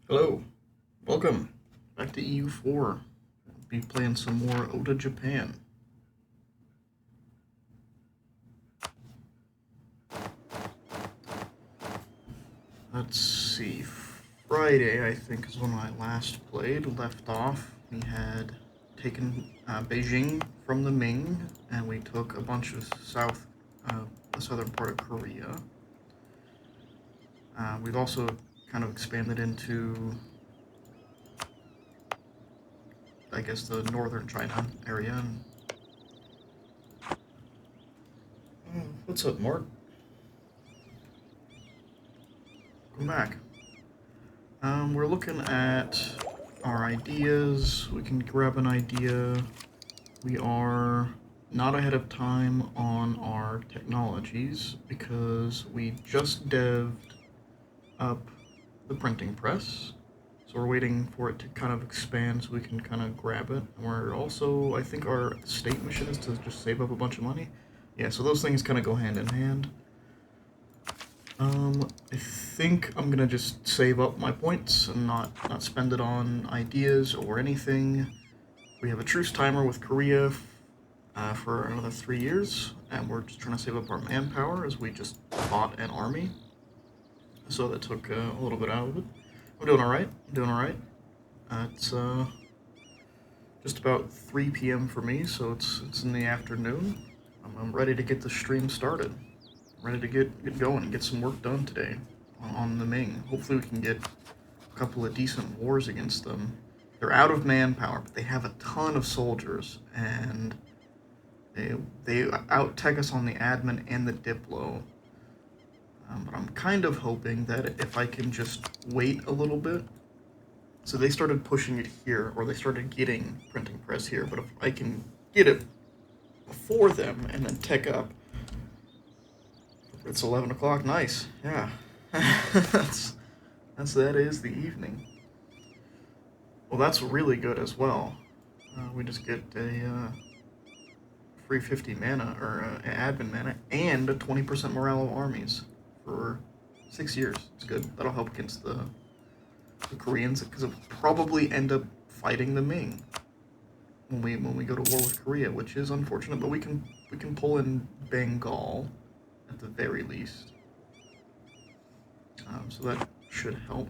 Hello, welcome back to EU4. I'll be playing some more EUIV Japan. Let's see, Friday I think is when I last played, left off. We had taken Beijing from the Ming, and we took a bunch of the southern part of Korea. We've also kind of expanded into, I guess, the northern China area. What's up, Mark? Welcome back. We're looking at our ideas. We can grab an idea. We are not ahead of time on our technologies because we just devved up the printing press. So we're waiting for it to kind of expand so we can kind of grab it. And we're also, I think our state mission is to just save up a bunch of money. Yeah, so those things kind of go hand in hand. I think I'm gonna just save up my points and not spend it on ideas or anything. We have a truce timer with Korea for another 3 years, and we're just trying to save up our manpower as we just fought an army. So that took a little bit out of it. I'm doing alright. It's just about 3 p.m. for me, so it's in the afternoon. I'm ready to get the stream started. Ready to get going and get some work done today on the Ming. Hopefully we can get a couple of decent wars against them. They're out of manpower, but they have a ton of soldiers, and they out-tech us on the admin and the diplo. But I'm kind of hoping that if I can just wait a little bit. So they started pushing it here, or they started getting printing press here, but if I can get it before them and then tech up. It's 11 o'clock. Nice. Yeah. That is the evening. Well, that's really good as well. We just get a free 50 mana, or admin mana, and a 20% morale of armies for 6 years. It's good. That'll help against the Koreans, because it'll probably end up fighting the Ming when we go to war with Korea, which is unfortunate. But we can pull in Bengal at the very least. So that should help.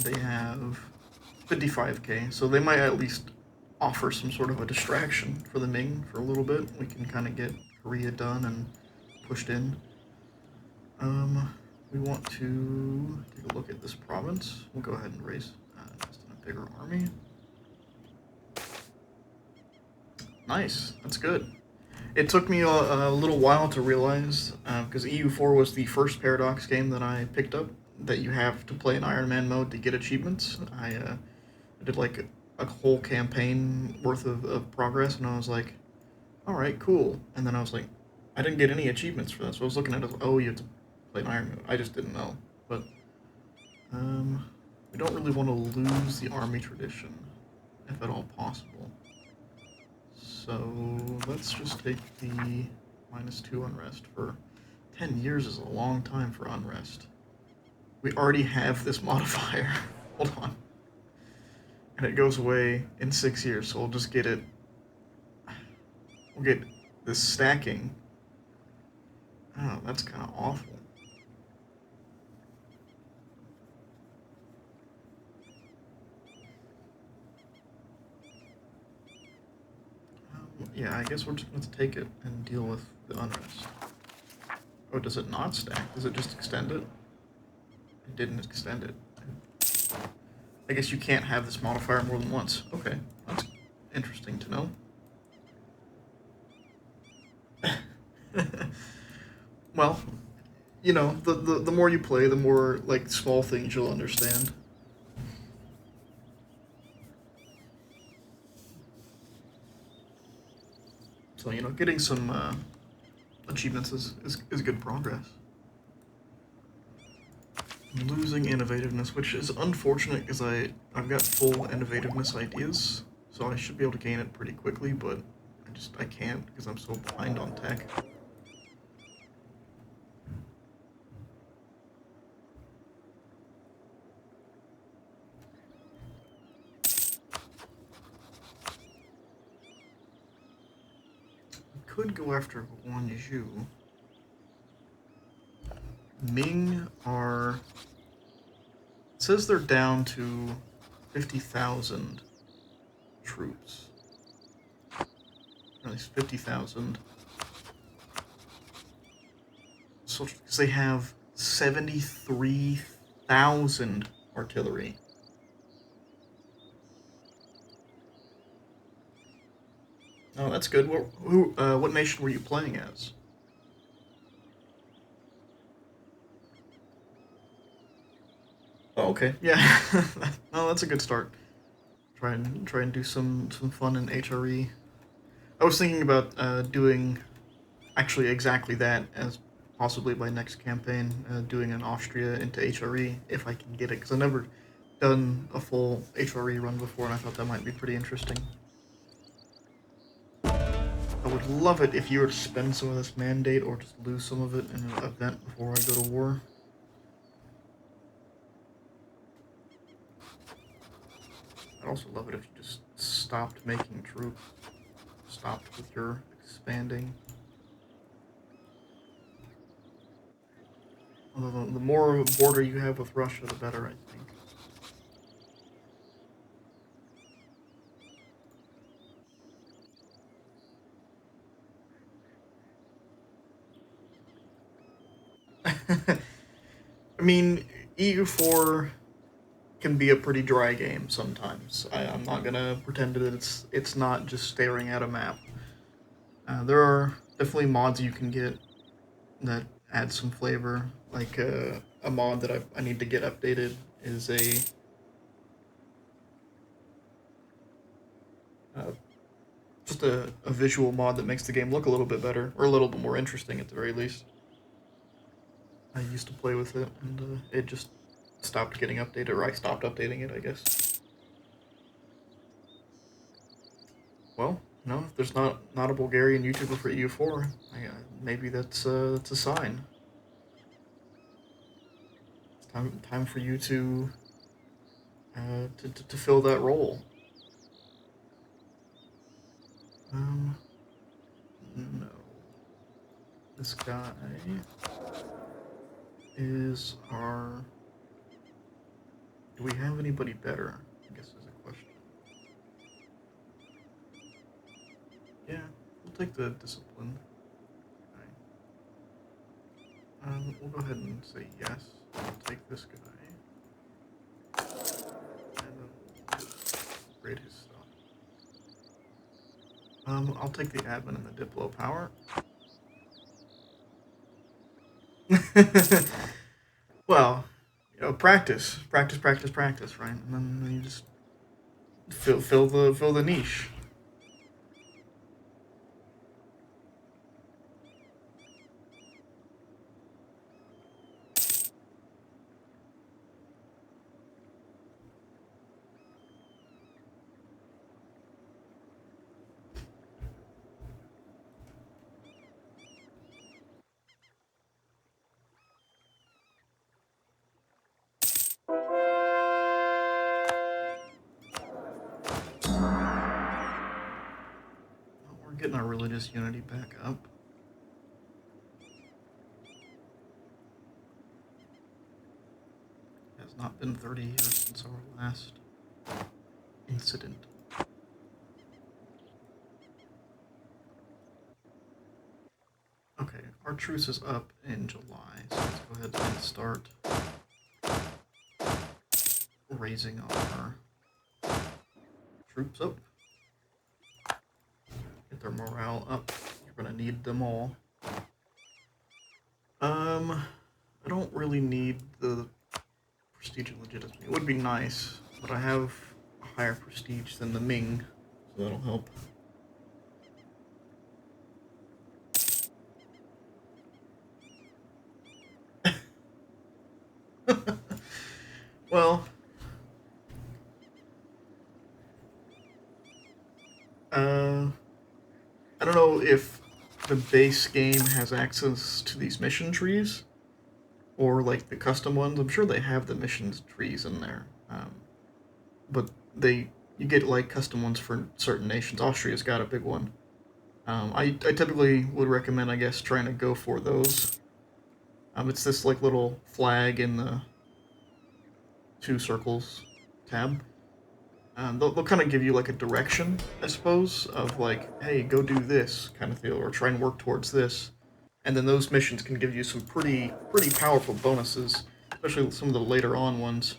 They have 55k, so they might at least offer some sort of a distraction for the Ming for a little bit. We can kind of get Korea done and pushed in. We want to take a look at this province. We'll go ahead and raise just a bigger army. Nice, that's good. It took me a little while to realize, because EU4 was the first Paradox game that I picked up, that you have to play in Iron Man mode to get achievements. I did like a whole campaign worth of progress, and I was like, alright, cool. And then I was like, I didn't get any achievements for that, so I was looking at it, oh, you have to play in Iron Man. I just didn't know. But, we don't really want to lose the army tradition, if at all possible. So let's just take the -2 unrest. For 10 years is a long time for unrest. We already have this modifier. Hold on. And it goes away in 6 years, so we'll just get it. We'll get this stacking. Oh, that's kind of awful. Yeah, I guess we're just going to take it and deal with the unrest. Oh, does it not stack? Does it just extend it? It didn't extend it. I guess you can't have this modifier more than once. Okay, that's interesting to know. Well, you know, the more you play, the more, like, small things you'll understand. So, you know, getting some achievements is good progress. Losing innovativeness, which is unfortunate because I've got full innovativeness ideas, so I should be able to gain it pretty quickly, but I can't because I'm so behind on tech. could go after Guangzhou. Ming are... It says they're down to 50,000 troops. Or at least 50,000. So, because they have 73,000 artillery. Oh, that's good. What nation were you playing as? Oh, okay. Yeah. No, that's a good start. Try and do some fun in HRE. I was thinking about doing actually exactly that as possibly my next campaign, doing an Austria into HRE if I can get it, because I've never done a full HRE run before, and I thought that might be pretty interesting. I would love it if you were to spend some of this mandate or just lose some of it in an event before I go to war. I'd also love it if you just stopped making troops, stopped with your expanding. Although the more border you have with Russia, the better, I think. I mean, EU4 can be a pretty dry game sometimes. I'm not gonna pretend that it's not just staring at a map. There are definitely mods you can get that add some flavor. Like a mod that I need to get updated is uh, just a visual mod that makes the game look a little bit better, or a little bit more interesting at the very least. I used to play with it, and it just stopped getting updated, or I stopped updating it, I guess. Well, no, if there's not a Bulgarian YouTuber for EU4, maybe that's a sign. It's time for you to fill that role. Um, no, this guy is our. Do we have anybody better? I guess is a question. Yeah, we'll take the discipline. Okay. We'll go ahead and say yes. We'll take this guy. And then we'll upgrade his stuff. I'll take the admin and the Diplo power. Well, practice, practice, practice, practice, right? And then you just fill the niche. We're getting our religious unity back up. It has not been 30 years since our last incident. Okay, our truce is up in July, so let's go ahead and start raising our troops up. Get their morale up. You're gonna need them all. I don't really need the prestige and legitimacy. It would be nice, but I have a higher prestige than the Ming, so that'll help. Well, I don't know if the base game has access to these mission trees, or like the custom ones. I'm sure they have the missions trees in there, but you get like custom ones for certain nations. Austria's got a big one. I typically would recommend, I guess, trying to go for those. It's this like little flag in the two circles tab. They'll kind of give you like a direction, I suppose, of like, hey, go do this kind of deal, or try and work towards this. And then those missions can give you some pretty powerful bonuses, especially some of the later on ones.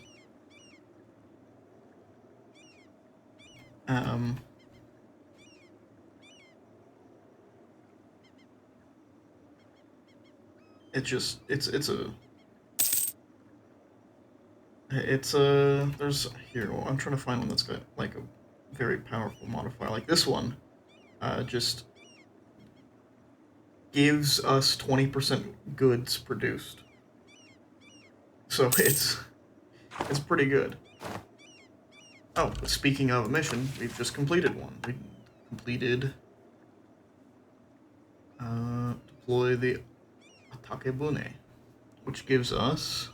Um, it's a there's here. Well, I'm trying to find one that's got like a very powerful modifier. Like this one, just gives us 20% goods produced. So it's pretty good. Oh, speaking of a mission, we've just completed one. We completed deploy the Atakebune, which gives us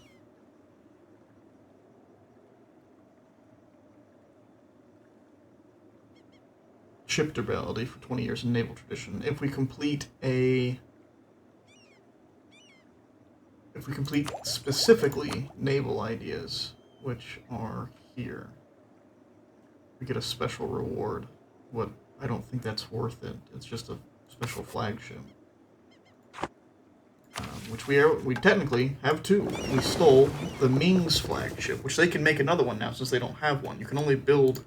ship durability for 20 years in naval tradition. If we complete specifically naval ideas, which are here, we get a special reward. What I don't think that's worth it. It's just a special flagship, which we technically have two. We stole the Ming's flagship, which they can make another one now since they don't have one. You can only build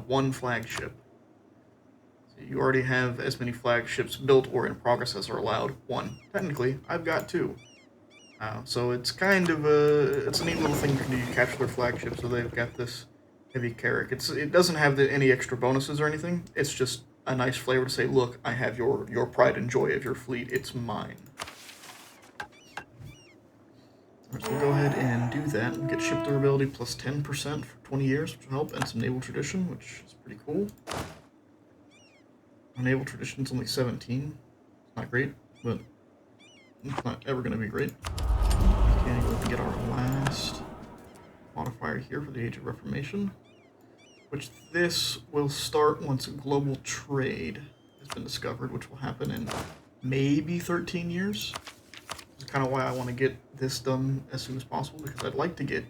one flagship. So you already have as many flagships built or in progress as are allowed. One. Technically, I've got two. So it's kind of it's a neat little thing you can do. You capture their flagship, so they've got this heavy carrack. It doesn't have any extra bonuses or anything. It's just a nice flavor to say, look, I have your pride and joy of your fleet. It's mine. Alright, so we'll go ahead and do that. We'll get ship durability plus 10% for 20 years, which will help, and some naval tradition, which is pretty cool. Our naval tradition's only 17. It's not great, but it's not ever going to be great. Okay, we'll get our last modifier here for the Age of Reformation, which this will start once global trade has been discovered, which will happen in maybe 13 years. This is kind of why I want to get this done as soon as possible, because I'd like to get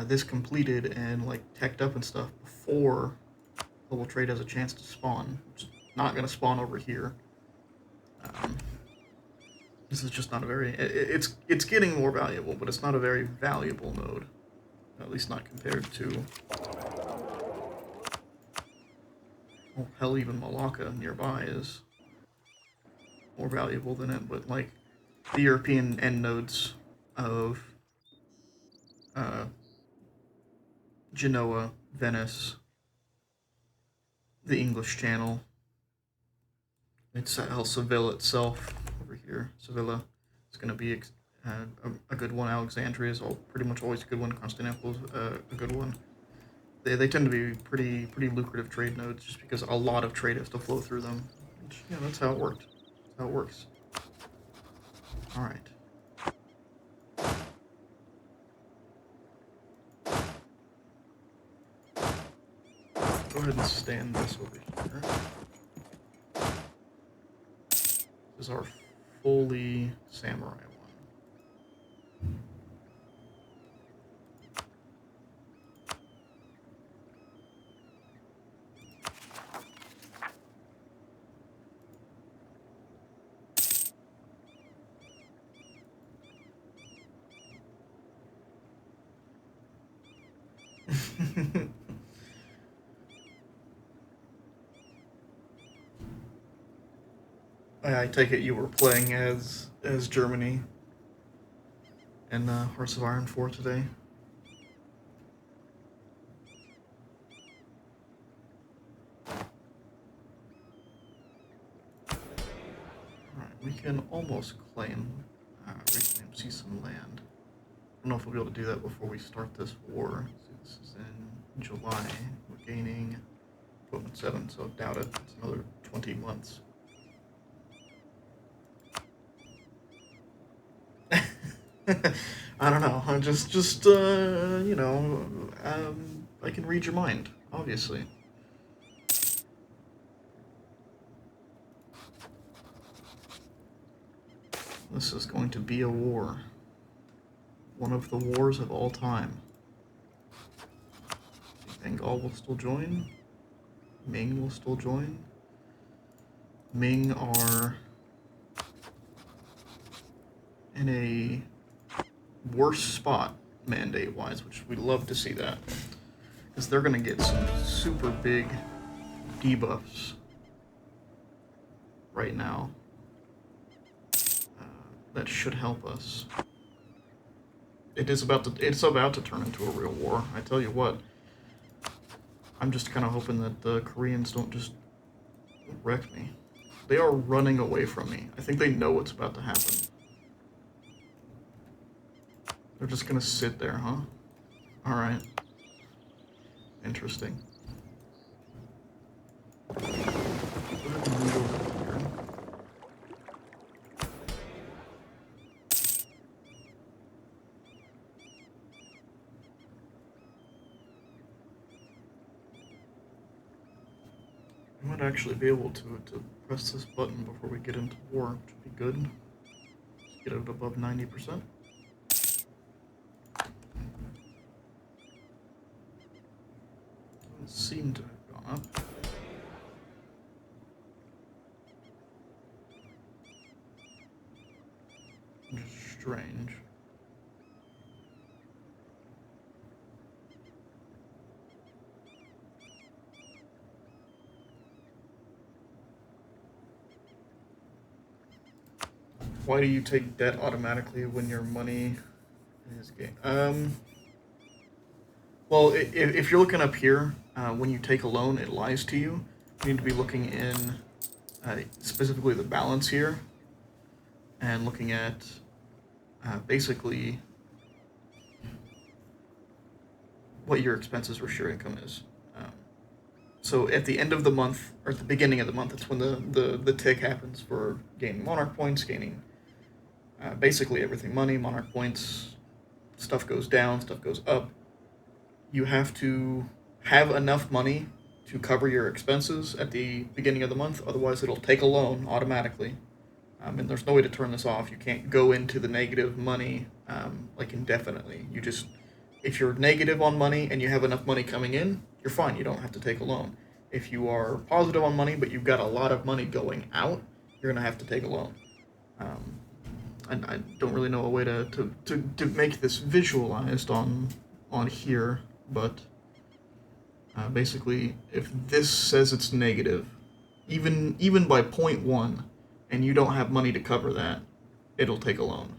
this completed and like teched up and stuff before global trade has a chance to spawn. It's not going to spawn over here. This is just not a very... It's getting more valuable, but it's not a very valuable node. At least not compared to... Well, hell, even Malacca nearby is more valuable than it, but like the European end nodes of Genoa, Venice, the English Channel, it's Seville itself over here. Sevilla is going to be a good one. Alexandria is pretty much always a good one. Constantinople is a good one. They tend to be pretty lucrative trade nodes just because a lot of trade has to flow through them. Which, yeah, that's how it worked. That's how it works. All right. Go ahead and stand this over here. This is our fully samurai one. I take it you were playing as Germany in Hearts of Iron 4 today. Alright, we can almost claim, reclaim some land. I don't know if we'll be able to do that before we start this war. So this is in July. We're gaining equipment 7, so doubt it. It's another 20 months. I don't know. I'm just you know, I can read your mind, obviously. This is going to be a war. One of the wars of all time. Bengal will still join. Ming will still join. Ming are in a worse spot mandate-wise, which we'd love to see that. Because they're going to get some super big debuffs right now. That should help us. It's about to turn into a real war. I tell you what. I'm just kind of hoping that the Koreans don't just wreck me. They are running away from me. I think they know what's about to happen. They're just gonna sit there, huh? Alright. Interesting. I might actually be able to press this button before we get into war, which would be good. Let's get it above 90%. Doesn't seem to have gone up. Just strange. Why do you take debt automatically when your money is gained? Well, if you're looking up here, when you take a loan, it lies to you. You need to be looking in specifically the balance here and looking at basically what your expenses versus your income is. So at the end of the month, or at the beginning of the month, that's when the tick happens for gaining Monarch points, gaining basically everything money, Monarch points, stuff goes down, stuff goes up. You have to have enough money to cover your expenses at the beginning of the month, otherwise it'll take a loan automatically. And there's no way to turn this off. You can't go into the negative money like indefinitely. You just, if you're negative on money and you have enough money coming in, you're fine. You don't have to take a loan. If you are positive on money but you've got a lot of money going out, you're gonna have to take a loan. I don't really know a way to make this visualized on here, but basically, if this says it's negative, even by 0.1, and you don't have money to cover that, it'll take a loan.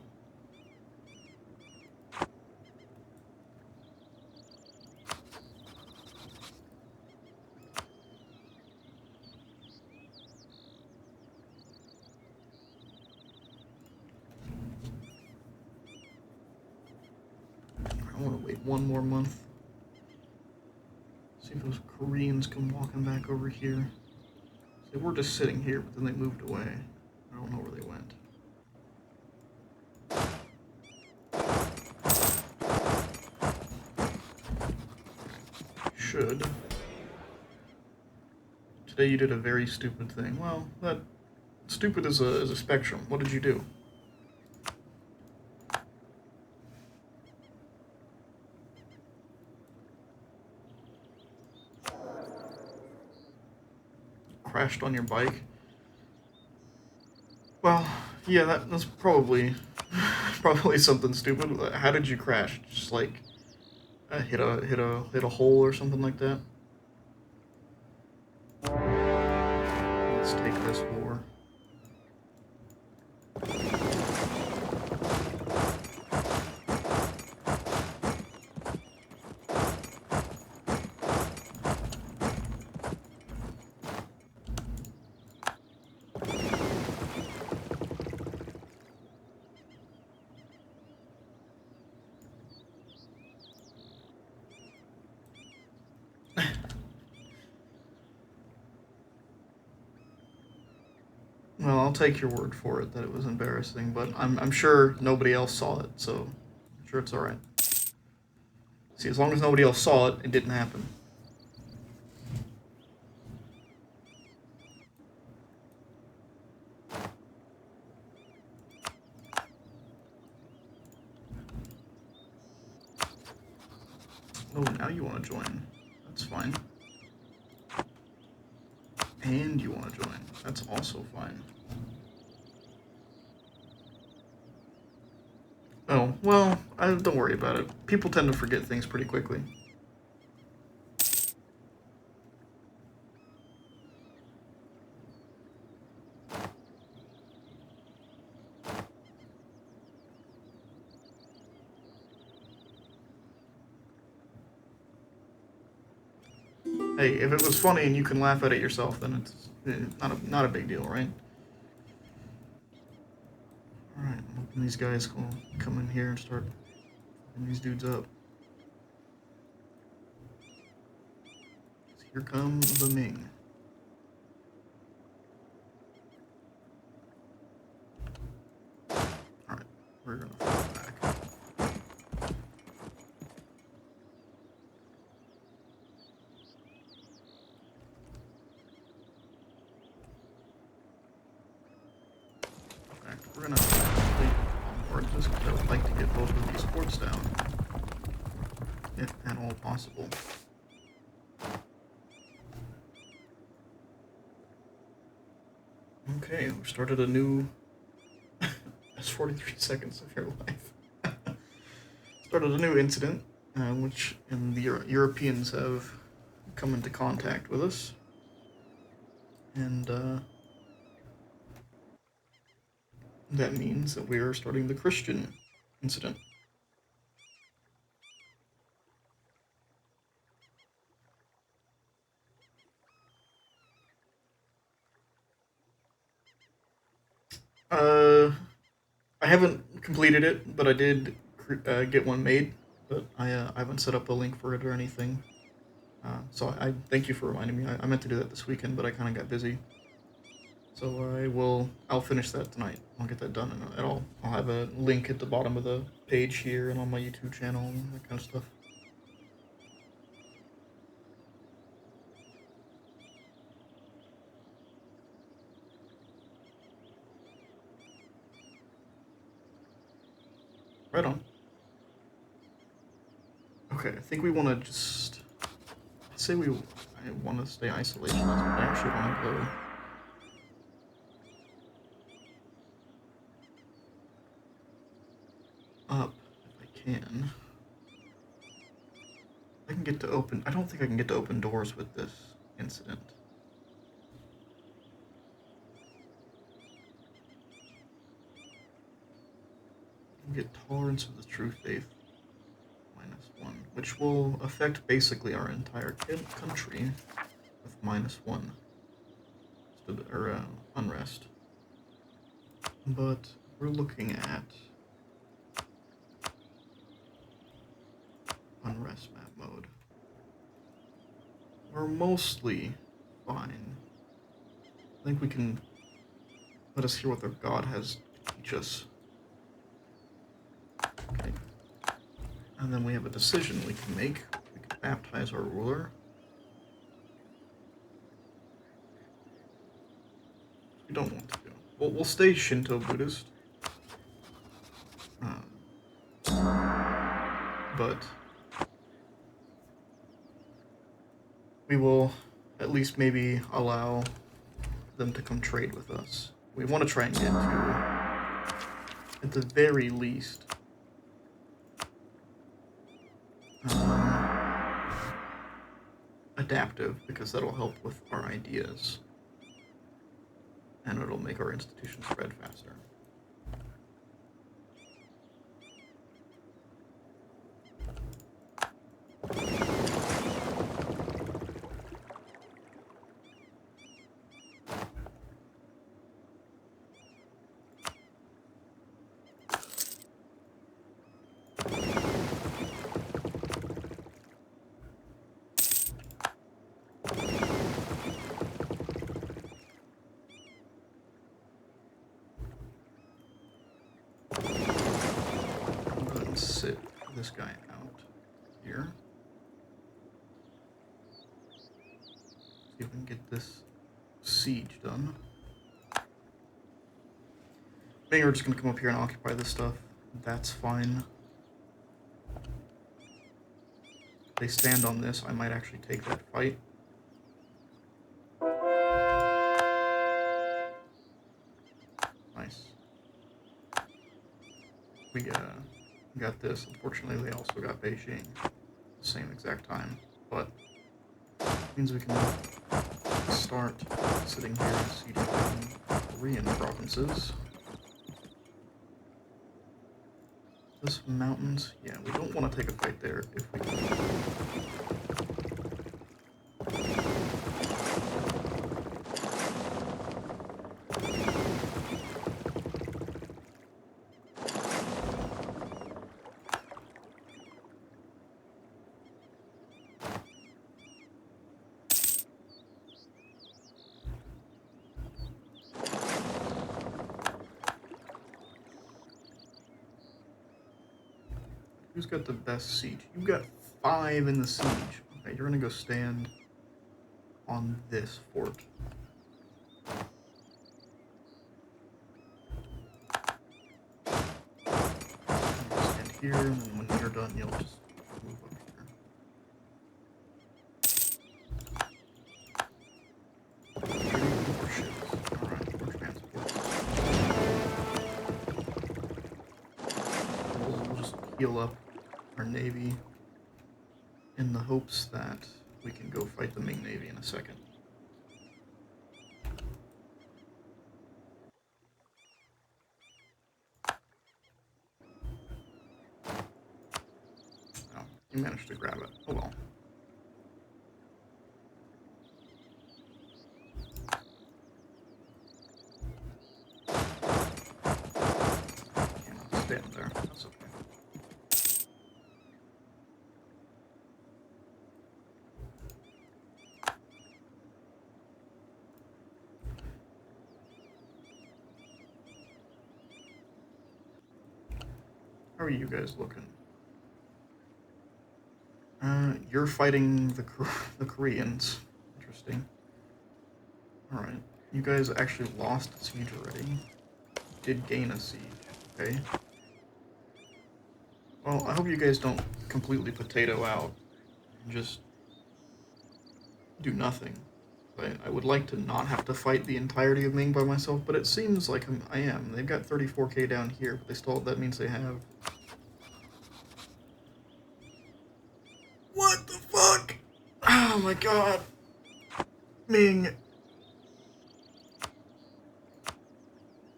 I want to wait one more month. See if those Koreans come walking back over here. They were just sitting here, but then they moved away. I don't know where they went. Should. Today you did a very stupid thing. Well, that stupid is a spectrum. What did you do? Crashed on your bike? Well, yeah, that's probably something stupid. How did you crash? Just like hit a hole or something like that? Let's take this war. Well, I'll take your word for it that it was embarrassing, but I'm sure nobody else saw it, so I'm sure it's alright. See, as long as nobody else saw it, it didn't happen. Oh, now you want to join. That's fine. And you want to join. That's also fine. Oh, well, don't worry about it. People tend to forget things pretty quickly. Hey, if it was funny and you can laugh at it yourself, then it's not a big deal, right? Alright, I'm hoping these guys will come in here and start fucking these dudes up. Here come the Ming. Alright, we're gonna fall back. We're gonna complete onboard this because I would like to get both of these forts down, if at all possible. Okay, we started a new. That's 43 seconds of your life. Started a new incident, which the Europeans have come into contact with us, and that means that we are starting the Christian incident. I haven't completed it, but I did get one made. But I haven't set up the link for it or anything. So I thank you for reminding me. I meant to do that this weekend, but I kind of got busy. So I'll finish that tonight. I'll get that done, and I'll have a link at the bottom of the page here and on my YouTube channel and that kind of stuff. Right on. Okay, I think we want to just say I want to stay isolationist, but I actually want to go. Up if I can. I can get to open. I don't think I can get to open doors with this incident. I can get tolerance of the true faith -1, which will affect basically our entire country with -1 or unrest. But we're looking at unrest map mode. We're mostly fine. I think we can let us hear what their God has to teach us. Okay. And then we have a decision we can make. We can baptize our ruler. We don't want to do. Well, we'll stay Shinto Buddhist. But we will at least maybe allow them to come trade with us. We want to try and get to, at the very least, adaptive, because that'll help with our ideas. And it'll make our institution spread faster. Sit this guy out here. See if we can get this siege done. Maybe we're just gonna come up here and occupy this stuff. That's fine. they stand on this, I might actually take that fight. Nice. We got this. Unfortunately, they also got Beijing at the same exact time, but it means we can start sitting here and sieging down Korean provinces. This mountains, yeah, we don't want to take a fight there if we can. Who's got the best siege? You've got 5 in the siege. Okay, you're gonna go stand on this fort. Stand here, and then when you're done, you'll just move up here. More ships. Alright, more transports. We'll just heal up our navy in the hopes that we can go fight the Ming Navy in a second. Oh, you managed to grab it. Oh well. Cannot stand there. That's okay. How are you guys looking? You're fighting the Koreans. Interesting. Alright. You guys actually lost a siege already. Did gain a siege. Okay. Well, I hope you guys don't completely potato out and just do nothing. I would like to not have to fight the entirety of Ming by myself, but it seems like I am. They've got 34k down here, but they still, that means they have... What the fuck? Oh my god. Ming.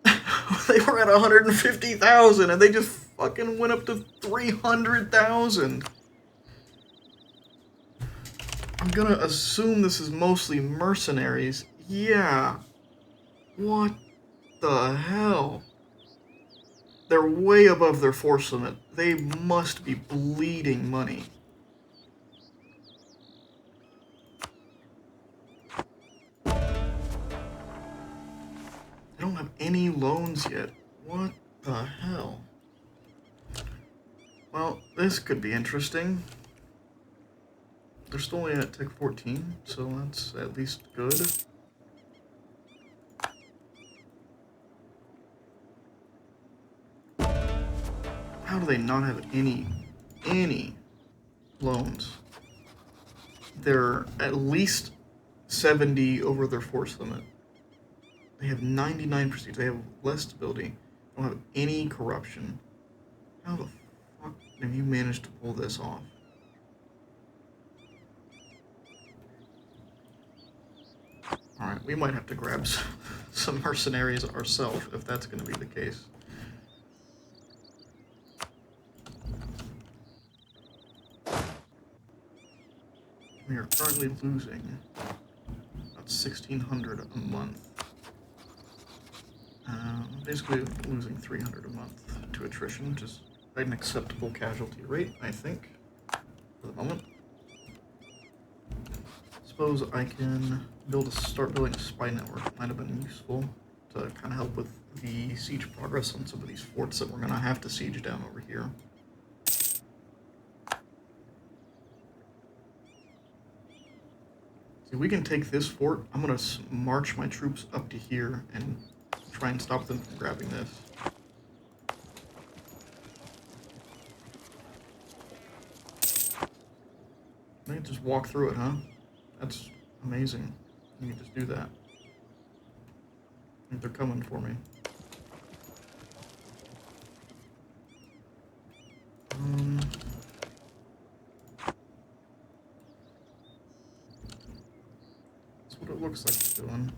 They were at 150,000 and they just fucking went up to 300,000. I'm gonna assume this is mostly mercenaries. Yeah. What the hell? They're way above their force limit. They must be bleeding money. They don't have any loans yet. What the hell? Well, this could be interesting. They're still only at Tech 14, so that's at least good. How do they not have any loans? They're at least 70 over their force limit. They have 99 prestige. They have less stability. They don't have any corruption. How the fuck have you managed to pull this off? Alright, we might have to grab some mercenaries ourselves if that's going to be the case. We are currently losing about 1,600 a month. Basically losing 300 a month to attrition, which is an acceptable casualty rate, I think, for the moment. Suppose I can start building a spy network. Might have been useful to kind of help with the siege progress on some of these forts that we're going to have to siege down over here. See, we can take this fort. I'm going to march my troops up to here and try and stop them from grabbing this. I can just walk through it, huh? That's amazing. You can just do that. I think they're coming for me. That's what it looks like it's doing.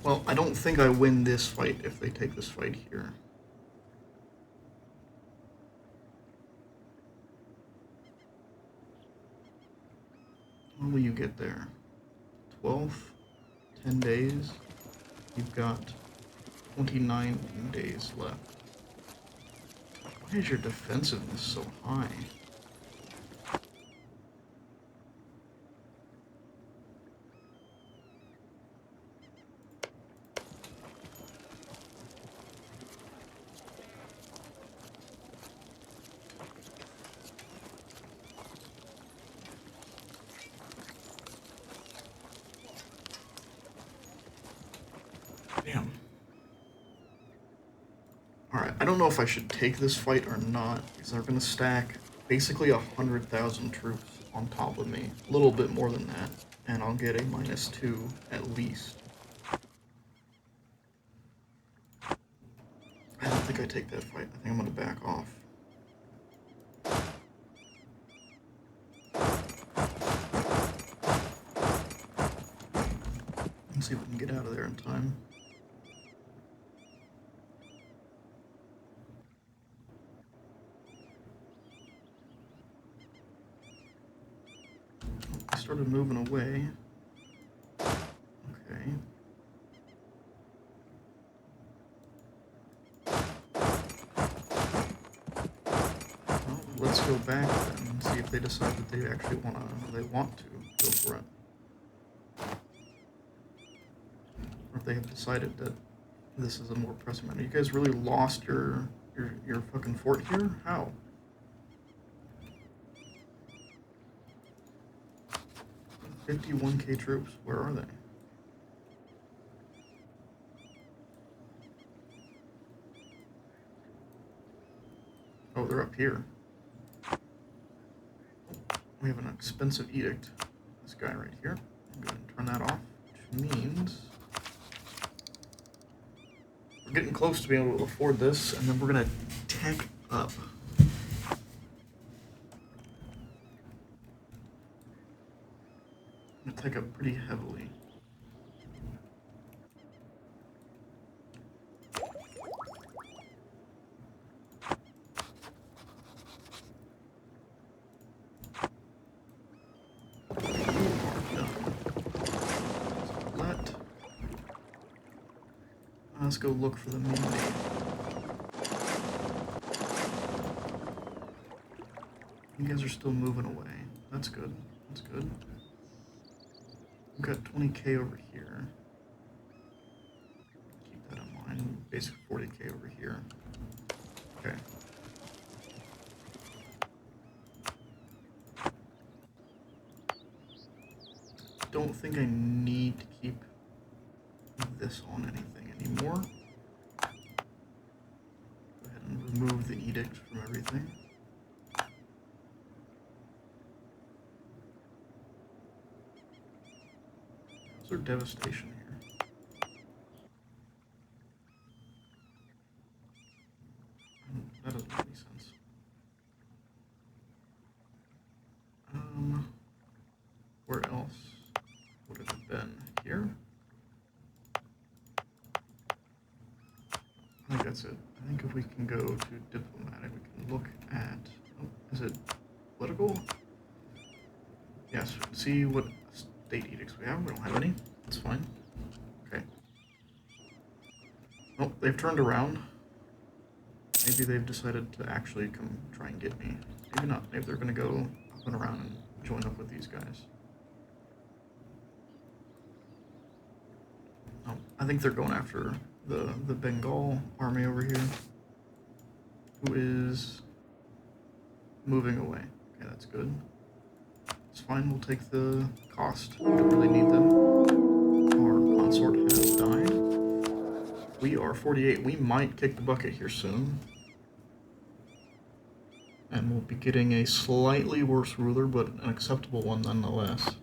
Well, I don't think I win this fight if they take this fight here. When will you get there? 12? 10 days? You've got 29 days left. Why is your defensiveness so high? Damn. Alright, I don't know if I should take this fight or not, because they're going to stack basically 100,000 troops on top of me. A little bit more than that, and I'll get a -2 at least. I don't think I take that fight. I think I'm going to back off. Let's see if we can get out of there in time. I started moving away. Okay. Well, let's go back then and see if they decide that they actually want to go for it. Or if they have decided that this is a more pressing matter. You guys really lost your fucking fort here? How? $51K troops. Where are they? Oh, they're up here. We have an expensive edict. This guy right here. I'm going to turn that off, which means we're getting close to being able to afford this, and then we're going to tech up. I'm going to tech up pretty heavily. Let's go look for the mandate. You guys are still moving away. That's good. That's good. We've got 20K over here. Keep that in mind. Basically 40K over here. Okay. Don't think I need to keep this on anything anymore. Go ahead and remove the edict from everything. How's there devastation here? That doesn't make any sense. Where else would it have been? Here? I think that's it. I think if we can go to diplomatic, we can look at, oh, is it political? Yes, see what state edicts we have. We don't have any. That's fine. Okay. Oh, they've turned around. Maybe they've decided to actually come try and get me. Maybe not. Maybe they're going to go up and around and join up with these guys. Oh, I think they're going after the Bengal army over here, who is moving away. Okay, that's good. It's fine, we'll take the cost. We don't really need them. Our consort has died. We are 48. We might kick the bucket here soon. And we'll be getting a slightly worse ruler, but an acceptable one nonetheless.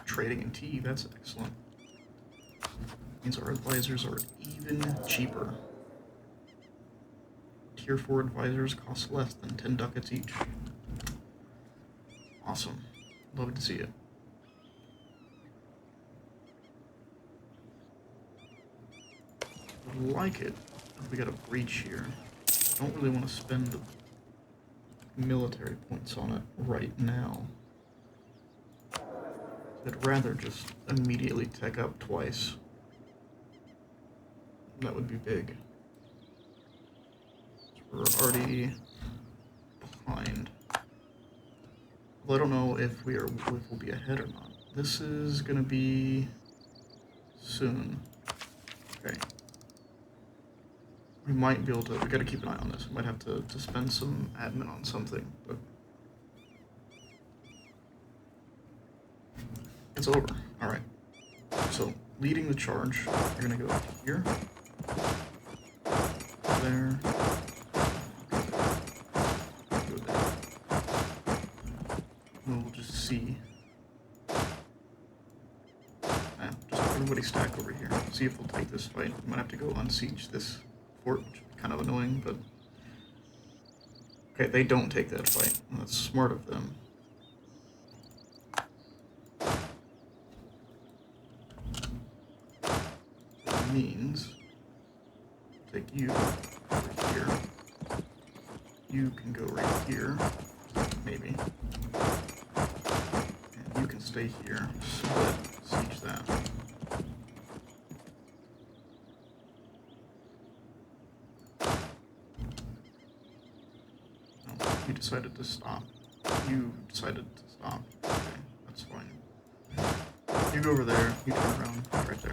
Trading in tea, that's excellent. Means our advisors are even cheaper. Tier 4 advisors cost less than 10 ducats each. Awesome. Love to see it. Would like it if we got a breach here. Don't really want to spend the military points on it right now. I'd rather just immediately tech up twice. That would be big. We're already behind. Well, I don't know if we'll be ahead or not. This is gonna be soon. Okay. We might be able to. We gotta keep an eye on this. We might have to spend some admin on something, but it's over. All right. So leading the charge, you're gonna go here, there. We'll just see. Just everybody stack over here. See if we'll take this fight. We might have to go unsiege this fort, which is kind of annoying, but... Okay, they don't take that fight. That's smart of them. That means... take you over here. You can go right here. Maybe. And you can stay here. Split. Siege that. Oh, you decided to stop. You decided to stop. Okay, that's fine. You go over there. You turn around. Right there.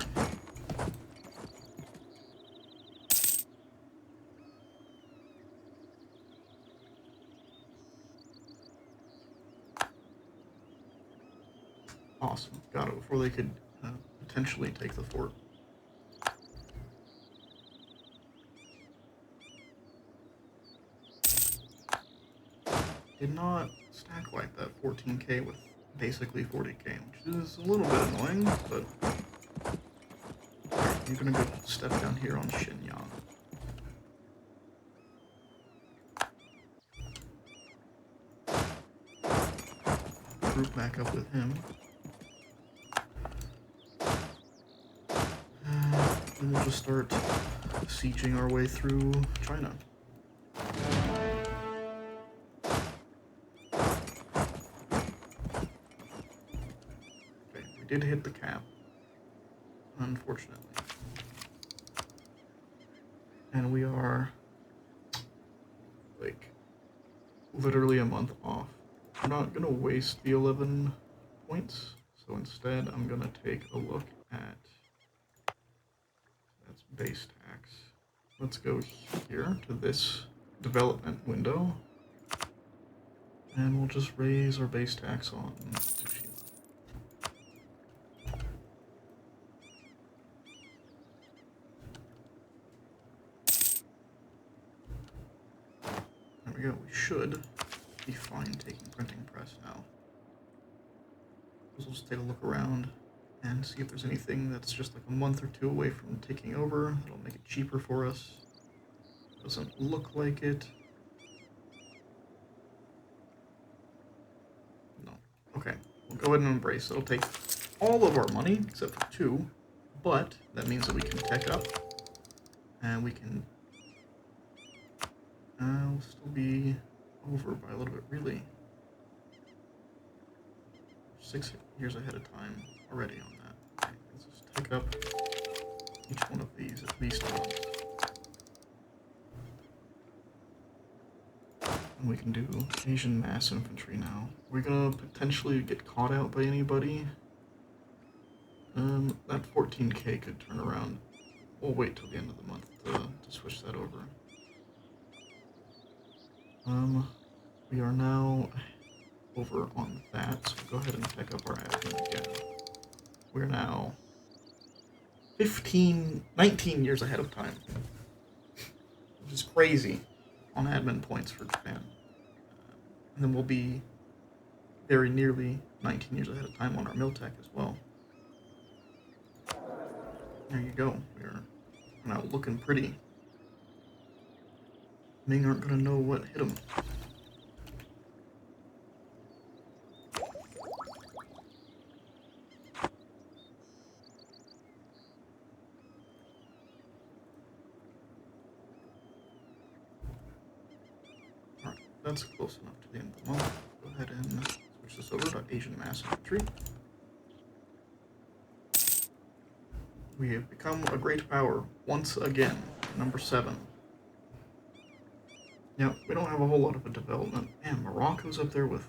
Awesome. Got it before they could potentially take the fort. Did not stack like that 14k with basically 40k, which is a little bit annoying, but... Alright, you're gonna go step down here on Shenyang. Group back up with him. And we'll just start sieging our way through China. Okay, we did hit the cap, unfortunately. And we are, like, literally a month off. I'm not gonna waste the 11 points, so instead I'm gonna take a look at... That's base tax. Let's go here to this development window, and we'll just raise our base tax on Tsushima. There we go. We should be fine taking printing press now. We'll just take a look around and see if there's anything that's just like a month or two away from taking over. It'll make it cheaper for us. Doesn't look like it. No. Okay. We'll go ahead and embrace. It'll take all of our money, except for 2. But that means that we can tech up. And we can... we'll still be over by a little bit, really. 6 years ahead of time already on that. Okay, let's just tech up each one of these at least once. And we can do Asian mass infantry now. We're gonna potentially get caught out by anybody. That 14k could turn around. We'll wait till the end of the month to switch that over. We are now over on that, so go ahead and pick up our admin again. We're now 19 years ahead of time, which is crazy on admin points for Japan. And then we'll be very nearly 19 years ahead of time on our Miltech as well. There you go. We're now looking pretty. Ming aren't gonna know what hit them. Alright, that's close enough to the end of the month. Go ahead and switch this over to Asian mass infantry. We have become a great power once again, number 7. Now, we don't have a whole lot of a development. Man, Morocco's up there with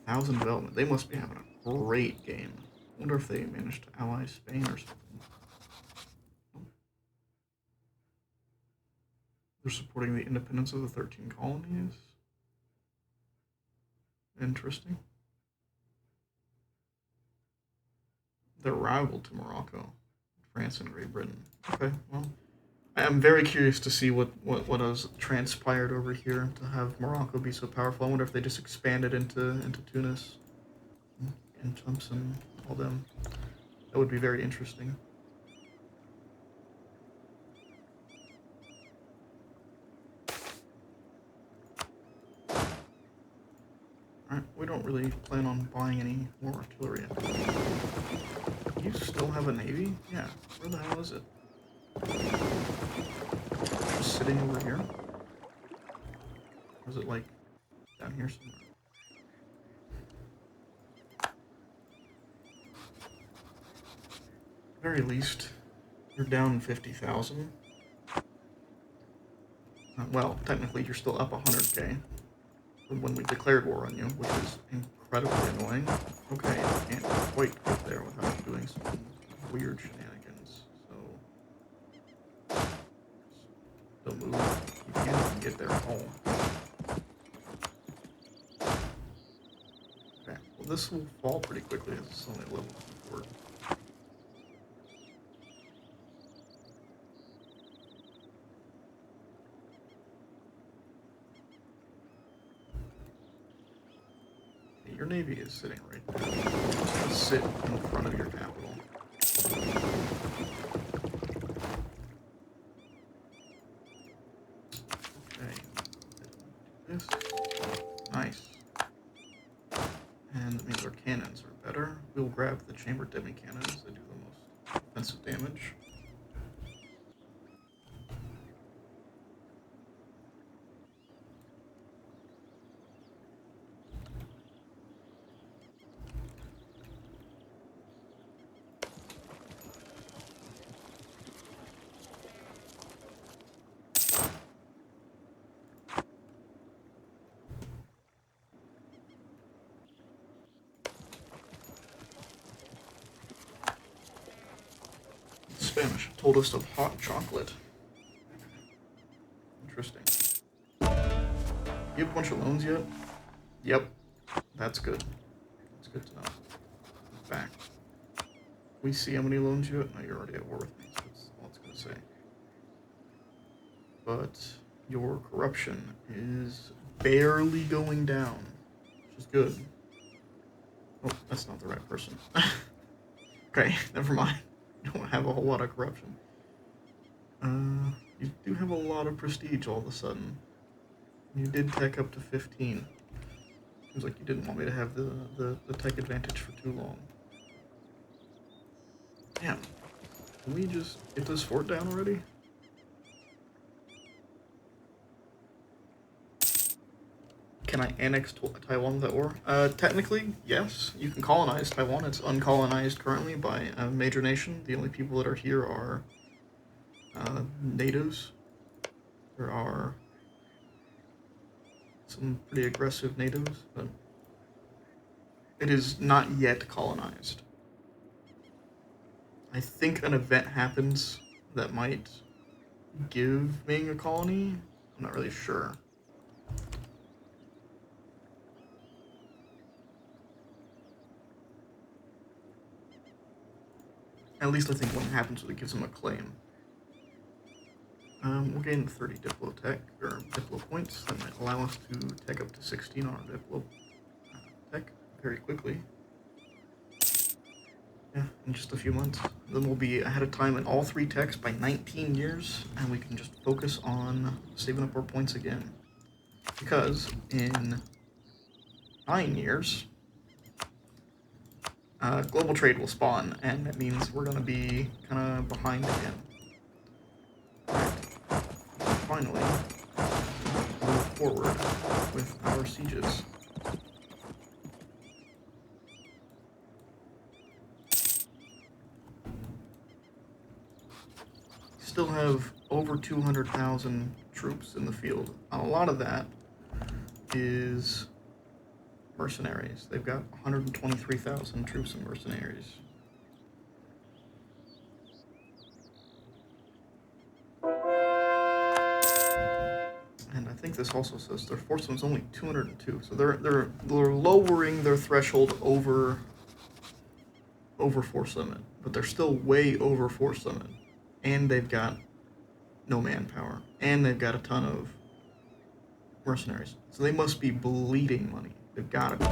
1,000 development. They must be having a great game. I wonder if they managed to ally Spain or something. They're supporting the independence of the 13 colonies. Interesting. They're rival to Morocco, France, and Great Britain. Okay, well, I am very curious to see what has transpired over here to have Morocco be so powerful. I wonder if they just expanded into Tunis and Thompson, all them. That would be very interesting. Alright, we don't really plan on buying any more artillery. Do you still have a navy? Yeah, where the hell is it? Just sitting over here? Or is it like down here somewhere? At the very least, you're down 50,000. Well, technically you're still up 100k from when we declared war on you, which is incredibly annoying. Okay, I can't quite get there without doing some weird shenanigans, so don't move. You can't even get there at all. Okay, well this will fall pretty quickly as it's only level 4. Your navy is sitting right there. It's gonna sit in front of your capital. Okay. This. Nice. And that means our cannons are better. We'll grab the chambered demi cannons. They do the most offensive damage. Spanish told us of hot chocolate. Interesting. You have a bunch of loans yet? Yep. That's good. That's good to know. In fact, we see how many loans you have. No, you're already at war with me, so that's all it's going to say. But your corruption is barely going down, which is good. Oh, that's not the right person. Okay, never mind. You don't have a whole lot of corruption. You do have a lot of prestige all of a sudden. You did tech up to 15. Seems like you didn't want me to have the tech advantage for too long. Damn. Can we just get this fort down already? Can I annex Taiwan without war? Technically, yes. You can colonize Taiwan. It's uncolonized currently by a major nation. The only people that are here are natives. There are some pretty aggressive natives, but it is not yet colonized. I think an event happens that might give Ming a colony. I'm not really sure. At least I think when it happens, it gives them a claim. We'll gain 30 Diplo tech, or Diplo points. That might allow us to tech up to 16 on our Diplo tech very quickly. Yeah, in just a few months. Then we'll be ahead of time in all 3 techs by 19 years, and we can just focus on saving up our points again. Because in 9 years, global trade will spawn, and that means we're going to be kind of behind again. Finally, move forward with our sieges. Still have over 200,000 troops in the field. A lot of that is mercenaries. They've got 123,000 troops and mercenaries. And I think this also says their force is only 202, so they're lowering their threshold over force limit, but they're still way over force limit, and they've got no manpower, and they've got a ton of mercenaries, so they must be bleeding money. They've got to be.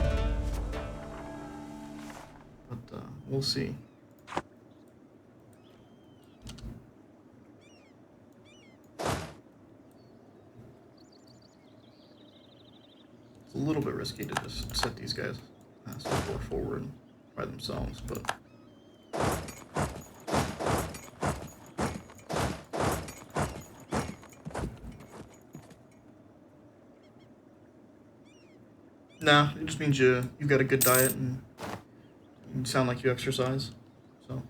But we'll see. It's a little bit risky to just set these guys so far forward by themselves, but nah, it just means you've got a good diet and you sound like you exercise. So,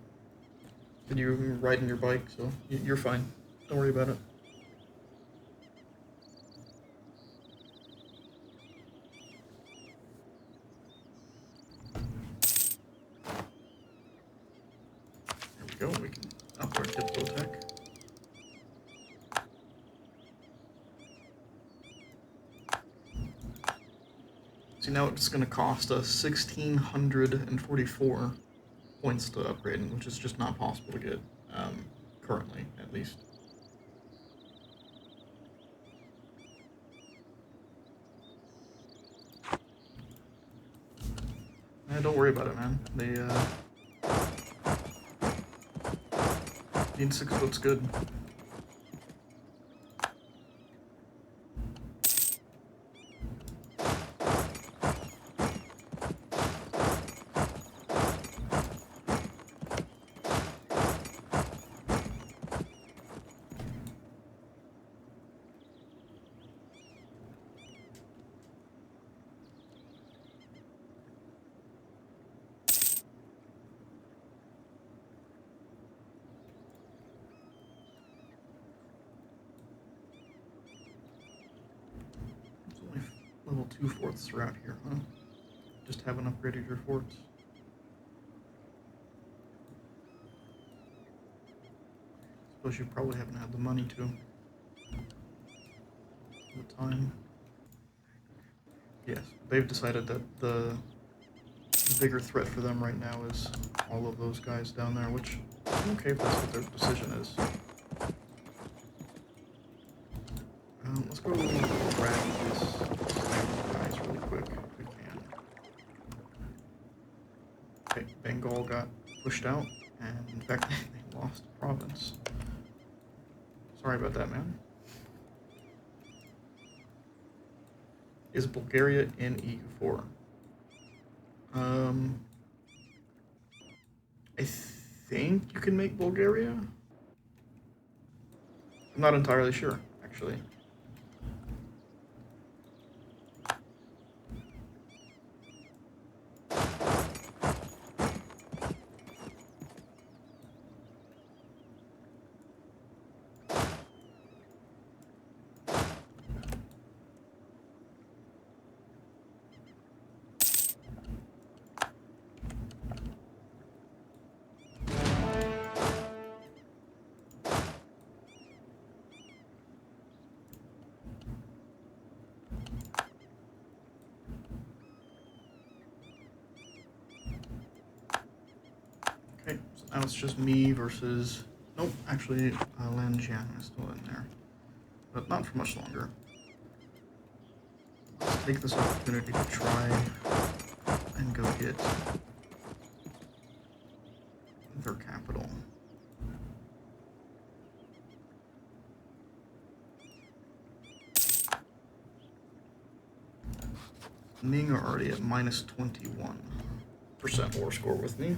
and you're riding your bike, so you're fine. Don't worry about it. There we go. We can up our Diplo tech. See, now it's going to cost us 1,644 points to upgrade, which is just not possible to get, currently, at least. Don't worry about it, man. Being 6 foot's good. Level 2 forts throughout here, huh? Just haven't upgraded your forts. Suppose you probably haven't had the money to. The time. Yes, they've decided that the bigger threat for them right now is all of those guys down there, which I'm okay if that's what their decision is. Let's go grab these guys really quick if we can. Okay, Bengal got pushed out, and in fact, they lost a province. Sorry about that, man. Is Bulgaria in EU4? I think you can make Bulgaria? I'm not entirely sure, actually. Now it's just me versus... Nope, actually, Lanjiang is still in there. But not for much longer. Let's take this opportunity to try and go get their capital. Ming are already at minus 21% war score with me.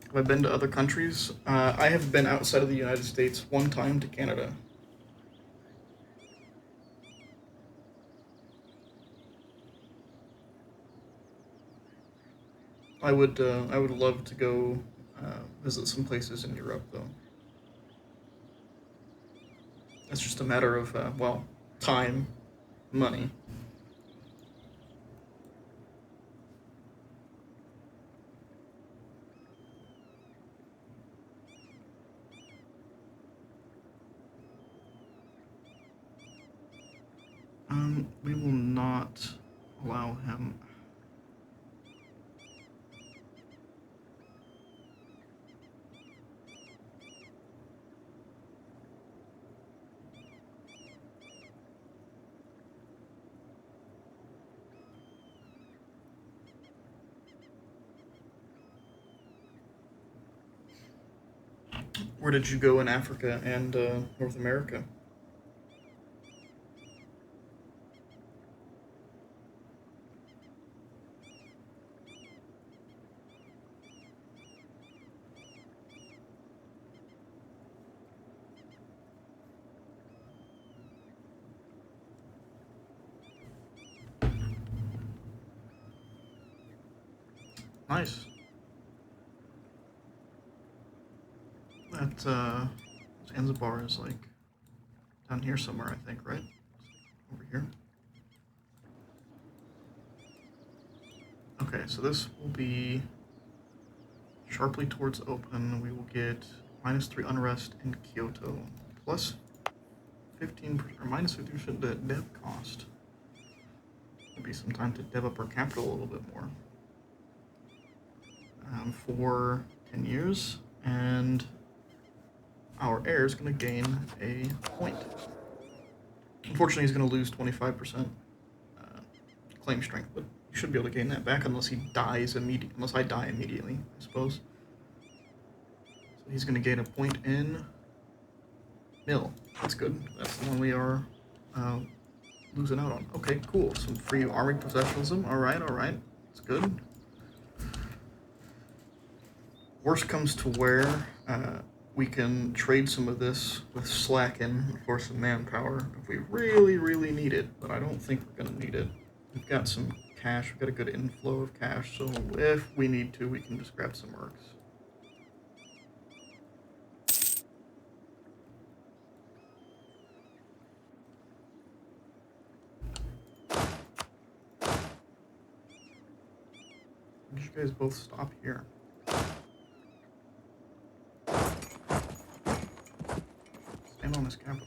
Have I been to other countries? I have been outside of the United States one time to Canada. I would love to go visit some places in Europe, though. It's just a matter of, well, time, money. We will not allow him. Where did you go in Africa and North America? Nice. That Zanzibar is like down here somewhere, I think, right? Over here. Okay, so this will be sharply towards open. We will get -3 unrest in Kyoto, plus 15% or -50% dev cost. There'll be some time to dev up our capital a little bit more. For 10 years, and our heir is going to gain a point. Unfortunately, he's going to lose 25% claim strength, but he should be able to gain that back unless he dies immediately. Unless I die immediately, I suppose. So he's going to gain a point in mill. That's good. That's the one we are losing out on. Okay, cool. Some free army professionalism. All right. That's good. Worst comes to where we can trade some of this with Slacken for some manpower if we really need it, but I don't think we're going to need it. We've got some cash, we've got a good inflow of cash, so if we need to, we can just grab some mercs. Did you guys both stop here? On his capital.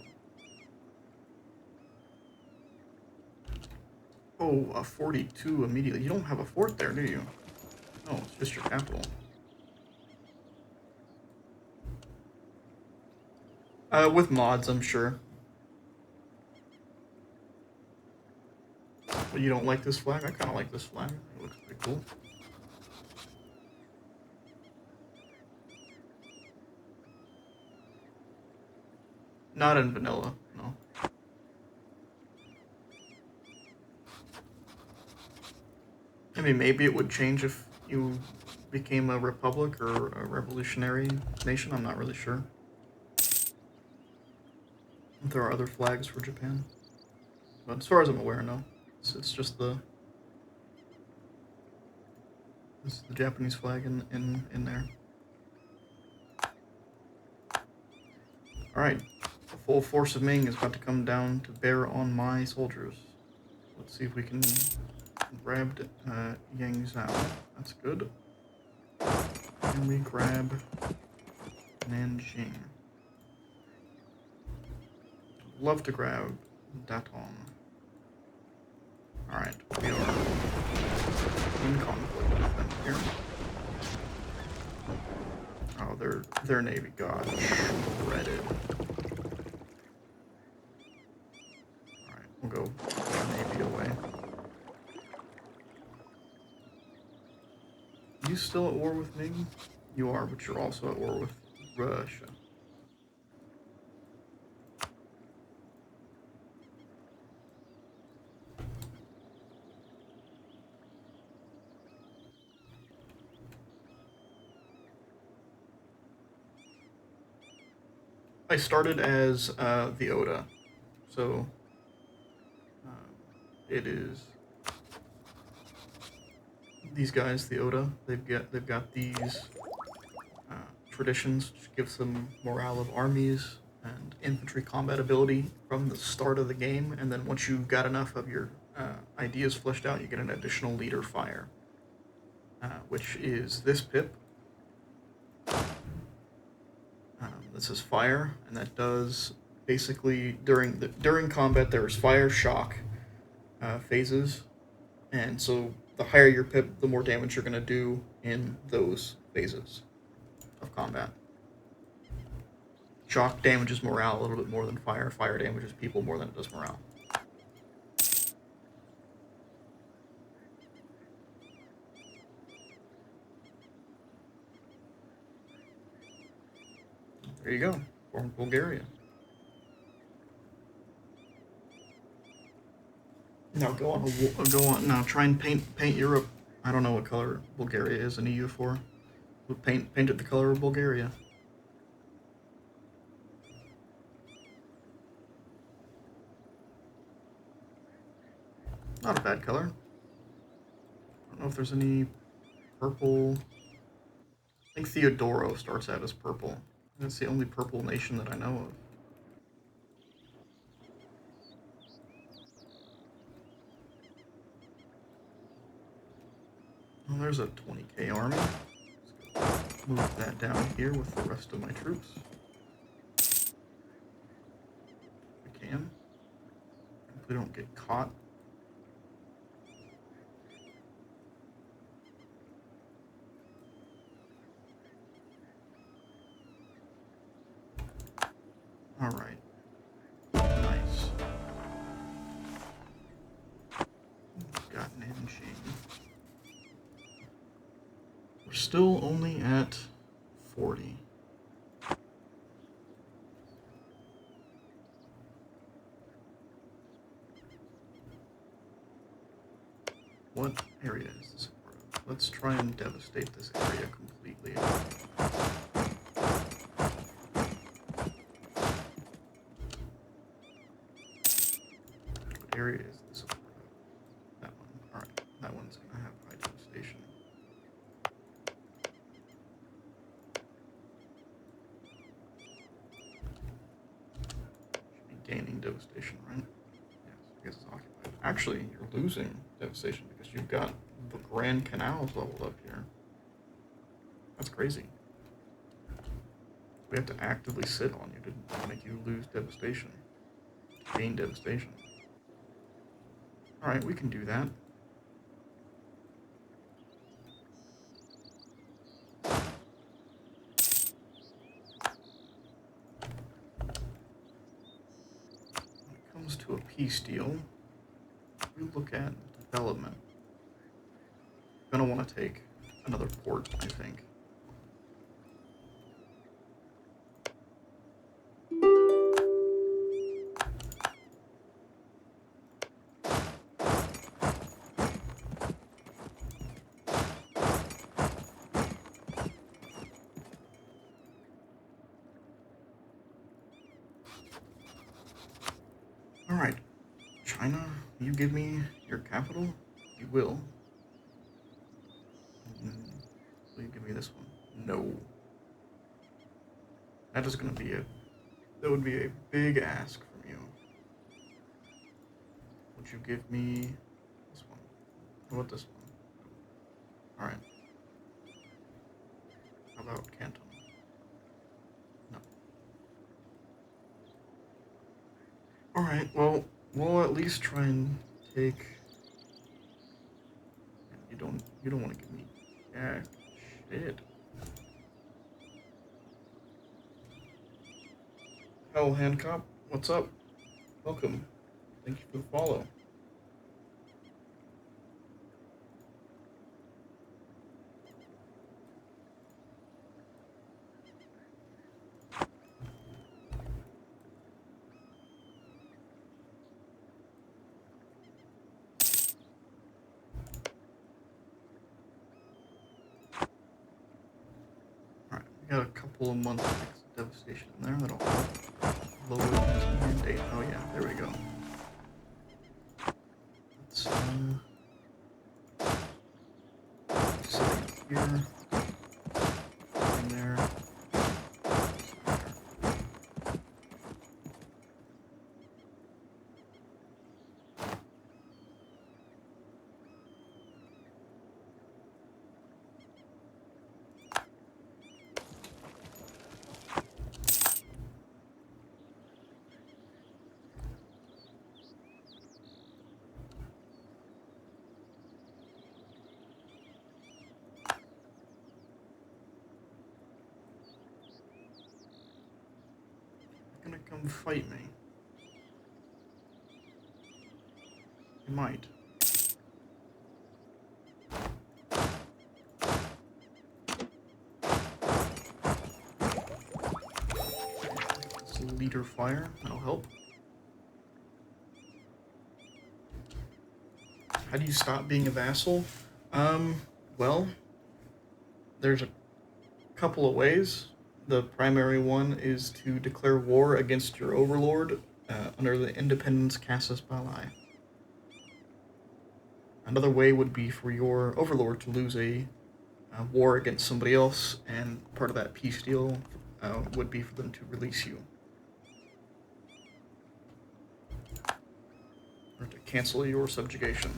Oh, a 42 immediately. You don't have a fort there, do you? No, it's just your capital. With mods, I'm sure. But you don't like this flag? I kind of like this flag. It looks pretty cool. Not in vanilla, no. I mean, maybe it would change if you became a republic or a revolutionary nation. I'm not really sure. If there are other flags for Japan. But as far as I'm aware, no. It's just the... This is the Japanese flag in there. Alright. The full force of Ming is about to come down to bear on my soldiers. Let's see if we can grab Yangzhou. That's good. And we grab Nanjing. Love to grab Datong. Alright, we are their navy got shredded. Alright, we'll go navy away. You still at war with me? You are, but you're also at war with Russia. I started as the Oda, so it is these guys, the Oda. They've got these traditions, which gives them morale of armies and infantry combat ability from the start of the game, and then once you've got enough of your ideas fleshed out, you get an additional leader fire, which is this pip. This is fire, and that does basically during combat there's fire shock phases, and so the higher your pip, the more damage you're going to do in those phases of combat. Shock damages morale a little bit more than fire. Fire damages people more than it does morale. There you go. Form Bulgaria. Now go on. Now try and paint Europe. I don't know what color Bulgaria is in EU4. Paint it the color of Bulgaria. Not a bad color. I don't know if there's any purple. I think Theodoro starts out as purple. That's the only purple nation that I know of. Well, there's a 20k army. Let's move that down here with the rest of my troops. If we can. If we don't get caught. Alright. Nice. Got an engine. We're still only at 40. What area is this part of? Let's try and devastate this area completely. What area is this a part of? That one. Alright, that one's gonna have high devastation. Should be gaining devastation, right? Yes, because it's occupied. Actually, you're losing devastation because you've got the Grand Canals leveled up here. That's crazy. We have to actively sit on you to make you lose devastation. Gain devastation. Alright, we can do that. When it comes to a peace deal, we look at development. We're gonna want to take another port, I think. Alright, China, you give me your capital? You will. Will you give me this one? No. That is gonna be that would be a big ask from you. Would you give me this one? How about this one? Alright. How about Canton? No. Alright, well, we'll at least try and take... You don't want to give me... Yeah, shit. Hell, Hancock, what's up? Welcome. Thank you for the follow. Alright, we got a couple of months of devastation in there. That'll lower this mandate. Oh yeah, there we go. Let's sit here. In there. Gonna come fight me. You might. It's leader fire. That'll help. How do you stop being a vassal? Well, there's a couple of ways. The primary one is to declare war against your overlord under the Independence Casus Belli. Another way would be for your overlord to lose a war against somebody else, and part of that peace deal would be for them to release you. Or to cancel your subjugation.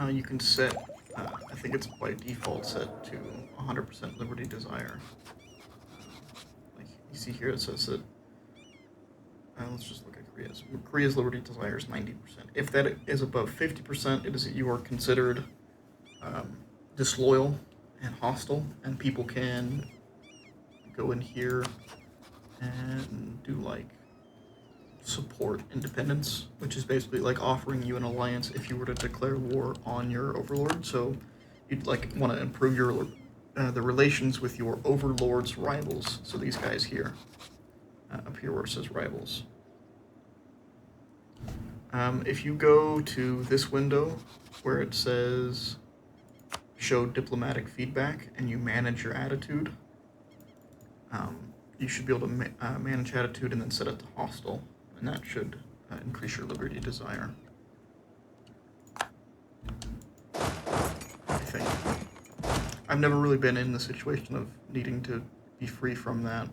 You can set, I think it's by default set to 100% Liberty Desire. Like you see here, it says that, let's just look at Korea's. Korea's Liberty Desire is 90%. If that is above 50%, it is that you are considered disloyal and hostile, and people can go in here and do like support independence, which is basically like offering you an alliance if you were to declare war on your overlord. So you'd like want to improve your the relations with your overlord's rivals. So these guys here, up here where it says rivals. If you go to this window where it says show diplomatic feedback and you manage your attitude, you should be able to manage attitude and then set it to hostile. And that should increase your liberty desire. I think. I've never really been in the situation of needing to be free from that.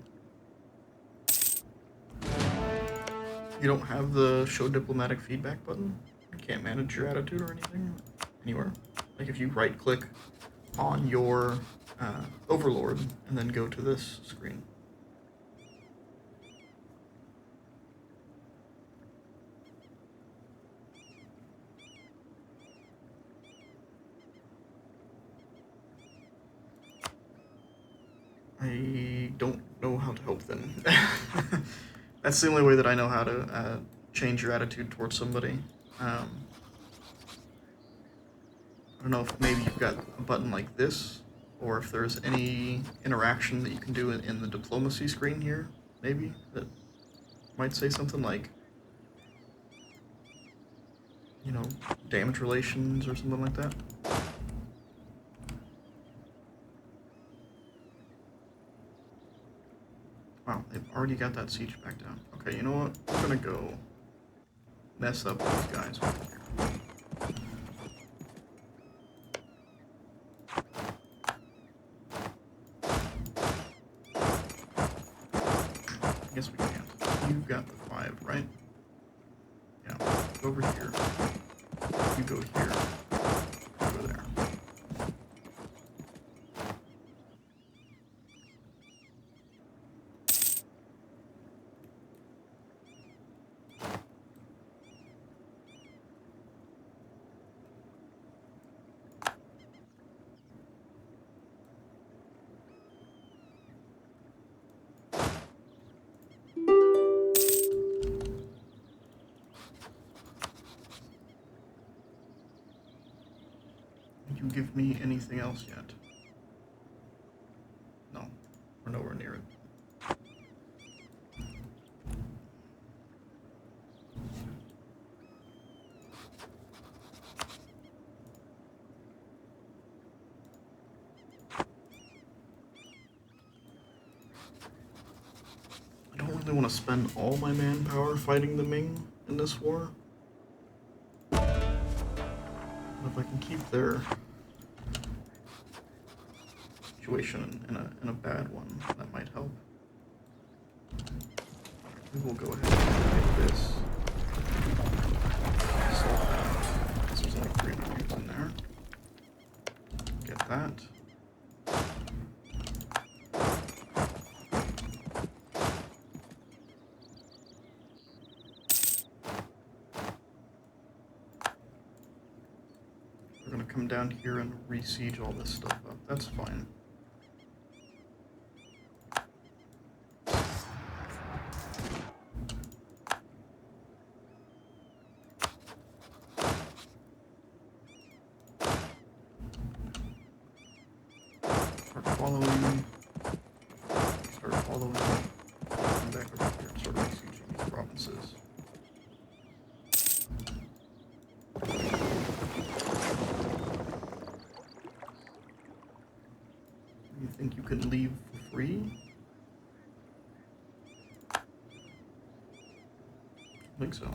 You don't have the show diplomatic feedback button? You can't manage your attitude or anything anywhere? Like if you right click on your overlord and then go to this screen. I don't know how to help them. That's the only way that I know how to change your attitude towards somebody. I don't know if maybe you've got a button like this, or if there's any interaction that you can do in the diplomacy screen here, maybe, that might say something like, you know, damage relations or something like that. Wow, they've already got that siege back down. Okay, you know what? I'm gonna go mess up these guys over here. I guess we can't. You've got the 5, right? Yeah, go over here. You go here. Go there. give me anything else yet. No, we're nowhere near it. I don't really want to spend all my manpower fighting the Ming in this war. But if I can keep their situation in a bad one, that might help. We will go ahead and make this. Slow down. This was only 300 units in there. Get that. We're gonna come down here and re-siege all this stuff up. That's fine. Start following, come back over here and start besieging these provinces. You think you can leave for free? I think so.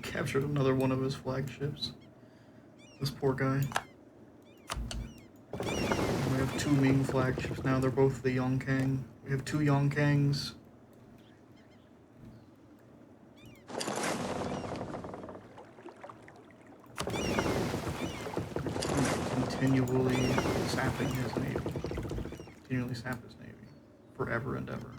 Captured another one of his flagships. This poor guy. We have 2 Ming flagships now. They're both the Yongkang. We have 2 Yongkangs. Continually sapping his navy. Continually sap his navy. Forever and ever.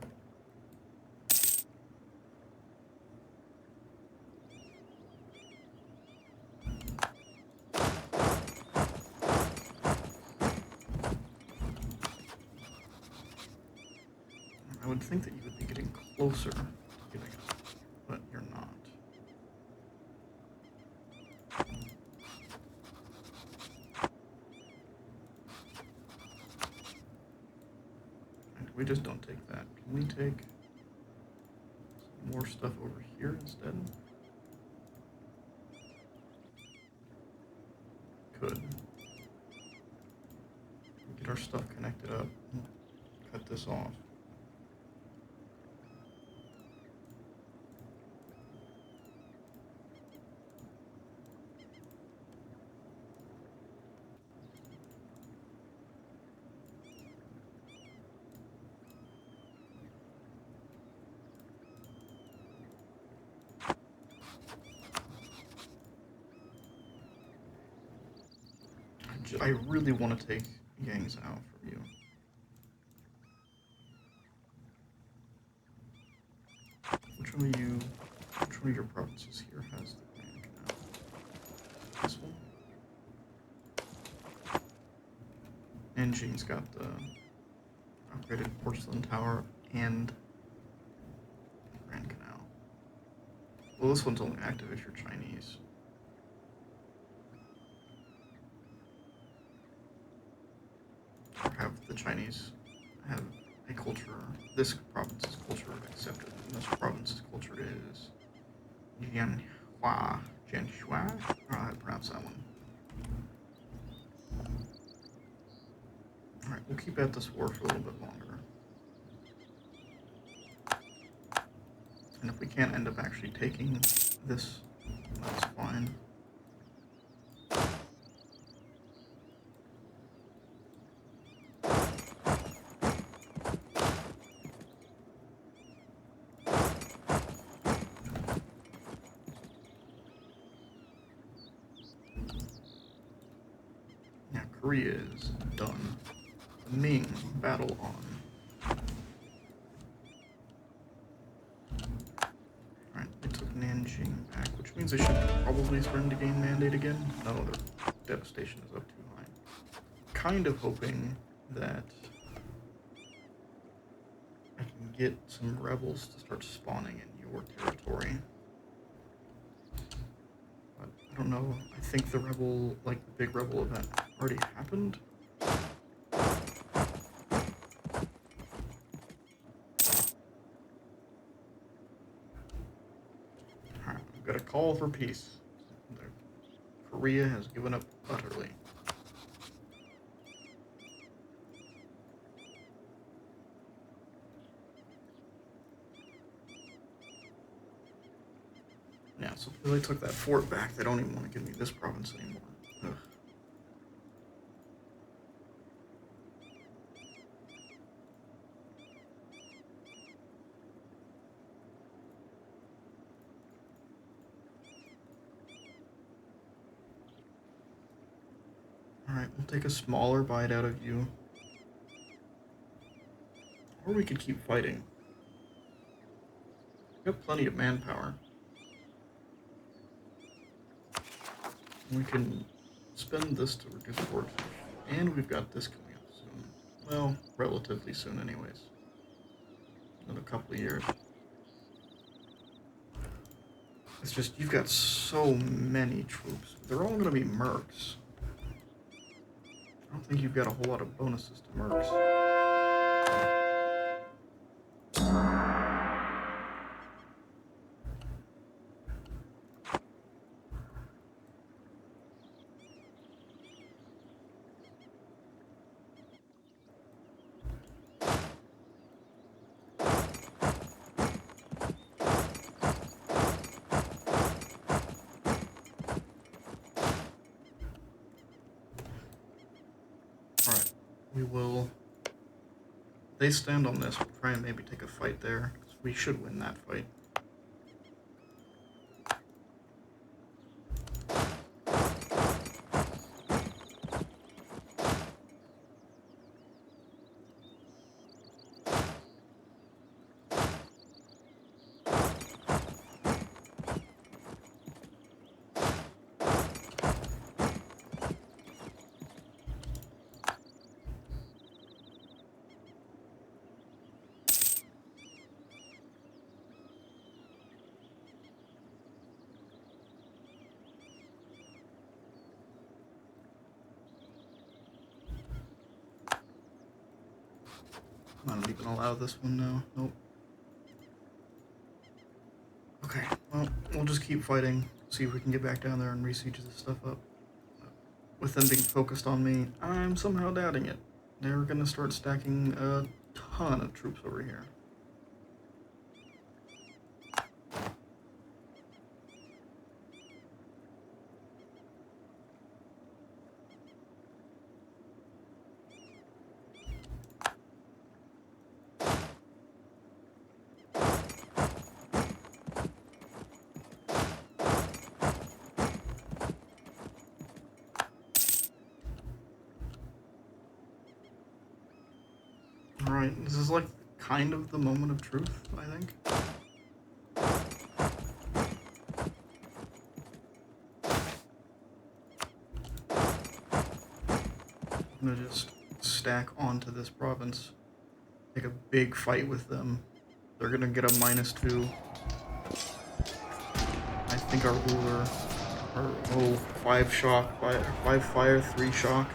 I would think that you would be getting closer to giving up, but you're not. And we just don't take that. Can we take some more stuff over here instead? Could. Get our stuff connected up. Cut this off. I really want to take Yang's out from you. Which one of your provinces here has the Grand Canal? This one? Nanjing's got the upgraded porcelain tower and the Grand Canal. Well, this one's only active if you're Chinese. Have the Chinese have a culture, this province's culture accepted, and this province's culture is Jianhua. I don't know how to pronounce that one. Alright, we'll keep at this war for a little bit longer. And if we can't end up actually taking this, that's fine. Korea is done. The Ming battle on. Alright, they took Nanjing back, which means they should probably surrender to gain mandate again. No, their devastation is up too high. Kind of hoping that get some rebels to start spawning in your territory. But I don't know. I think the rebel, like the big rebel event, already happened. Alright, I've got a call for peace. Korea has given up utterly. Yeah, so if they took that fort back, they don't even want to give me this province anymore. Ugh. Alright, we'll take a smaller bite out of you. Or we could keep fighting. We have plenty of manpower. We can spend this to reduce force. And we've got this coming up soon. Well, relatively soon anyways. In a couple of years. It's just, you've got so many troops. They're all gonna be mercs. I don't think you've got a whole lot of bonuses to mercs. Alright, we will... They stand on this, we'll try and maybe take a fight there, because we should win that fight. I don't even allow this one now. Nope. Okay, well, we'll just keep fighting, see if we can get back down there and re-siege this stuff up. With them being focused on me, I'm somehow doubting it. They're gonna start stacking a ton of troops over here. Alright, this is like kind of the moment of truth, I think. I'm gonna just stack onto this province. Take a big fight with them. They're gonna get a -2. I think our ruler... oh, 5 shock, 5 fire, 3 shock.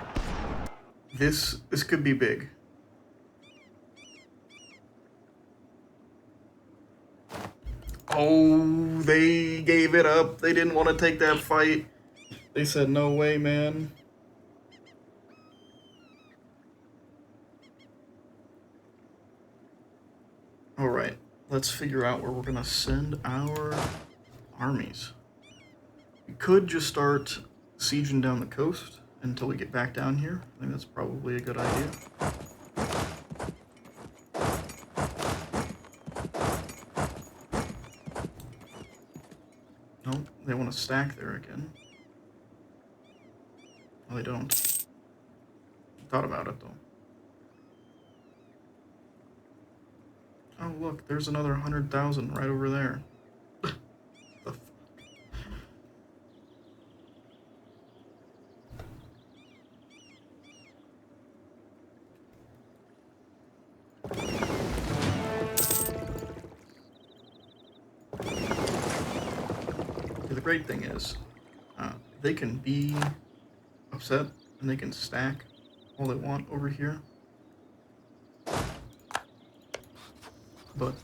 This could be big. Oh, they gave it up. They didn't want to take that fight. They said, no way, man. Alright, let's figure out where we're going to send our armies. We could just start sieging down the coast until we get back down here. I think that's probably a good idea. Nope, they want to stack there again. No, they don't. Thought about it, though. Oh, look, there's another 100,000 right over there. The fuck? the great thing is, they can be upset and they can stack all they want over here. But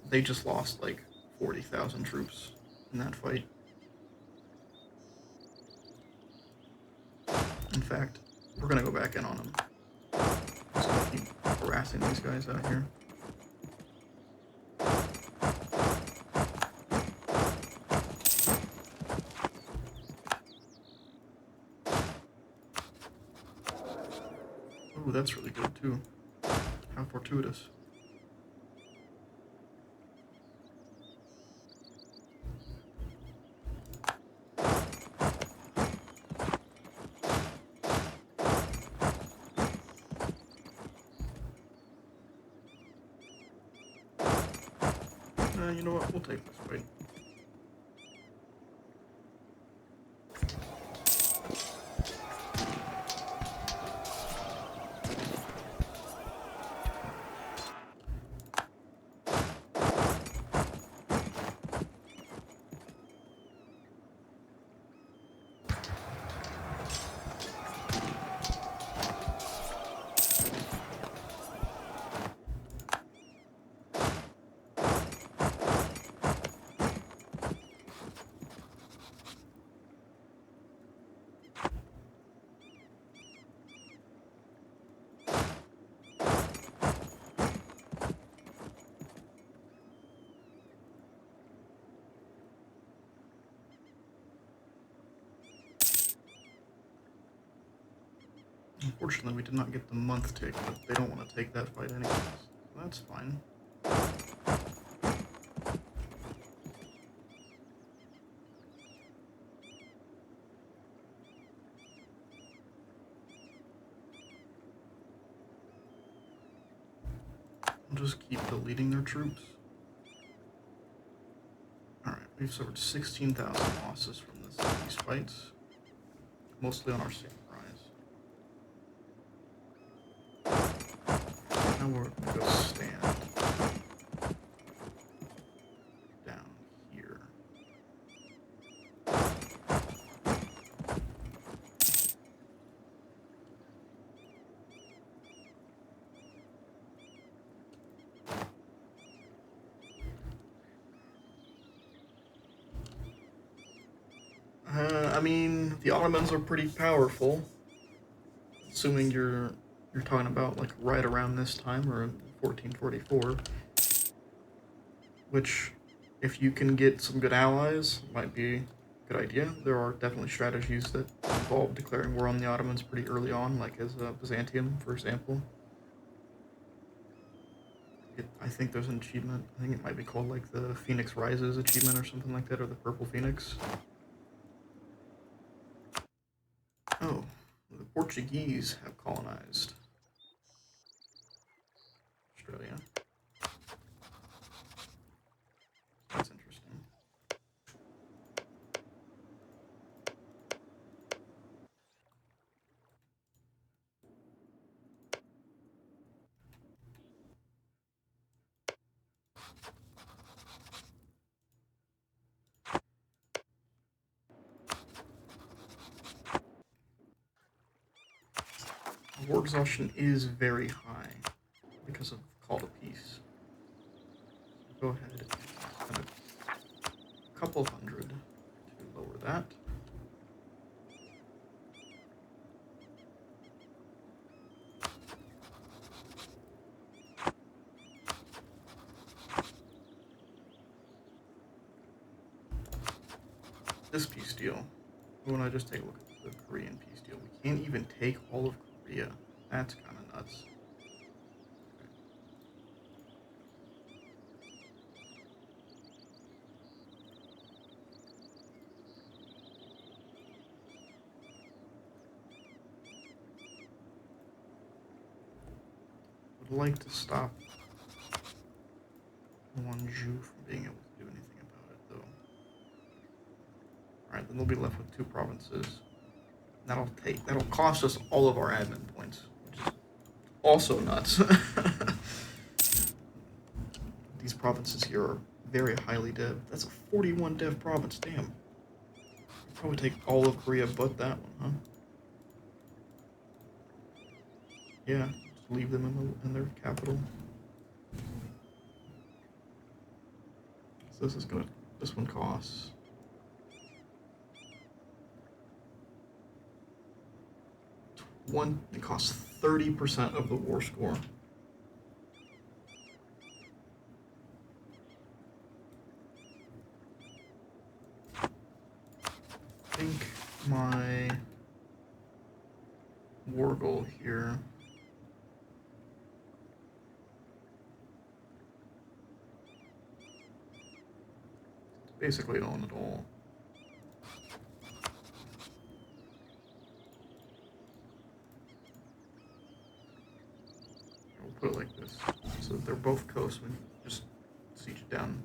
they just lost like 40,000 troops in that fight. In fact, we're gonna go back in on them. Just gonna keep harassing these guys out here. Oh, that's really good too. How fortuitous. You know what? We'll take this fight. Unfortunately, we did not get the month tick, but they don't want to take that fight anyways. So that's fine. We'll just keep deleting their troops. Alright, we've suffered 16,000 losses from these fights. Mostly on our samurais. Now we're gonna go stand down here. I mean, the Ottomans are pretty powerful, assuming you're talking about like right around this time or 1444, which if you can get some good allies might be a good idea. There are definitely strategies that involve declaring war on the Ottomans pretty early on, like as Byzantium, for example. I think there's an achievement. I think it might be called like the Phoenix Rises achievement or something like that, or the Purple Phoenix. Oh, the Portuguese have colonized Australia. That's interesting. War exhaustion is very high because of the call to peace. Go ahead and spend a couple hundred to lower that. This peace deal. When I just take a look at the Korean peace deal, we can't even take all of Korea. That's kind of nuts. Would like to stop Jew from being able to do anything about it, though. Alright, then they'll be left with 2 provinces. That'll cost us all of our admin points, which is also nuts. These provinces here are very highly dev. That's a 41 dev province, damn. Probably take all of Korea but that one, huh? Yeah, just leave them in their capital. So this one costs. It costs 30% of the war score. I think my war goal here is basically own it all. We'll put it like this, so that they're both coast. We just siege it down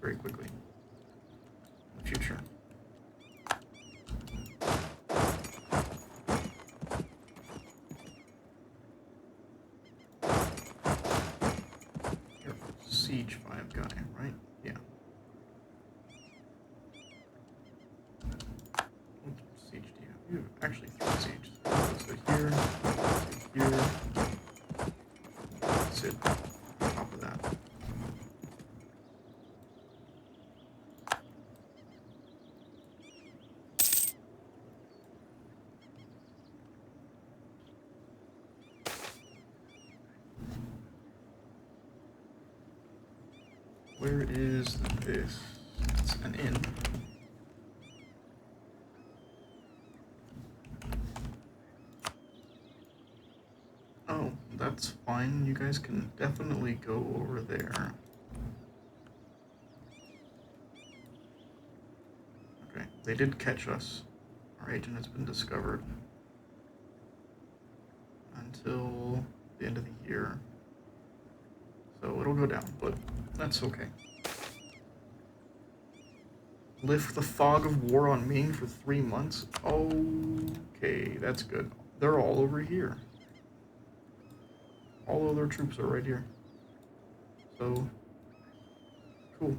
very quickly in the future. Here, siege 5 guy, right? Yeah. What siege do you have? You have actually 3 sieges. So here, here. Sit on top of that. Where is this? It's an inn. Oh, that's fine. You guys can definitely go over there. Okay, they did catch us. Our agent has been discovered. Until the end of the year. So it'll go down, but that's okay. Lift the fog of war on Ming for 3 months? Okay, that's good. They're all over here. All of their troops are right here. So, cool.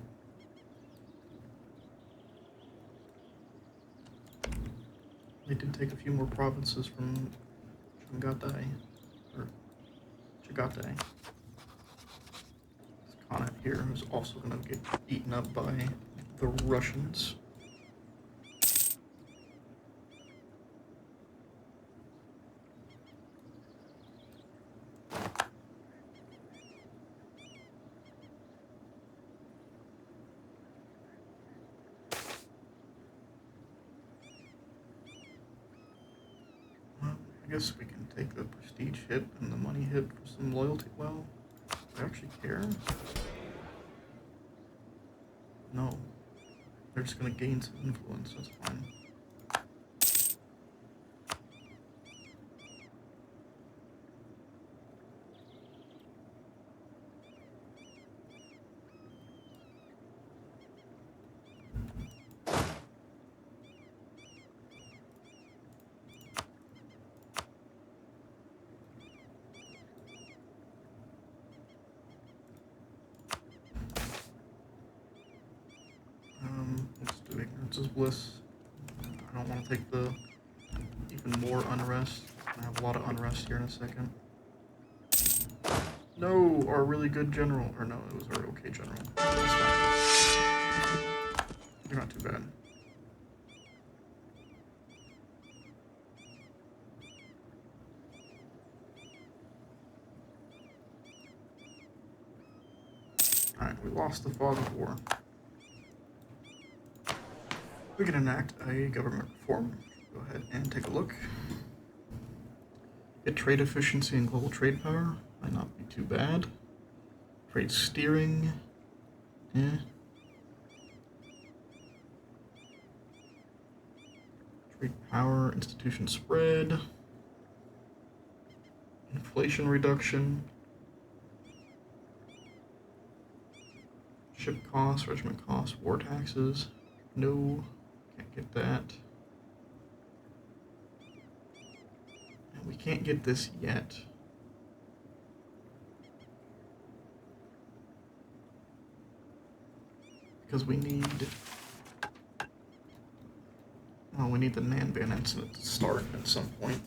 They did take a few more provinces from Chagatai, or Chagatai. This Khanate here is also going to get eaten up by the Russians. I guess we can take the prestige hit and the money hit for some loyalty. Well, do I actually care? No. They're just gonna gain some influence, that's fine. Let's do ignorance is bliss. I don't want to take the even more unrest. I have a lot of unrest here in a second. No, our really good general. Or no, it was our okay general. That's fine. You're not too bad. Alright, we lost the fog of war. We can enact a government reform. Go ahead and take a look. Get trade efficiency and global trade power. Might not be too bad. Trade steering. Trade power, institution spread. Inflation reduction. Ship costs, regiment costs, war taxes. No, can't get that. And we can't get this yet. Because we need Well, we need the Nanban incident to start at some point.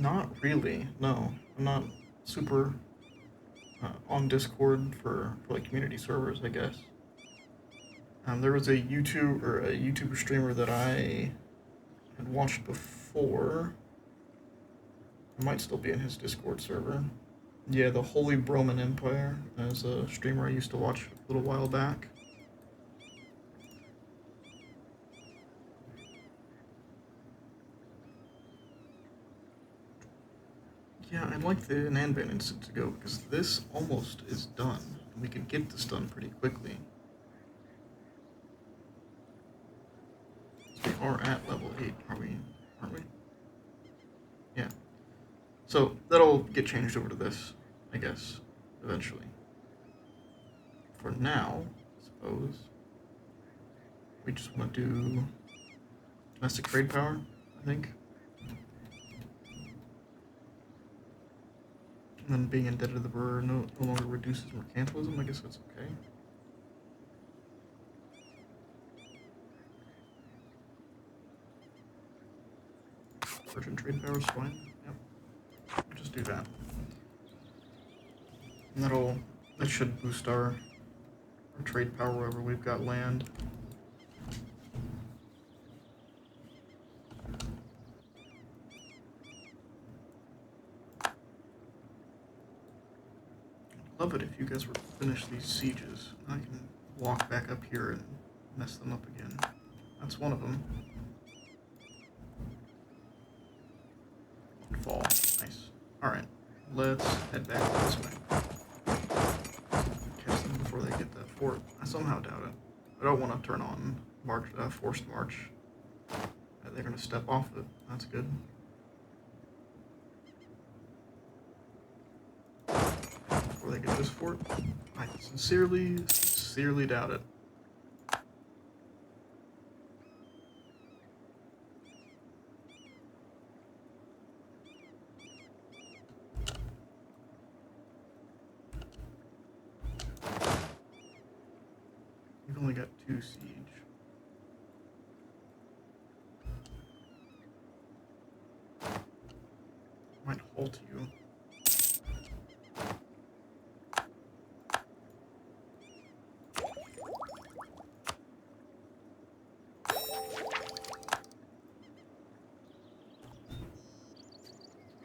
Not really. No, I'm not super on Discord for like community servers, I guess. There was a YouTuber streamer that I had watched before. I might still be in his Discord server. Yeah, the Holy Roman Empire as a streamer I used to watch a little while back. Yeah, I'd like the Nanban incident to go because this almost is done. We could get this done pretty quickly. We are at level 8, aren't we? Yeah. So that'll get changed over to this, I guess, eventually. For now, I suppose, we just want to do domestic trade power, I think. And then being indebted to the brewer no longer reduces mercantilism. I guess that's okay. Merchant trade power is fine. Yep. We'll just do that. And that should boost our trade power wherever we've got land. I'd love it if you guys were to finish these sieges. I can walk back up here and mess them up again. That's one of them. Fall. Nice. Alright. Let's head back this way. Catch them before they get that fort. I somehow doubt it. I don't want to turn on forced march. They're going to step off it. That's good. Before they get this fort. I sincerely doubt it. We've only got 2 siege. Might halt you.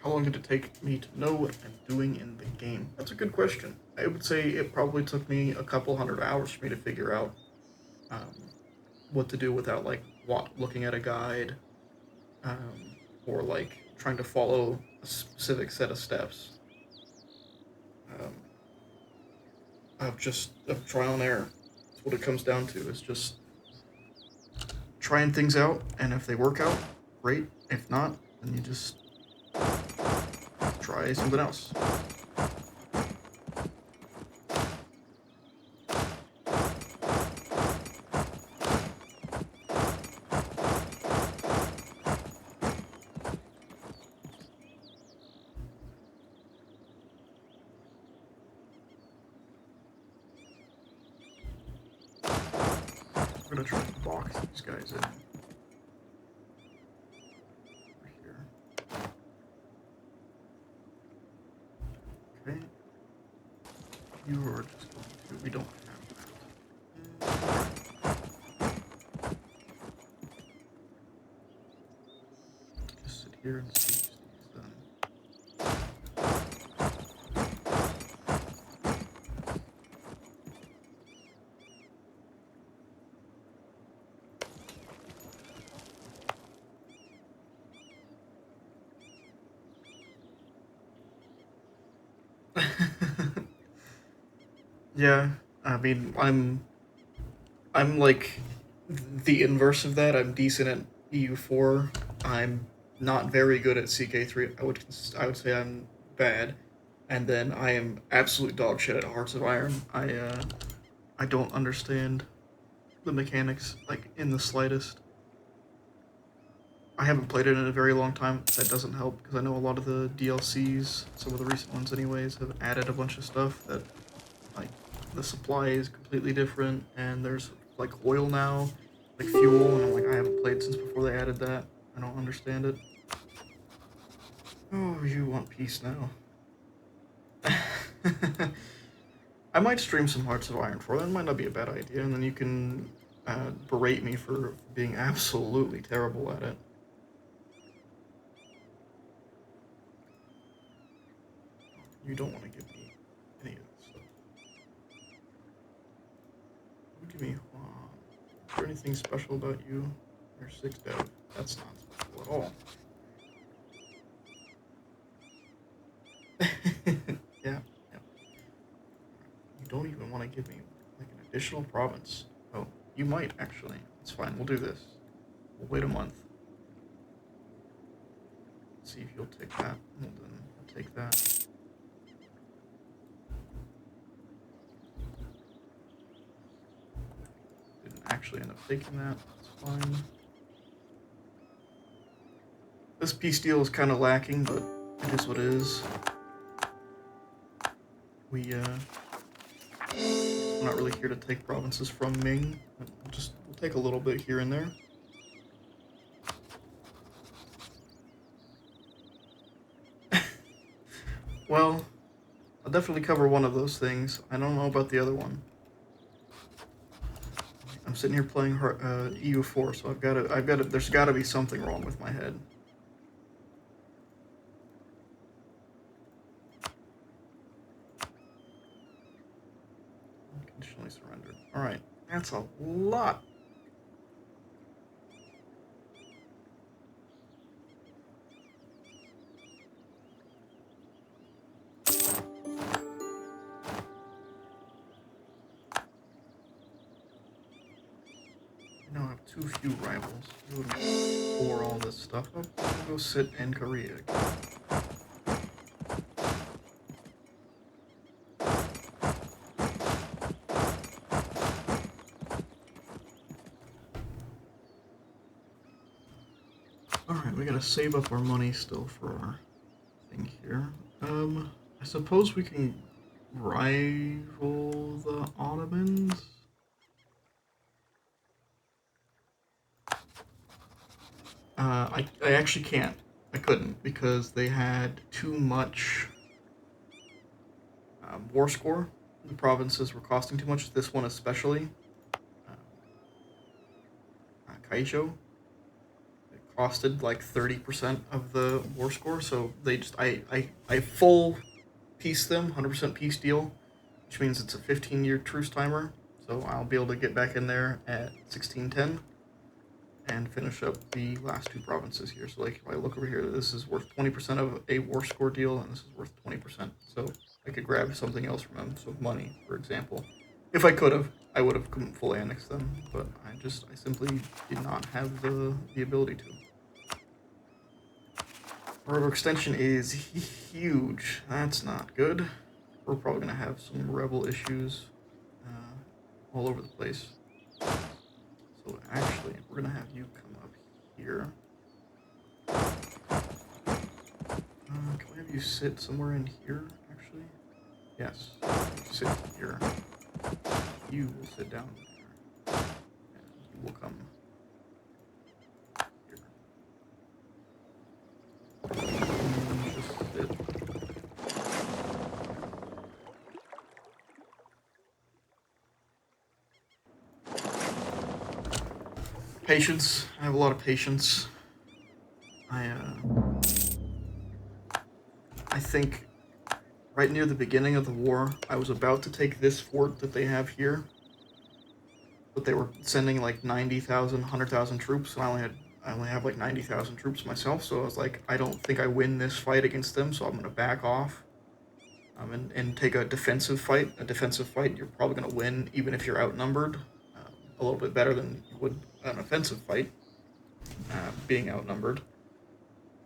How long did it take me to know what I'm doing in the game? That's a good question. I would say it probably took me a couple hundred hours for me to figure out what to do without like looking at a guide or like trying to follow a specific set of steps. Of trial and error. That's what it comes down to. Is just trying things out, and if they work out, great. If not, then you just try something else. I'm gonna try to box these guys in. Over here. Okay. You are just going to. We don't have that. Just sit here and see these then. Yeah, I mean, I'm like the inverse of that. I'm decent at EU4. I'm not very good at CK3. I would say I'm bad, and then I am absolute dog shit at Hearts of Iron. I don't understand the mechanics like in the slightest. I haven't played it in a very long time. That doesn't help because I know a lot of the DLCs, some of the recent ones anyways, have added a bunch of stuff that like the supply is completely different and there's like oil now, like fuel, and I'm like I haven't played since before they added that. I don't understand it. Oh, you want peace now. I might stream some Hearts of Iron for that. Might not be a bad idea, and then you can berate me for being absolutely terrible at it. You don't want to give me any of this stuff. Give me. Is there anything special about you? You're 6 dev. That's not special at all. Yeah, yeah. You don't even want to give me like an additional province. Oh, you might actually. It's fine. We'll do this. We'll wait a month. See if you'll take that. Well, then I'll take that. Didn't actually end up taking that. That's fine. This peace deal is kind of lacking, but it is what it is. We're not really here to take provinces from Ming. We'll take a little bit here and there. Well, I'll definitely cover one of those things. I don't know about the other one. I'm sitting here playing EU4, so there's gotta be something wrong with my head. Unconditionally surrendered. Alright, that's a lot. I now have too few rivals. You would pour all this stuff up. I'll go sit in Korea. Alright, we gotta save up our money still for our thing here. I suppose we can rival the Ottomans? I actually can't. I couldn't because they had too much war score. The provinces were costing too much. This one especially. Kaisho. It costed like 30% of the war score, so they just I full peace them, 100% peace deal, which means it's a 15-year truce timer. So I'll be able to get back in there at 1610 and finish up the last two provinces here. So like if I look over here, this is worth 20% of a war score deal, and this is worth 20%. So I could grab something else from them, so money, for example. If I could have, I would have fully annexed them, but I simply did not have the ability to. Our extension is huge. That's not good. We're probably gonna have some rebel issues all over the place. So actually, we're gonna have you come up here. Can we have you sit somewhere in here, actually? Yes, sit here. You will sit down there. And you will come here. And just sit. Patience. I have a lot of patience. I think right near the beginning of the war, I was about to take this fort that they have here, but they were sending like 90,000, 100,000 troops, and I only have like 90,000 troops myself. So I was like, I don't think I win this fight against them, so I'm gonna back off. and take a defensive fight. A defensive fight, you're probably going to win even if you're outnumbered, a little bit better than you would an offensive fight, being outnumbered.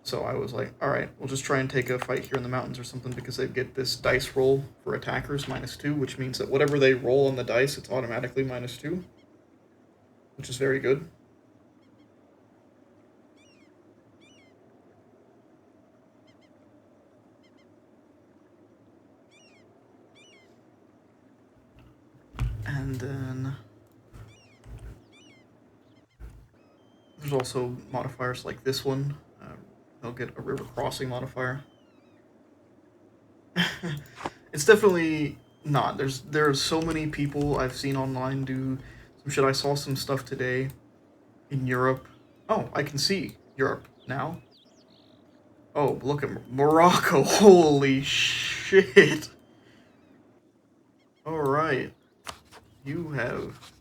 So I was like, all right, we'll just try and take a fight here in the mountains or something, because they get this dice roll for attackers -2, which means that whatever they roll on the dice, it's automatically -2, which is very good. And then there's also modifiers like this one. They'll get a river crossing modifier. It's definitely not. There's so many people I've seen online do some shit. I saw some stuff today in Europe. Oh, I can see Europe now. Oh, look at Morocco. Holy shit. Alright. You have...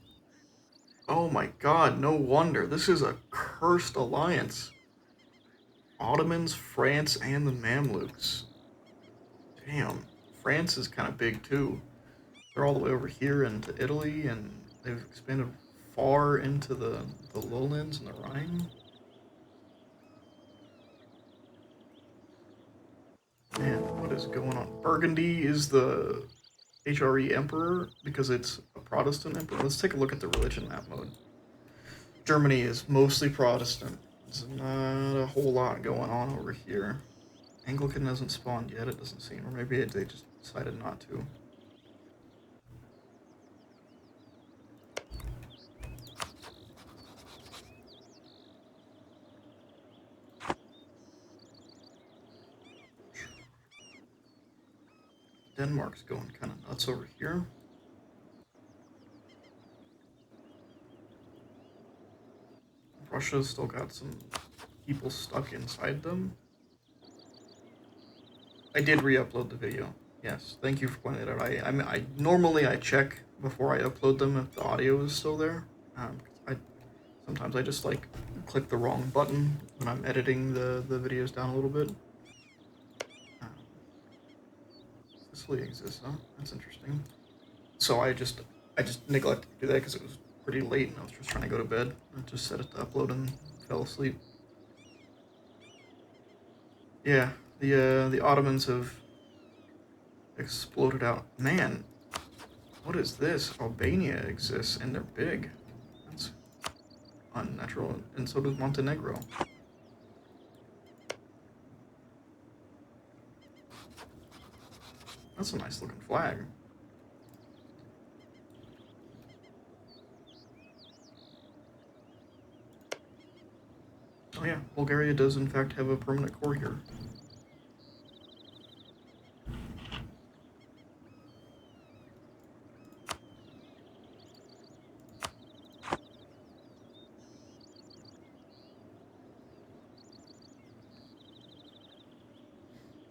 Oh my god, no wonder. This is a cursed alliance. Ottomans, France, and the Mamluks. Damn. France is kind of big too. They're all the way over here into Italy, and they've expanded far into the lowlands and the Rhine. Man, what is going on? Burgundy is the HRE emperor because it's a Protestant emperor. Let's take a look at the religion map mode. Germany is mostly Protestant. There's not a whole lot going on over here. Anglican hasn't spawned yet, it doesn't seem. Or maybe they just decided not to. Denmark's going kind of nuts over here. Russia's still got some people stuck inside them. I did re-upload the video. Yes, thank you for pointing it out. I normally I check before I upload them if the audio is still there. Sometimes I just like click the wrong button when I'm editing the videos down a little bit. Sicily exists, huh? That's interesting. So I just neglected to do that because it was pretty late and I was just trying to go to bed. I just set it to upload and fell asleep. Yeah, the Ottomans have exploded out. Man, what is this? Albania exists and they're big. That's unnatural, and so does Montenegro. That's a nice looking flag. Oh yeah, Bulgaria does in fact have a permanent core here.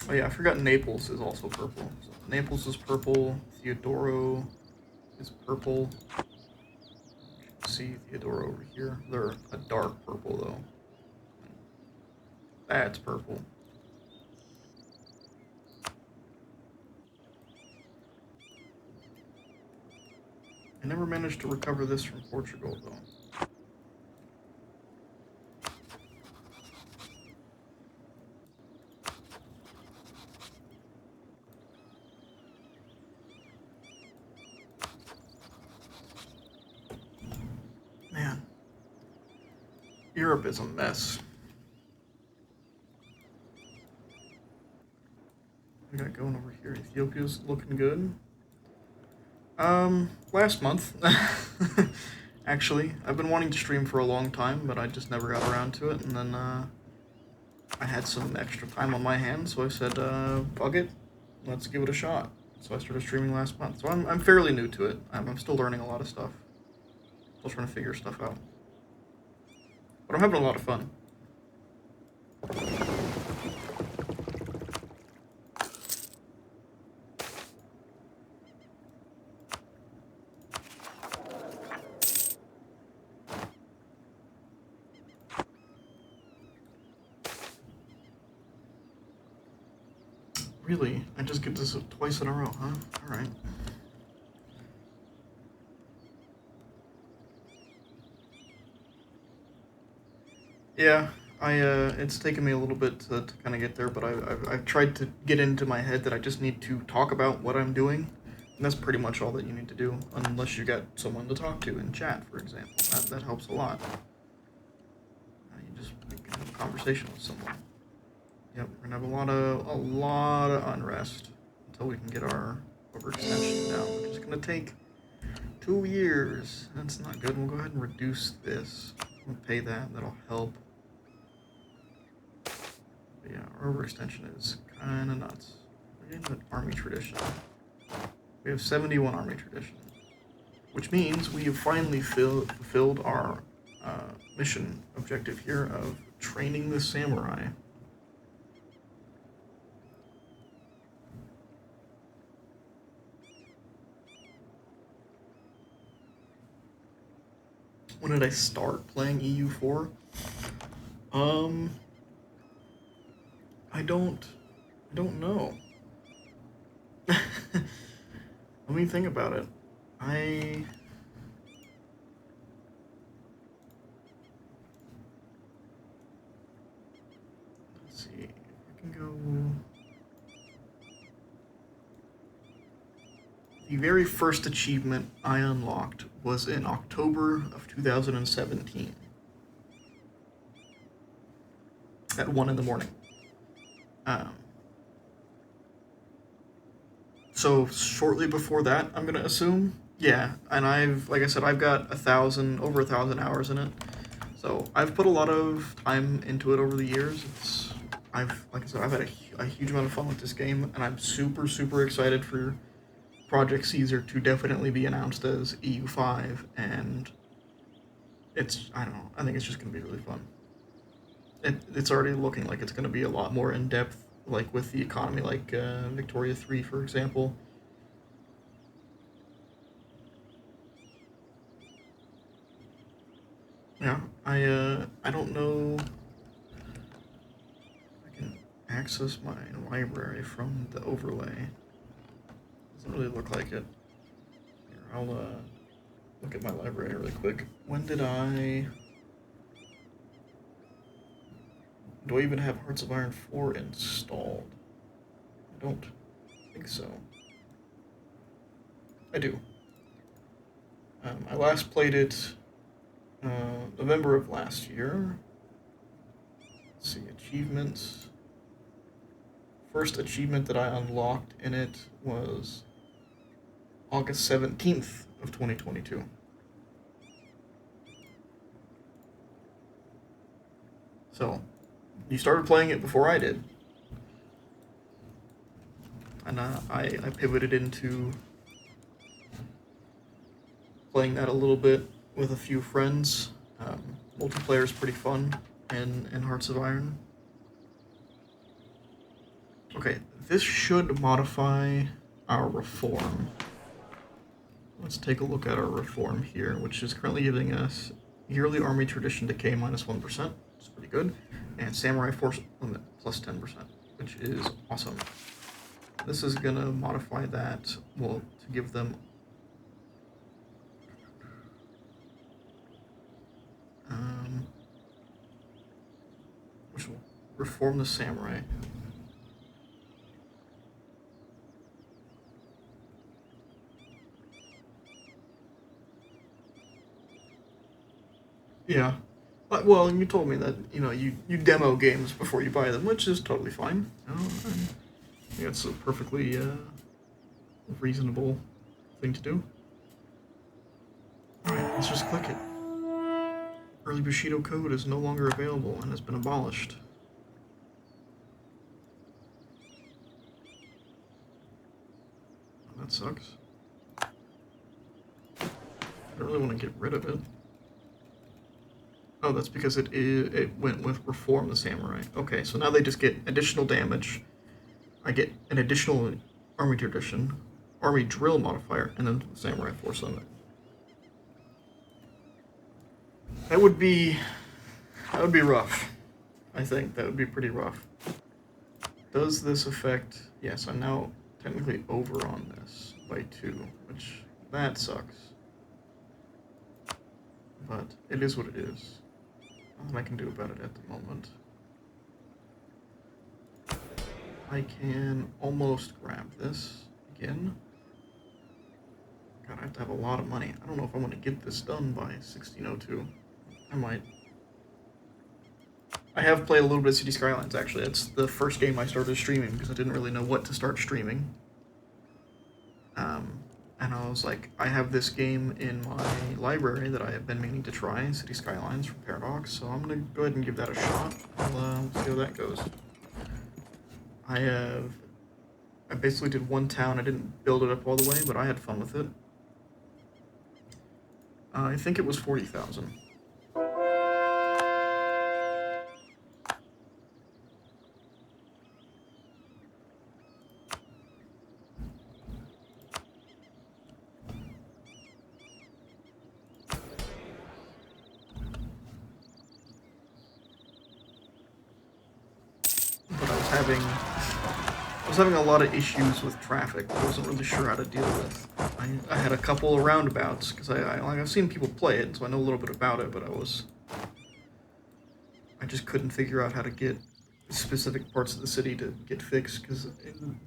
Oh yeah, I forgot Naples is also purple. So Naples is purple, Theodoro is purple. See Theodoro over here. They're a dark purple though. That's purple. I never managed to recover this from Portugal though. Man, Europe is a mess. We got going over here. Ethiopia's looking good. Last month, actually, I've been wanting to stream for a long time, but I just never got around to it, and then, I had some extra time on my hands, so I said, fuck it, let's give it a shot. So I started streaming last month, so I'm fairly new to it. I'm still learning a lot of stuff. Still trying to figure stuff out. But I'm having a lot of fun. Really? I just get this twice in a row, huh? Alright. Yeah, it's taken me a little bit to kind of get there, but I've tried to get into my head that I just need to talk about what I'm doing, and that's pretty much all that you need to do, unless you got someone to talk to in chat, for example. That helps a lot. You just can have a conversation with someone. Yep, we're gonna have a lot of unrest until we can get our overextension down, which is gonna take 2 years. That's not good. We'll go ahead and reduce this. We'll pay that. That'll help. But yeah, our overextension is kind of nuts. We're getting an army tradition. We have 71 army tradition, which means we have finally fulfilled our mission objective here of training the samurai. When did I start playing EU4? I don't know. Let me think about it. Let's see if I can go. The very first achievement I unlocked was in October of 2017 at 1 in the morning. So shortly before that, I'm gonna assume, yeah. And like I said, I've got over 1,000 hours in it. So I've put a lot of time into it over the years. Like I said, I've had a huge amount of fun with this game, and I'm super, super excited for Project Caesar to definitely be announced as EU5, and I don't know, I think it's just going to be really fun. It's already looking like it's going to be a lot more in-depth, like with the economy, like Victoria 3, for example. Yeah, I don't know if I can access my library from the overlay. Doesn't really look like it. Here, I'll look at my library really quick. When did do I even have Hearts of Iron 4 installed? I don't think so. I do. I last played it November of last year. Let's see, achievements. First achievement that I unlocked in it was August 17th of 2022. So, you started playing it before I did. And I pivoted into playing that a little bit with a few friends. Multiplayer is pretty fun in Hearts of Iron. Okay, this should modify our reform. Let's take a look at our reform here, which is currently giving us yearly army tradition decay minus 1%, which is pretty good, and samurai force limit plus 10%, which is awesome. This is gonna modify that, well, to give them which will reform the samurai. Yeah. Well, you told me that, you demo games before you buy them, which is totally fine. I think that's a perfectly reasonable thing to do. Alright, let's just click it. Early Bushido code is no longer available and has been abolished. That sucks. I don't really want to get rid of it. Oh, that's because it went with Reform the Samurai. Okay, so now they just get additional damage. I get an additional Army Tradition, Army Drill modifier, and then Samurai Force Limit. That would be rough. I think that would be pretty rough. Does this affect... Yes, I'm now technically over on this by 2, which, that sucks. But it is what it is. Nothing I can do about it at the moment. I can almost grab this again. God, I have to have a lot of money. I don't know if I'm going to get this done by 1602. I might. I have played a little bit of City Skylines, actually. It's the first game I started streaming because I didn't really know what to start streaming. And I was like, I have this game in my library that I have been meaning to try, City Skylines from Paradox, so I'm going to go ahead and give that a shot. We'll see how that goes. I basically did one town. I didn't build it up all the way, but I had fun with it. I think it was 40,000. But I was having a lot of issues with traffic. I wasn't really sure how to deal with. I had a couple of roundabouts because I've seen people play it, so I know a little bit about it. But I just couldn't figure out how to get specific parts of the city to get fixed, because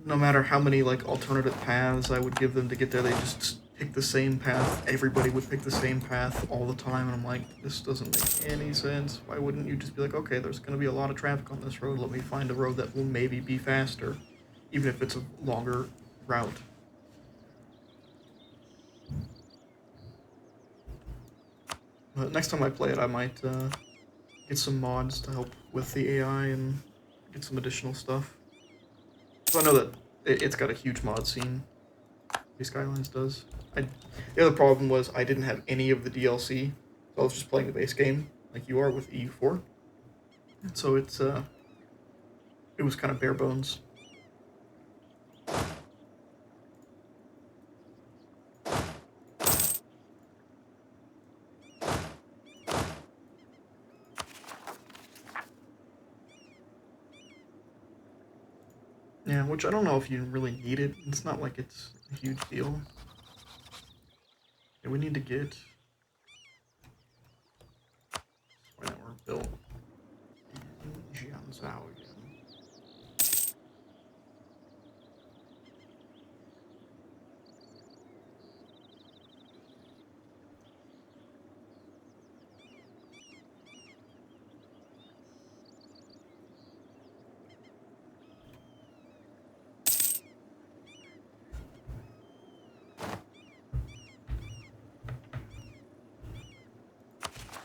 no matter how many like alternative paths I would give them to get there, they just pick the same path. Everybody would pick the same path all the time, and I'm like, this doesn't make any sense. Why wouldn't you just be like, okay, there's going to be a lot of traffic on this road, let me find a road that will maybe be faster, even if it's a longer route. But next time I play it, I might get some mods to help with the AI and get some additional stuff. So I know that it's got a huge mod scene. The Skylines does. The other problem was I didn't have any of the DLC, so I was just playing the base game, like you are with EU4. And so it was kind of bare bones. Yeah, which I don't know if you really need it. It's not like it's a huge deal. Yeah, we need to get... Why we're built in Jianzhou again.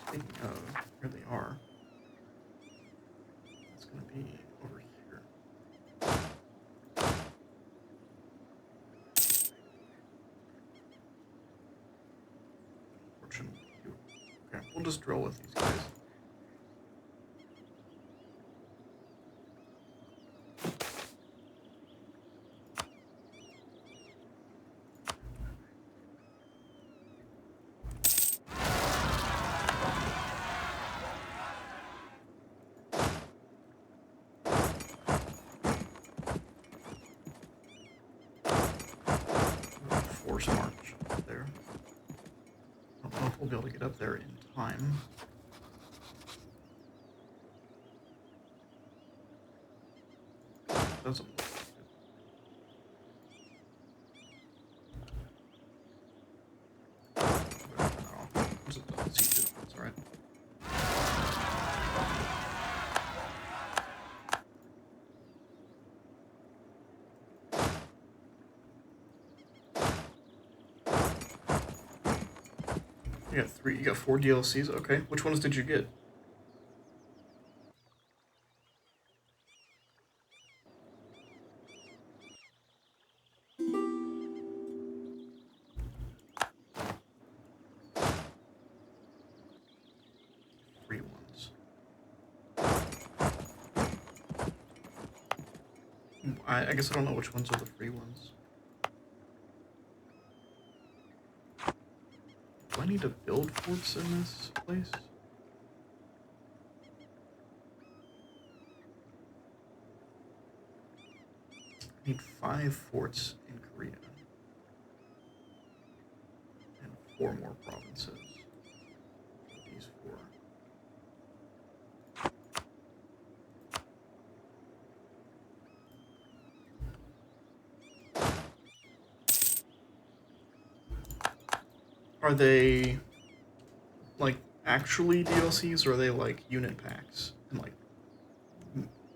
Speaking of, here they are. It's gonna be over here. Fortunately, okay, we'll just drill with these guys. Force march up there. I don't know if we'll be able to get up there in time. Doesn't look like it. No, doesn't see it. That's alright. You got 4 DLCs? Okay. Which ones did you get? Free ones. I guess I don't know which ones are the free ones. Do I need to build forts in this place? I need 5 forts in Korea and 4 more provinces. These 4. Are they like actually DLCs, or are they like unit packs and like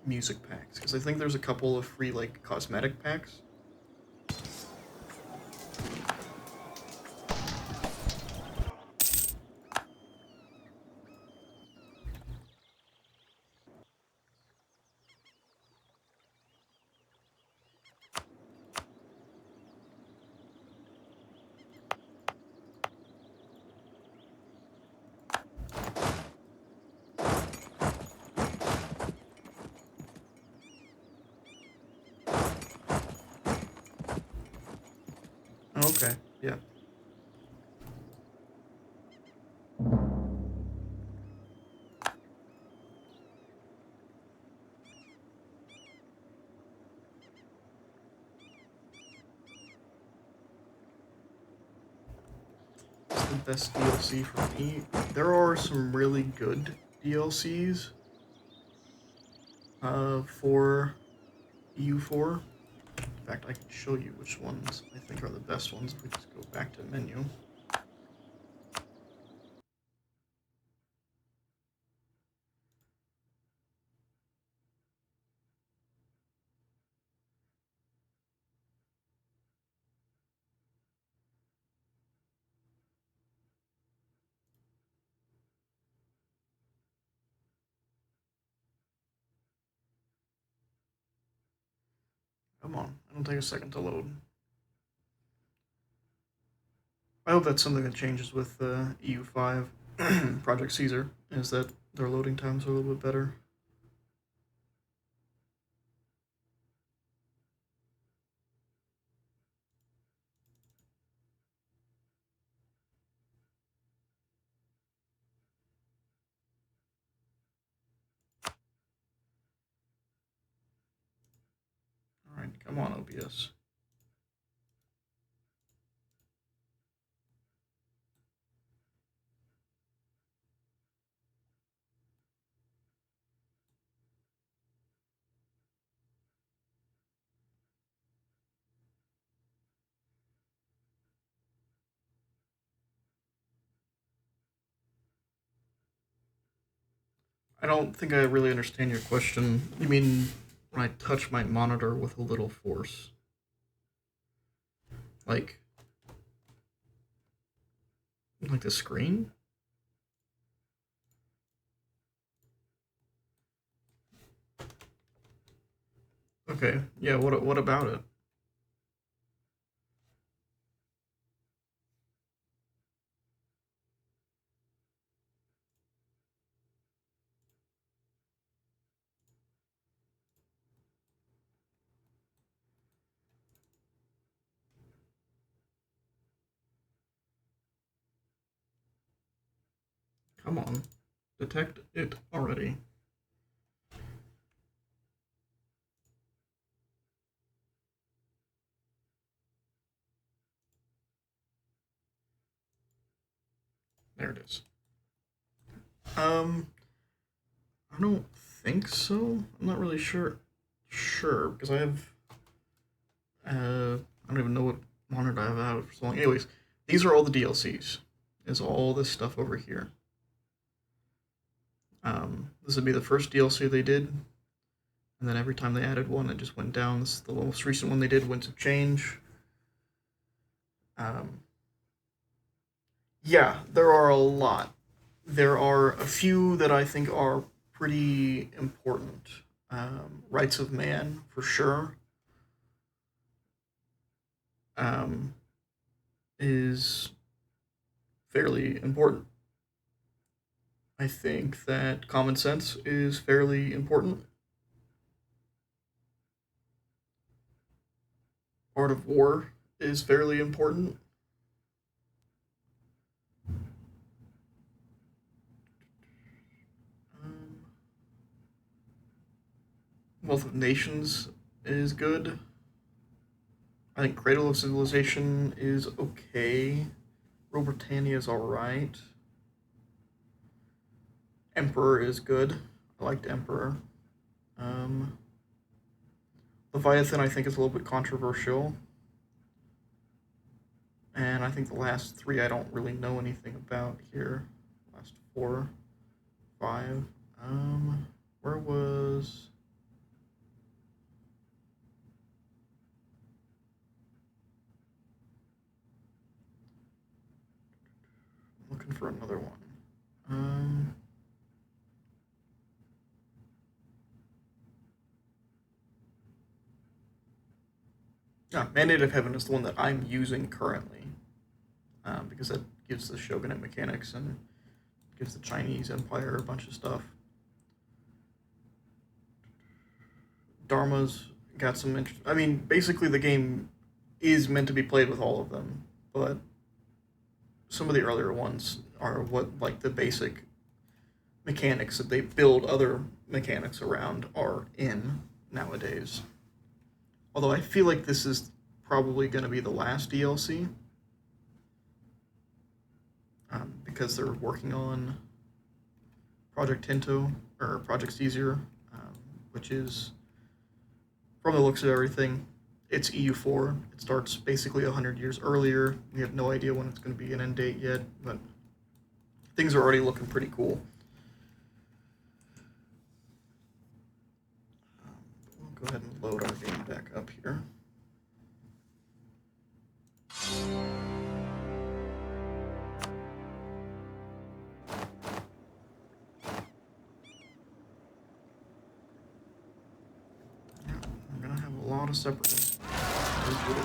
music packs? Because I think there's a couple of free like cosmetic packs. Oh, okay, yeah. It's the best DLC for me. There are some really good DLCs for EU4. In fact, I can show you which ones I think are the best ones if we just go back to menu. Come on, it'll take a second to load. I hope that's something that changes with EU5 Project Caesar, is that their loading times are a little bit better. Alright, come on, OBS. I don't think I really understand your question. You mean when I touch my monitor with a little force? Like, like the screen? Okay, yeah, what about it? Come on. Detect it already. There it is. Um, I don't think so. I'm not really sure. Sure, because I don't even know what monitor I have out for so long. Anyways, these are all the DLCs. Is all this stuff over here. This would be the first DLC they did, and then every time they added one, it just went down. This is the most recent one they did, Winds of Change. Um, yeah, there are a lot. There are a few that I think are pretty important. Rights of Man, for sure, um, is fairly important. I think that Common Sense is fairly important. Art of War is fairly important. Um, Wealth of Nations is good. I think Cradle of Civilization is okay. Rule Britannia is alright. Emperor is good. I liked Emperor. Leviathan, I think, is a little bit controversial. And I think the last three I don't really know anything about here. Last 4, 5. Where was... I'm looking for another one. Mandate of Heaven is the one that I'm using currently, because that gives the shogunate mechanics and gives the Chinese Empire a bunch of stuff. Dharma's got some interest. I mean, basically the game is meant to be played with all of them, but some of the earlier ones are what, like, the basic mechanics that they build other mechanics around are in nowadays. Although I feel like this is probably going to be the last DLC, because they're working on Project Tinto, or Project Caesar, which is, from the looks of everything, it's EU4. It starts basically 100 years earlier. We have no idea when it's going to be an end date yet, but things are already looking pretty cool. We'll go ahead and load our game back up here. I'm gonna have a lot of separatists. That's what it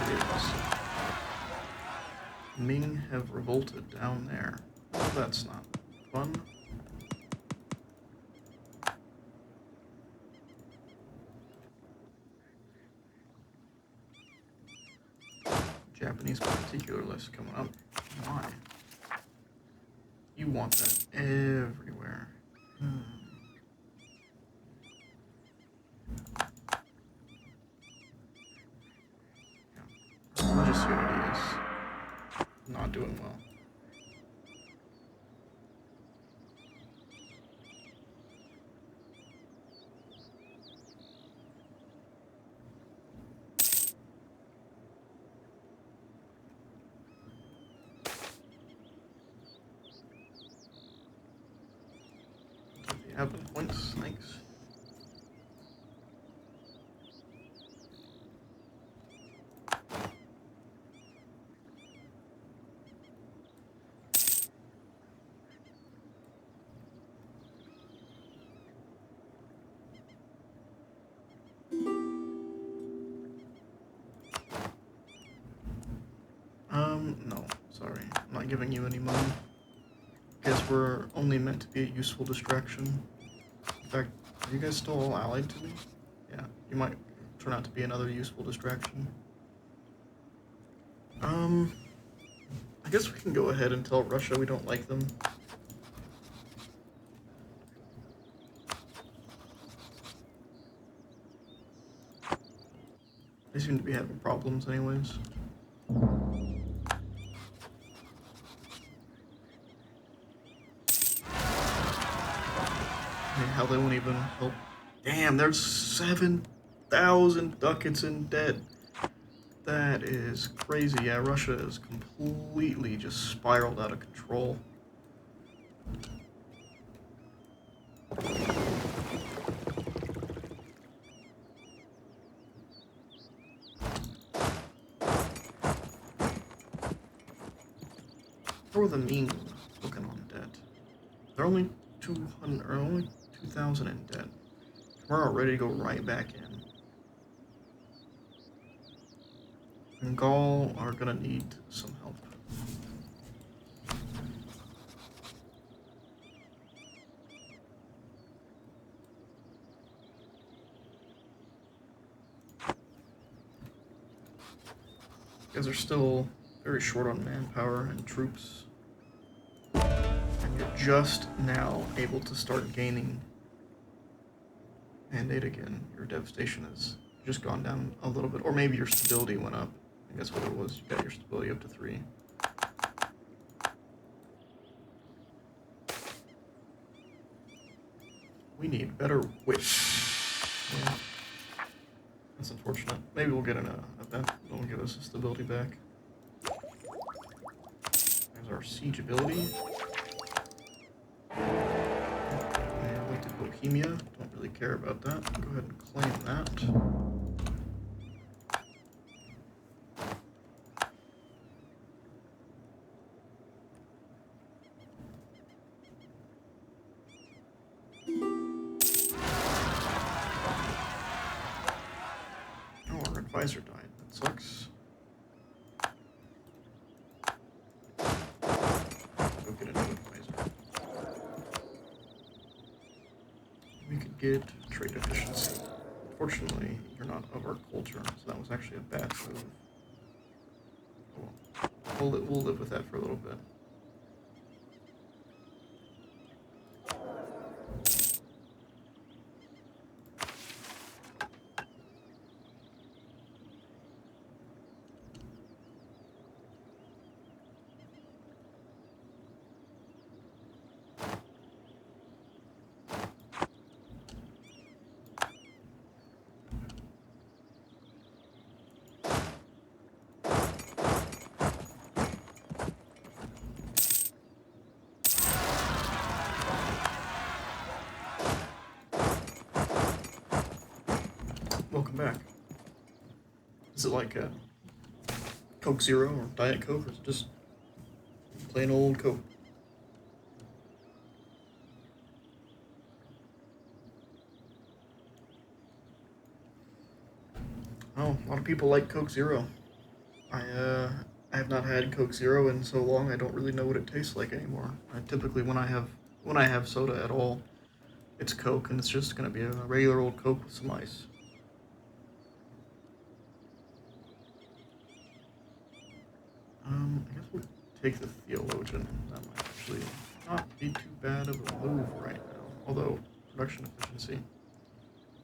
is. Ming have revolted down there. Well, that's not fun. Japanese particular list coming up. Why? You want that everywhere. Yeah. Religious unity is not doing well. Happen points, thanks. No, sorry. I'm not giving you any money. Guess we're only meant to be a useful distraction. In fact, are you guys still all allied to me? Yeah, you might turn out to be another useful distraction. I guess we can go ahead and tell Russia we don't like them. They seem to be having problems anyways. How they won't even help. Damn, there's 7,000 ducats in debt. That is crazy. Yeah, Russia is completely just spiraled out of control. How are the Ming looking on debt? They're only 200, or only 2,000 in debt. We're all ready to go right back in. And Gaul are gonna need some help. You guys are still very short on manpower and troops. And you're just now able to start gaining mandate again. Your devastation has just gone down a little bit, or maybe your stability went up. think that's what it was. You got your stability up to 3. We need better wit. Yeah. That's unfortunate. Maybe we'll get an event that'll give us a stability back. There's our siege ability. And like the Bohemia. Don't really care about that. Go ahead and claim that. Oh, our advisor died. That sucks. Go get a new advisor. We could get trade efficiency. Unfortunately, you're not of our culture, so that was actually a bad move. Oh, well, we'll live with that for a little bit. Welcome back. Is it like a Coke Zero or Diet Coke, or is it just plain old Coke? Oh, a lot of people like Coke Zero. I have not had Coke Zero in so long. I don't really know what it tastes like anymore. Typically, when I have soda at all, it's Coke, and it's just gonna be a regular old Coke with some ice. I guess we'll take the Theologian. That might actually not be too bad of a move right now. Although, production efficiency,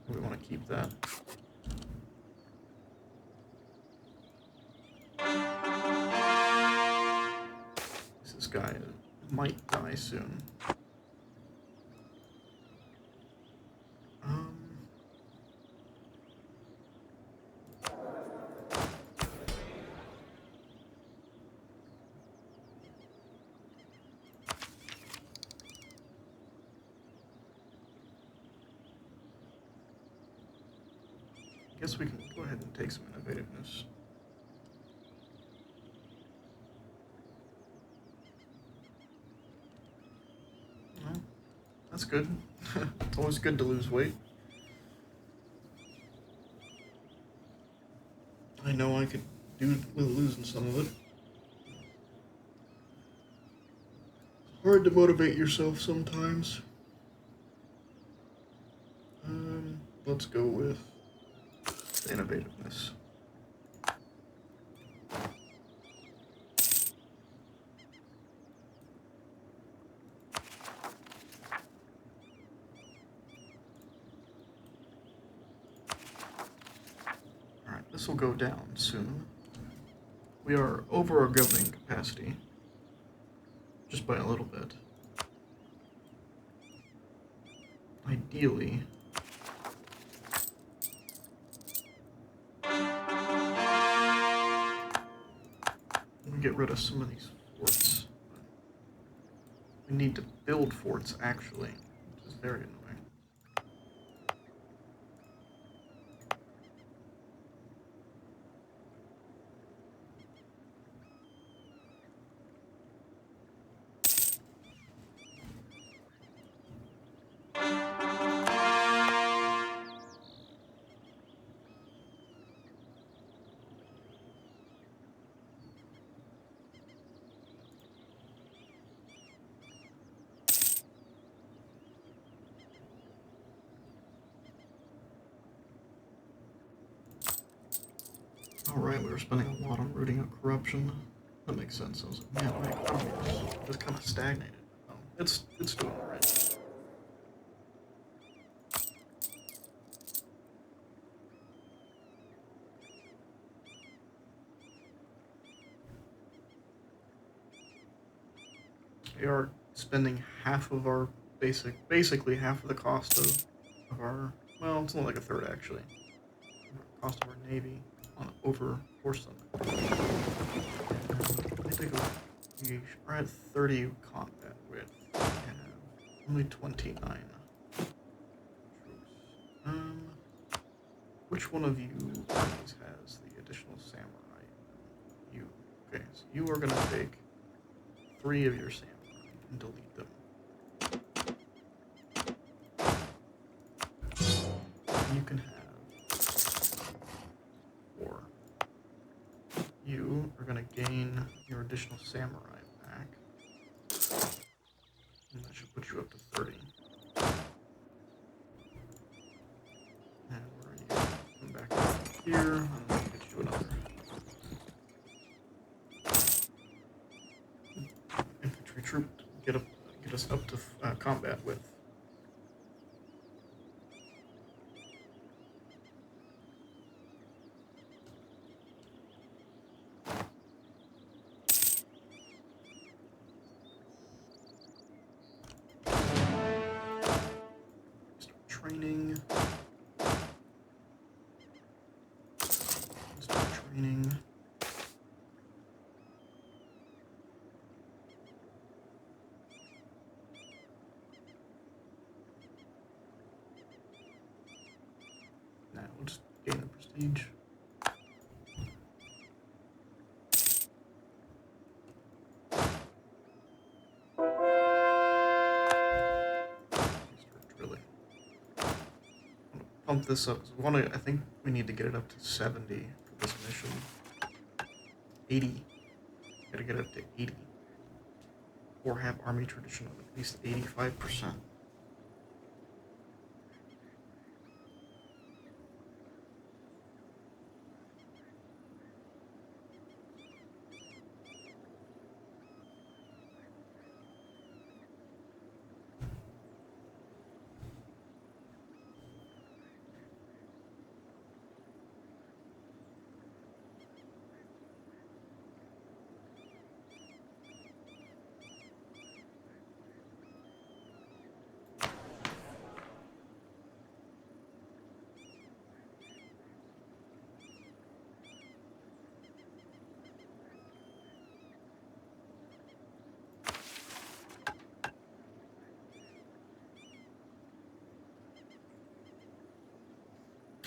we want to keep that. This guy might die soon. I guess we can go ahead and take some innovativeness. Well, that's good. It's always good to lose weight. I know I could do with losing some of it. It's hard to motivate yourself sometimes. Let's go with the innovativeness. Alright, this will go down soon. We are over our governing capacity. Just by a little bit. Ideally, we get rid of some of these forts. We need to build forts, actually, which is very annoying. Alright, we were spending a lot on rooting out corruption. That makes sense. I was like, man, my economy is just kind of stagnated. Oh, it's doing alright. We are spending half of our basically half of the cost of our, well, it's only like a third actually, cost of our navy on over force center. Let me take a look. We are at 30 combat with and only 29 troops. Which one of you armies has the additional samurai? You. Okay, so you are gonna take 3 of your samurai and delete them. You can have 4. You are gonna gain your additional samurai back. And that should put you up to 30. And where are you? Come back up here, and I'll get you another infantry troop to get us up to combat with. Start training. Start training. Now we'll just gain the prestige. Pump this up. I think we need to get it up to 70 for this mission. 80. Gotta get it up to 80. Or have army tradition of at least 85%.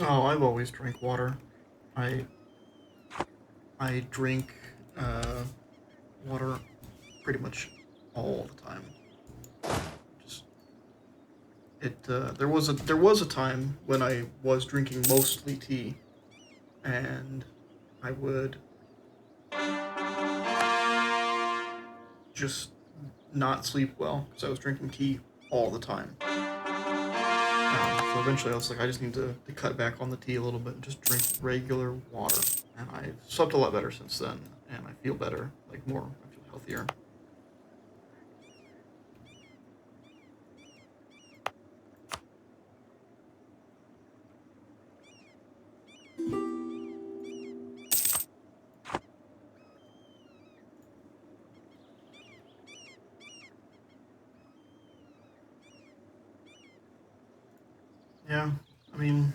Oh, I've always drank water. I drink water pretty much all the time. Just there was a time when I was drinking mostly tea, and I would just not sleep well because I was drinking tea all the time. So eventually I was like, I just need to cut back on the tea a little bit and just drink regular water. And I've slept a lot better since then, and I feel better, I feel healthier. Yeah, I mean,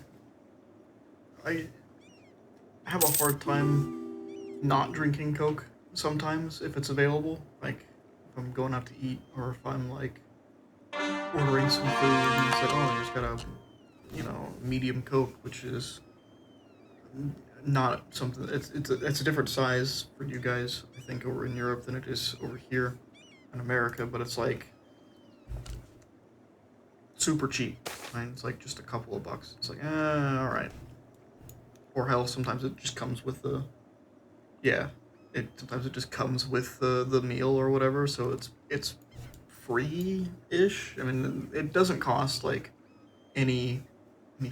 I have a hard time not drinking Coke sometimes if it's available. Like, if I'm going out to eat or if I'm, like, ordering some food and it's like, oh, I just got a, medium Coke, which is not something, it's a different size for you guys, I think, over in Europe than it is over here in America, but it's, like, super cheap. Right? It's like just a couple of bucks. It's like, all right. Or hell, sometimes it just comes with the, yeah, sometimes it just comes with the meal or whatever. So it's free-ish. I mean, it doesn't cost like any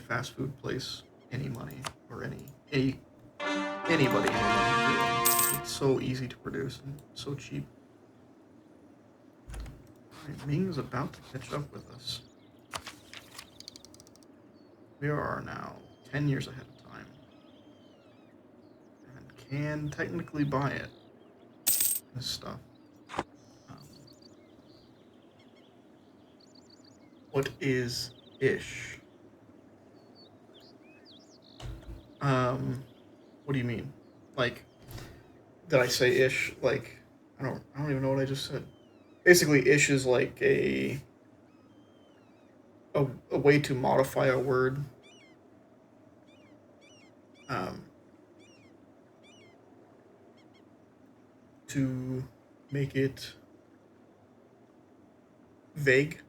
fast food place any money or anybody any money. Really. It's so easy to produce and so cheap. Alright, Ming is about to catch up with us. We are now 10 years ahead of time. And can technically buy it. This stuff. What is ish? What do you mean? Like, did I say ish? Like, I don't even know what I just said. Basically, ish is like a way to modify a word. Um, to make it vague.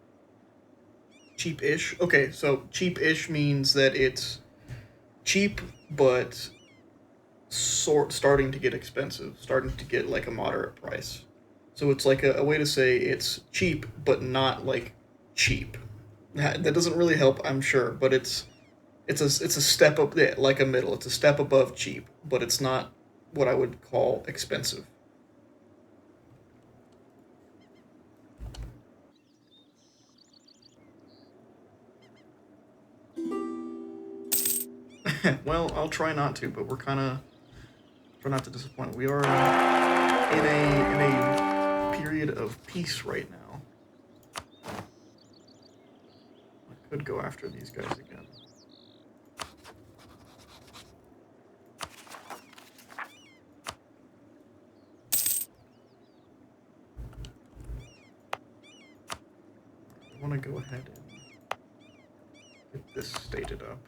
Cheap-ish. Okay, so cheap-ish means that it's cheap, but starting to get expensive, starting to get like a moderate price. So it's like a way to say it's cheap, but not like cheap. That doesn't really help, I'm sure, but it's a step up, yeah, like a middle. It's a step above cheap, but it's not what I would call expensive. Well, I'll try not to, but we're kind of try not to disappoint. We are in a period of peace right now. I could go after these guys again. I want to go ahead and get this stated up.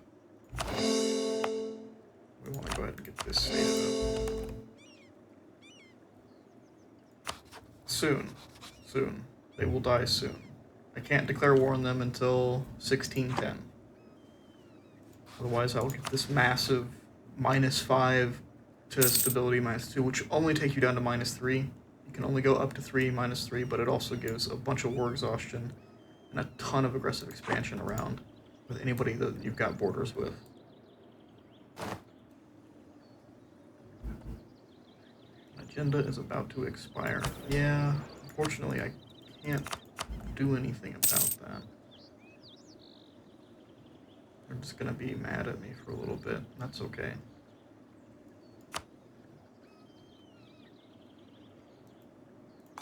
We want to go ahead and get this stated up. Soon. Soon. They will die soon. I can't declare war on them until 1610. Otherwise, I'll get this massive -5 to stability -2, which only take you down to -3. You can only go up to 3, -3, but it also gives a bunch of war exhaustion and a ton of aggressive expansion around with anybody that you've got borders with. Agenda is about to expire. Yeah, unfortunately, I can't do anything about that. They're just gonna be mad at me for a little bit. That's okay.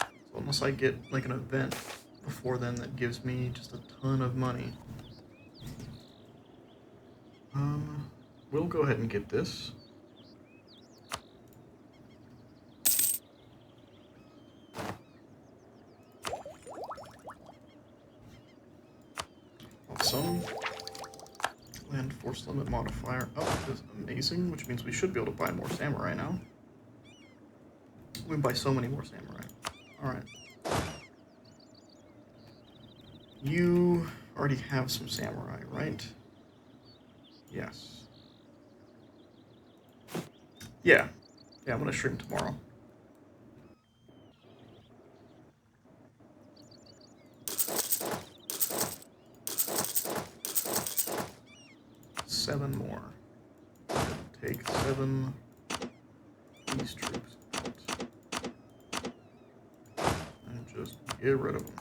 So unless I get like an event before then that gives me just a ton of money, we'll go ahead and get this. Awesome. Land force limit modifier up is amazing, which means we should be able to buy more samurai now. We can buy so many more samurai. Alright. You already have some samurai, right? Yes. Yeah. Yeah, I'm gonna stream tomorrow. Seven more. Take 7 these troops out. And just get rid of them.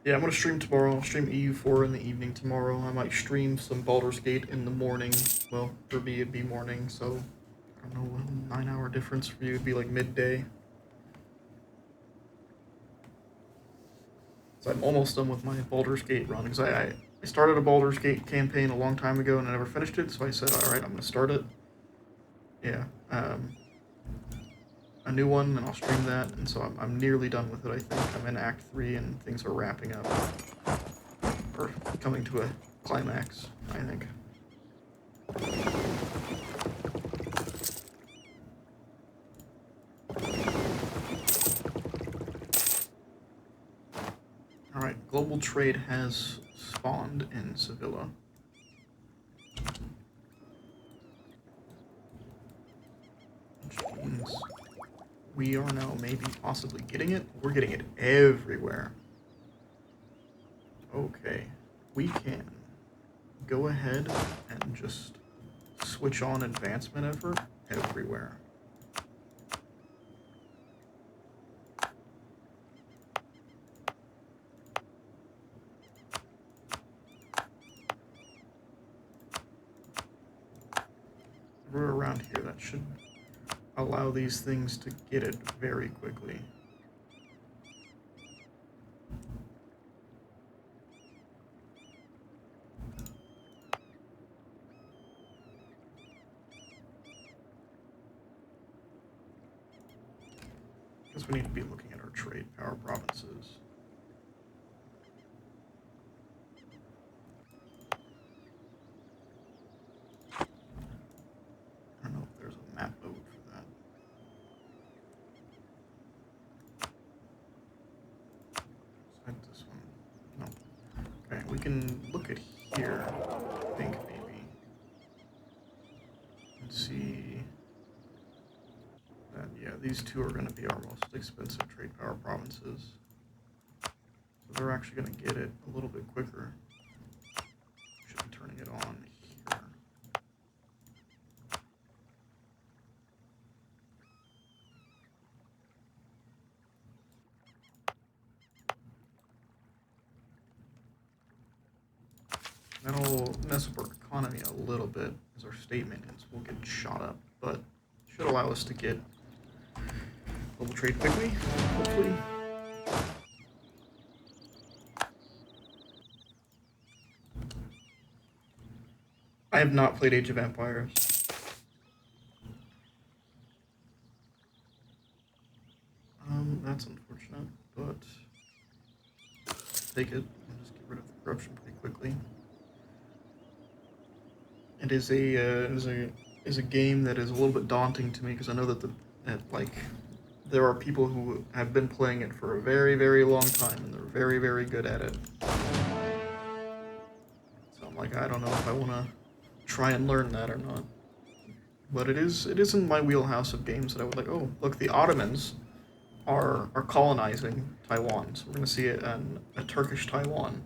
Yeah, I'm gonna stream tomorrow. I'll stream EU4 in the evening tomorrow. I might stream some Baldur's Gate in the morning. Well, for me it'd be morning, so I don't know, 9-hour difference for you would be like midday. So I'm almost done with my Baldur's Gate run because I started a Baldur's Gate campaign a long time ago and I never finished it. So I said, all right, I'm gonna start it. Yeah, a new one, and I'll stream that. And so I'm nearly done with it. I think I'm in Act 3 and things are wrapping up or coming to a climax, I think. Alright, global trade has spawned in Sevilla. Which means we are now maybe possibly getting it. We're getting it everywhere. Okay, we can go ahead and just switch on advancement effort everywhere. We're around here. That should allow these things to get it very quickly. guess we need to be looking at our trade power provinces. I don't know if there's a map mode for that. Select this one. No. Okay, we can look at here, I think, maybe. And see that, yeah, these two are going to be our most expensive trade power provinces. So they're actually going to get it a little bit quicker. Should be turning it on here. That'll mess up our economy a little bit, as our state maintenance will get shot up, but should allow us to get global trade quickly, hopefully. I have not played Age of Empires. That's unfortunate, but take it and just get rid of the corruption pretty quickly. It is a game that is a little bit daunting to me because I know that there are people who have been playing it for a very, very long time and they're very, very good at it. So I'm like, I don't know if I want to try and learn that or not. But it is in my wheelhouse of games that I would like. Oh, look, the Ottomans are colonizing Taiwan, so we're gonna see a Turkish Taiwan.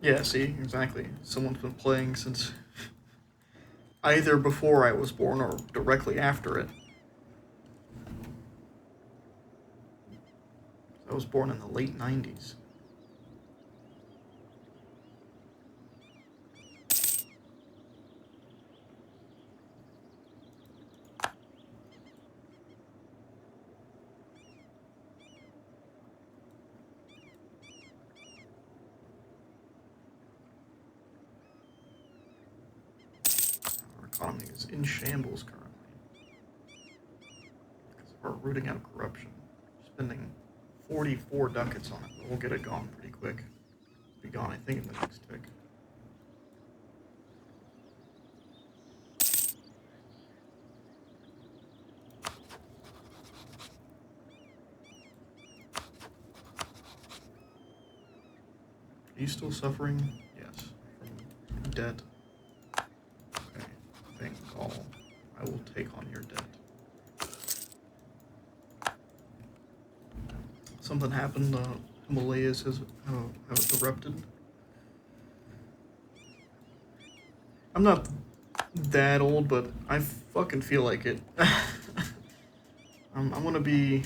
Yeah, see, exactly. Someone's been playing since either before I was born or directly after it. I was born in the late 90s. Our economy is in shambles currently because of our rooting out corruption. Spending 44 ducats on it, but we'll get it gone pretty quick. Be gone, I think, in the next tick. Are you still suffering? Yes, from debt. Okay, thank all. I will take on your debt. Something happened. Himalayas have erupted. I'm not that old, but I fucking feel like it. I'm gonna be.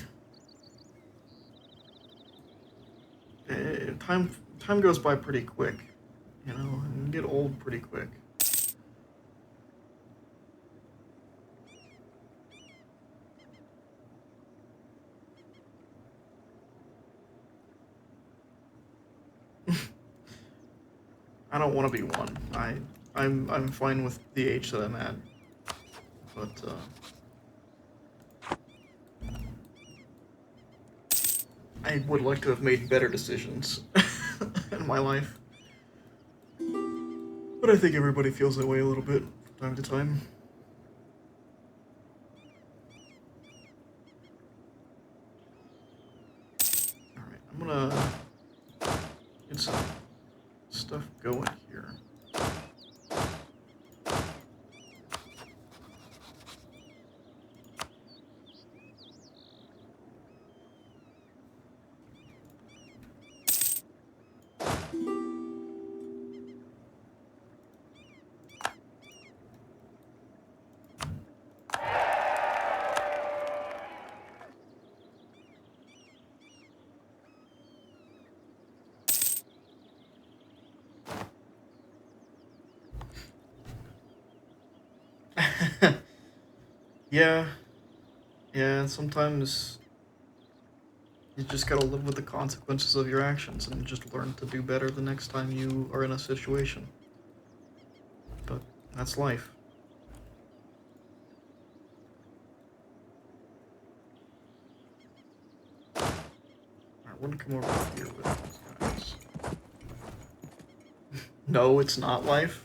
Time goes by pretty quick, you know, and you get old pretty quick. I don't want to be one. I'm fine with the age that I'm at, but I would like to have made better decisions in my life. But I think everybody feels that way a little bit from time to time. Alright, I'm gonna get some stuff going here. Yeah, sometimes you just gotta live with the consequences of your actions and just learn to do better the next time you are in a situation. But that's life. want to come over here with these guys. No, it's not life.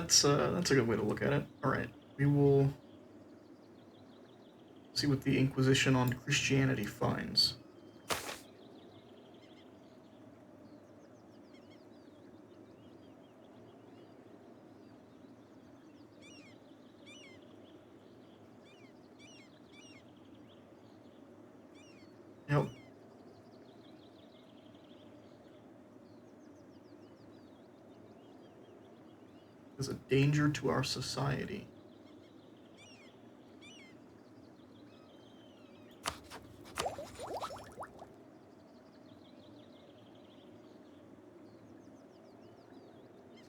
That's a good way to look at it. All right, we will see what the Inquisition on Christianity finds. Yep. Is a danger to our society.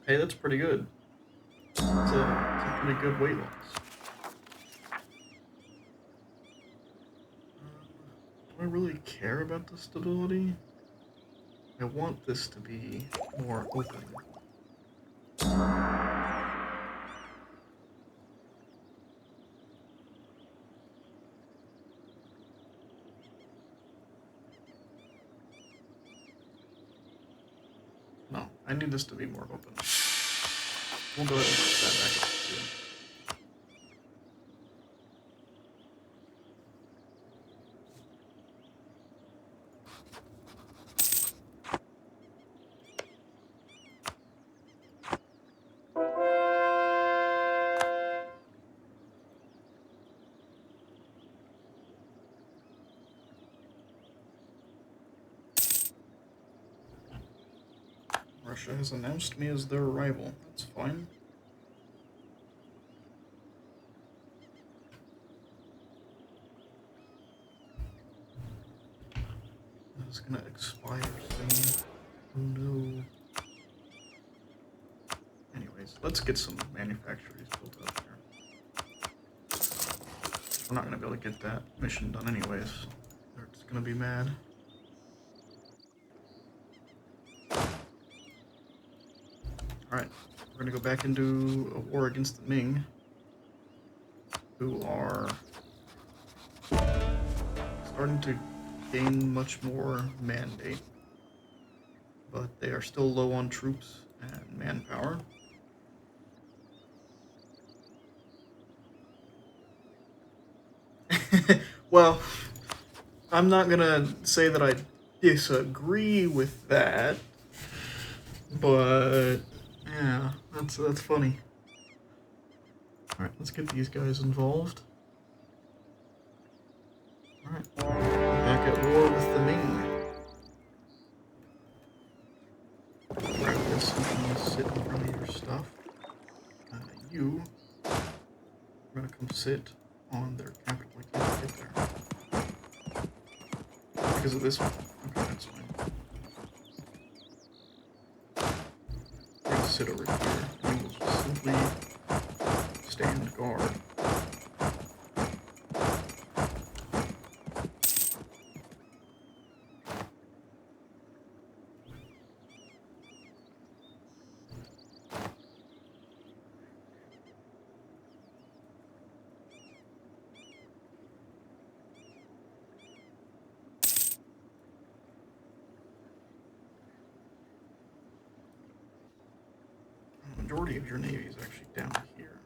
Hey, that's pretty good. It's a pretty good weight loss. Do I really care about the stability? I want this to be more open. No, I need this to be more open. We'll go ahead and put that back up too. Russia has announced me as their rival. That's fine. It's gonna expire soon. Oh no. Anyways, let's get some manufactories built up here. We're not gonna be able to get that mission done anyways. They're just gonna be mad. Alright, we're gonna go back into a war against the Ming, who are starting to gain much more mandate, but they are still low on troops and manpower. Well, I'm not gonna say that I disagree with that, but yeah, that's funny. All right, let's get these guys involved. All right, back at war with the Ming. Grab this and sit in front of your stuff. You are gonna come sit on their capital. I can't get there because of this one. Okay, that's fine. You're gonna sit over here. And you will just simply stand guard. The majority of your navy is actually down here.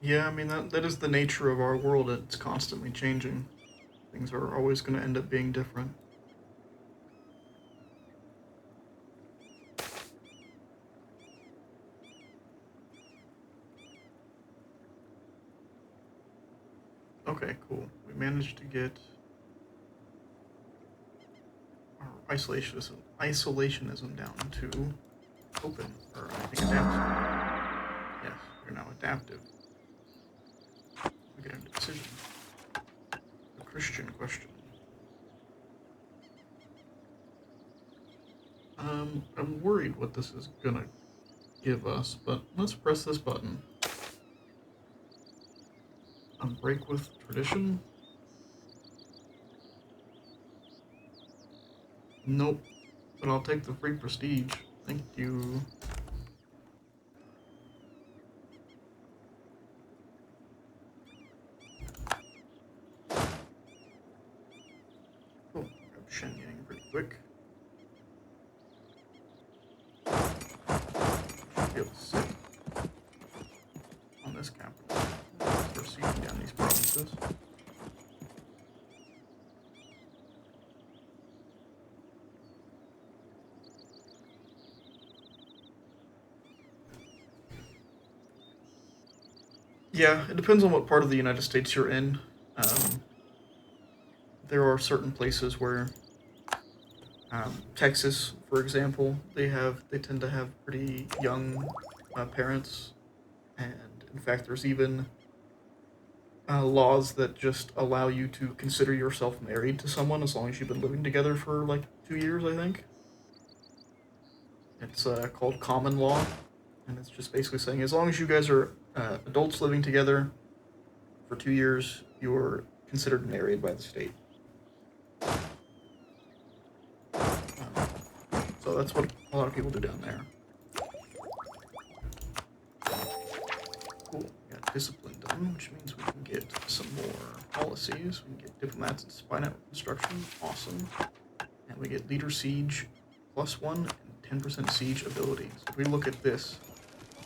Yeah, I mean, that is the nature of our world. It's constantly changing. Things are always going to end up being different. Okay, cool. We managed to get our isolationism down to open, or I think adaptive. Yes, you're now adaptive. We get into decision. A Christian question. I'm worried what this is gonna give us, but let's press this button. Break with tradition? Nope. But I'll take the free prestige. Thank you. Cool. Grab Shenyang pretty quick. Should be able to sit on this capital. Start sieging down these provinces. Yeah, it depends on what part of the United States you're in. There are certain places where, Texas, for example, they tend to have pretty young parents, and in fact, there's even laws that just allow you to consider yourself married to someone as long as you've been living together for like 2 years, I think. It's called common law, and it's just basically saying as long as you guys are adults living together for 2 years, you're considered married by the state. So that's what a lot of people do down there. Cool. We got discipline done, which means we can get some more policies. We can get diplomats and spy network construction. Awesome. And we get leader siege +1 and 10% siege ability. So if we look at this,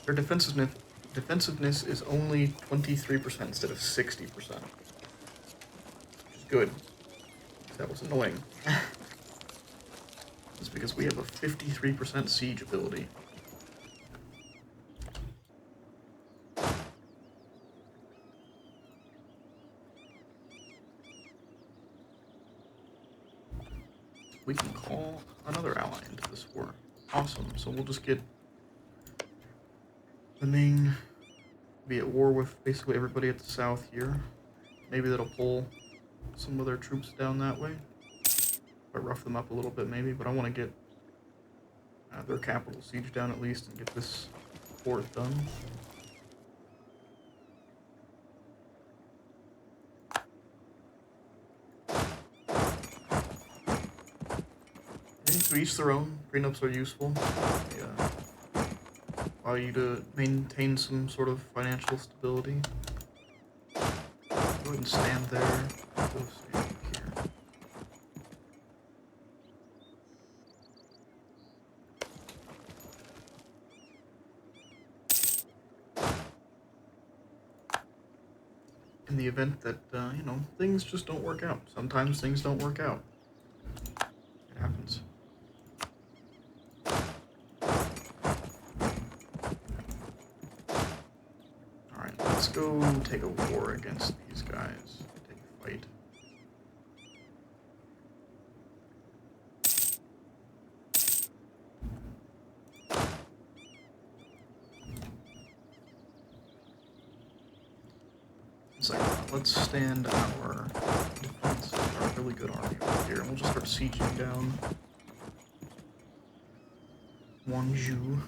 their defensiveness is only 23% instead of 60%. Which is good. That was annoying. It's because we have a 53% siege ability. We can call another ally into this war. Awesome. So we'll just get the Ming be at war with basically everybody at the south here. Maybe that'll pull some of their troops down that way. If I rough them up a little bit, maybe. But I want to get their capital siege down at least and get this fort done. To each their own. Prenups are useful. They allow you to maintain some sort of financial stability. Go ahead and stand there. Go stand here. In the event that, things just don't work out. Sometimes things don't work out. It happens. Let's go take a war against these guys. Take a fight. So let's stand our defense with our really good army over here, and we'll just start sieging down Wanzhou.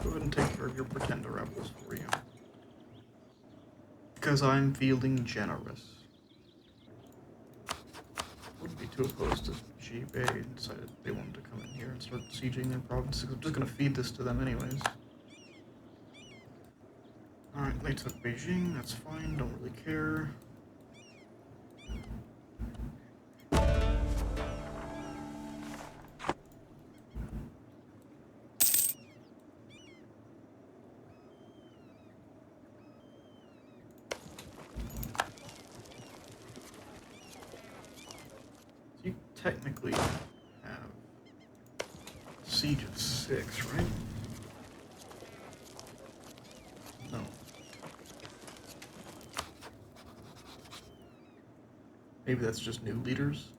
Go ahead and take care of your pretender rebels for you. Because I'm feeling generous. Wouldn't be too opposed to Jibei decided they wanted to come in here and start sieging their provinces. I'm just gonna feed this to them anyways. Alright, they took Beijing, that's fine, don't really care. You technically have siege of 6, right? No, Maybe that's just new leaders.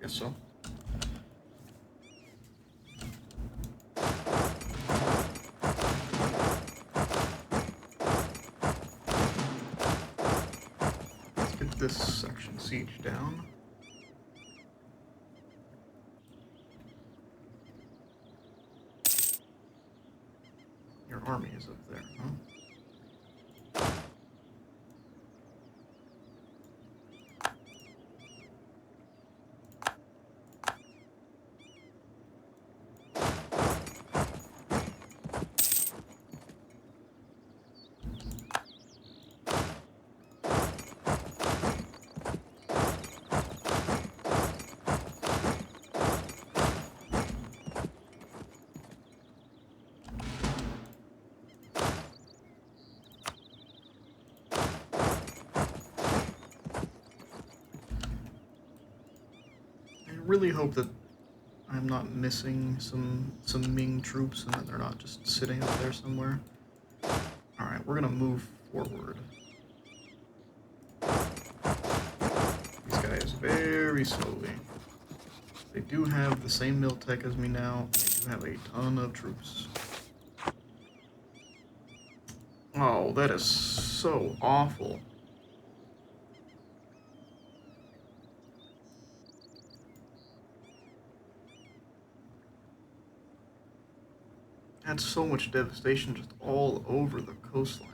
Guess so. Let's get this section siege down. Your army is up there, huh? I really hope that I'm not missing some Ming troops and that they're not just sitting up there somewhere. Alright, we're gonna move forward. These guys very slowly. They do have the same mill tech as me now. They do have a ton of troops. Oh, that is so awful. That's so much devastation just all over the coastline.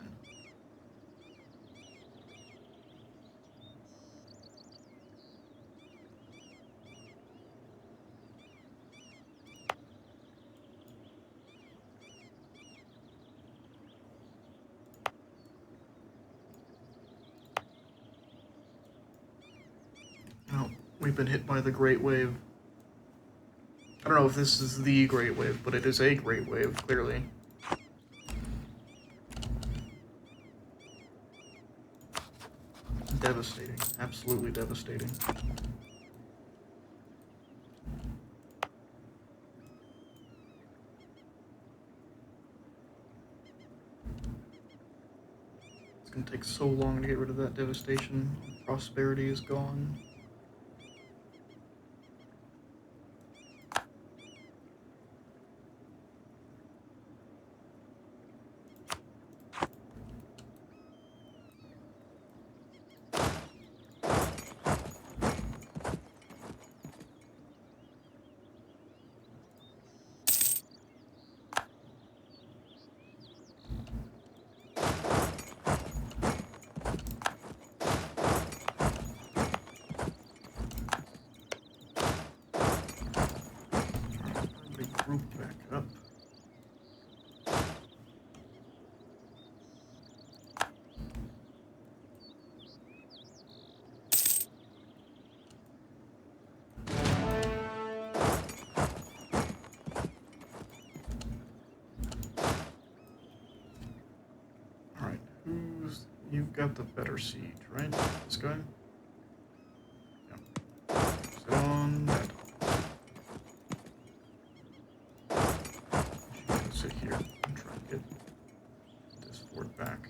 Oh, we've been hit by the Great Wave. I don't know if this is the Great Wave, but it is a Great Wave, clearly. Devastating. Absolutely devastating. It's gonna take so long to get rid of that devastation. Prosperity is gone. Group back up. Alright, you've got the better siege, right? This guy? Yeah. Sit on that. Sit here and try and get this fort back.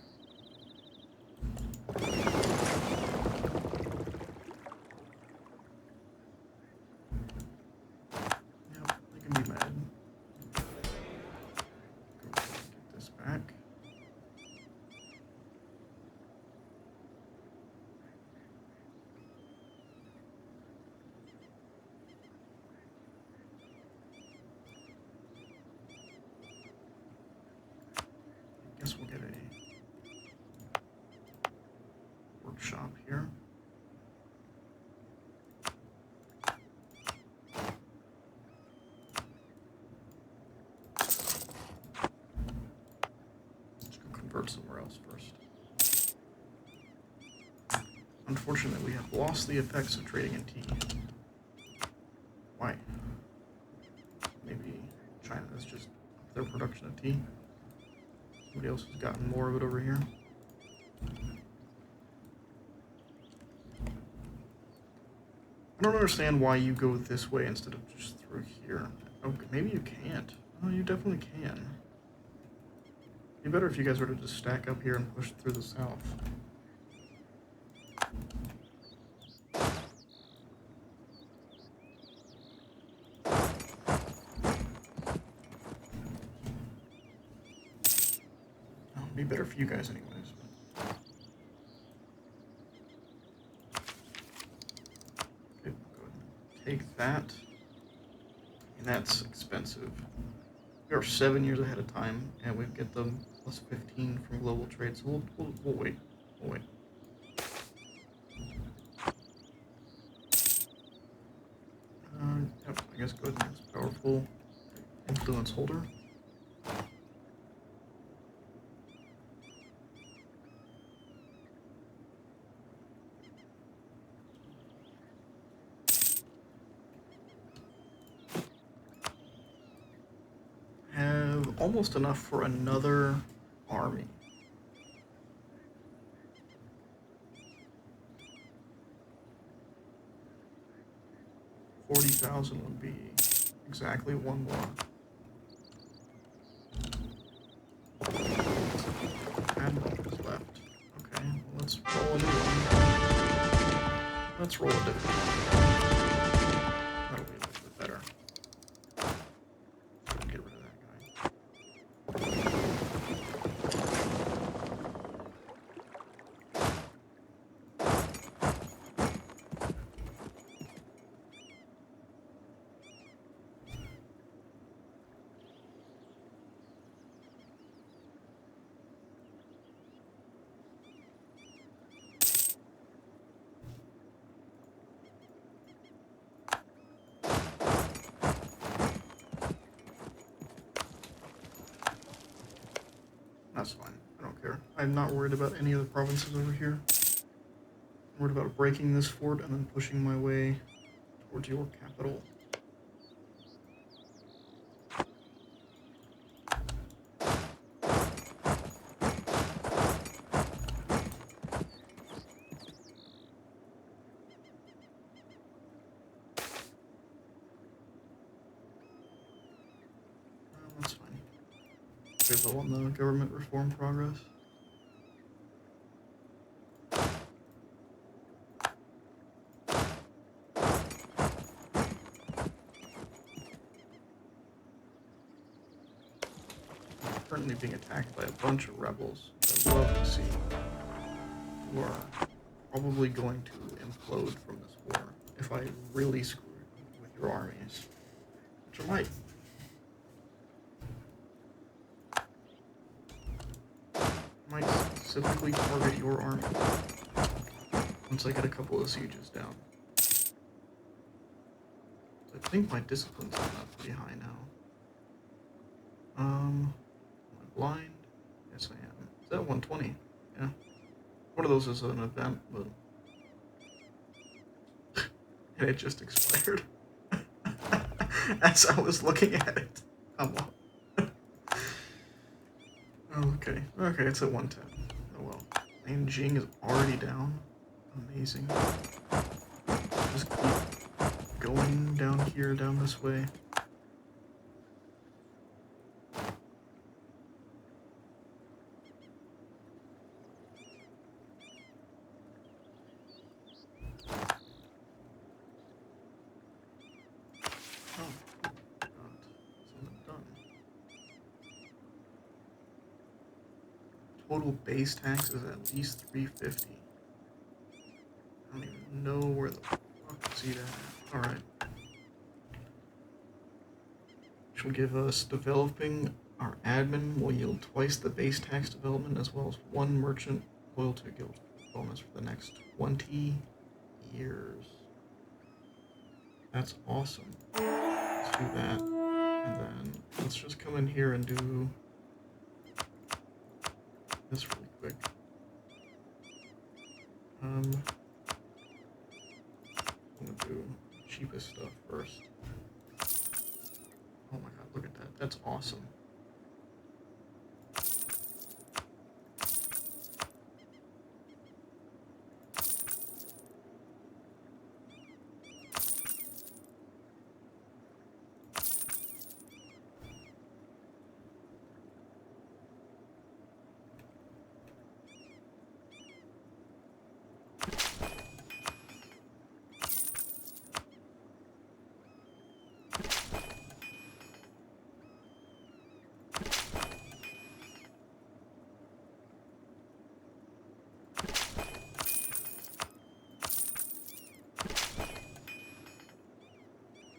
Yep, they can be mad. Go get this back. I guess we'll get a workshop here. Let's go convert somewhere else first. Unfortunately, we have lost the effects of trading in tea. Why? Maybe China has just upped their production of tea. Somebody else has gotten more of it over here. I don't understand why you go this way instead of just through here. Okay, maybe you can't. Oh, you definitely can. Be better if you guys were to just stack up here and push through the south. Oh, it'd be better for you guys anyways. Okay, go ahead and take that. And that's expensive. We are 7 years ahead of time, and we get them plus 15 from global trade, so we'll wait. We'll wait. Yep, I guess go ahead and use powerful influence holder. Have almost enough for another army. $40,000 would be exactly one more. Admiral is left. Okay, well, let's roll a new one. Let's roll a different one. That'll be a little bit better. Get rid of that guy. That's fine. I don't care. I'm not worried about any of the provinces over here. I'm worried about breaking this fort and then pushing my way towards your capital. That's fine. Very low on the government reform progress. Currently being attacked by a bunch of rebels. I'd love to see who are probably going to implode from this war if I really screw with your armies, which I might. Might specifically target your army once I get a couple of sieges down. I think my discipline's gone up pretty high now. Am I blind? Yes, I am. Is that 120? Yeah. One of those is an event, but and it just expired as I was looking at it. Come on. Okay, it's at 110. Oh well. Nanjing is already down. Amazing. Just keep going down here, down this way. Total base tax is at least 350. I don't even know where the fuck to see that. Alright. Which will give us developing our admin will yield twice the base tax development as well as one merchant loyalty guild bonus for the next 20 years. That's awesome. Let's do that. And then let's just come in here and do this really quick. I'm gonna do cheapest stuff first. Oh my god, look at that. That's awesome.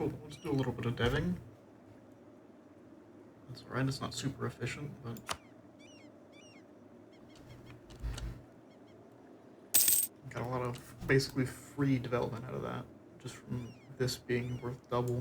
Cool. Let's do a little bit of deving. That's alright. It's not super efficient, but got a lot of basically free development out of that, just from this being worth double.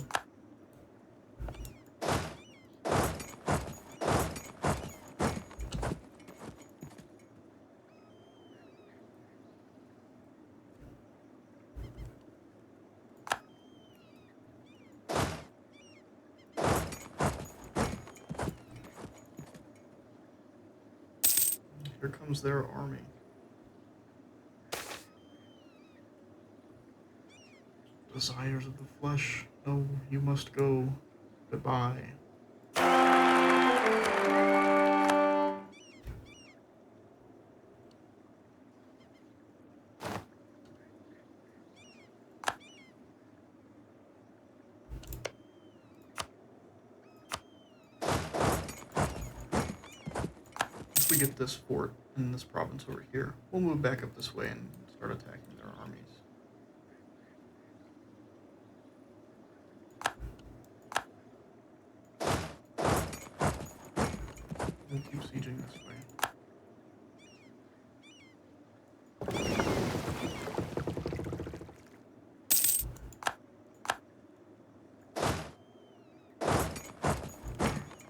Here comes their army. Desires of the flesh. No, you must go. Goodbye. Once we get this fort in this province over here, we'll move back up this way and start attacking their armies. We'll keep sieging this way.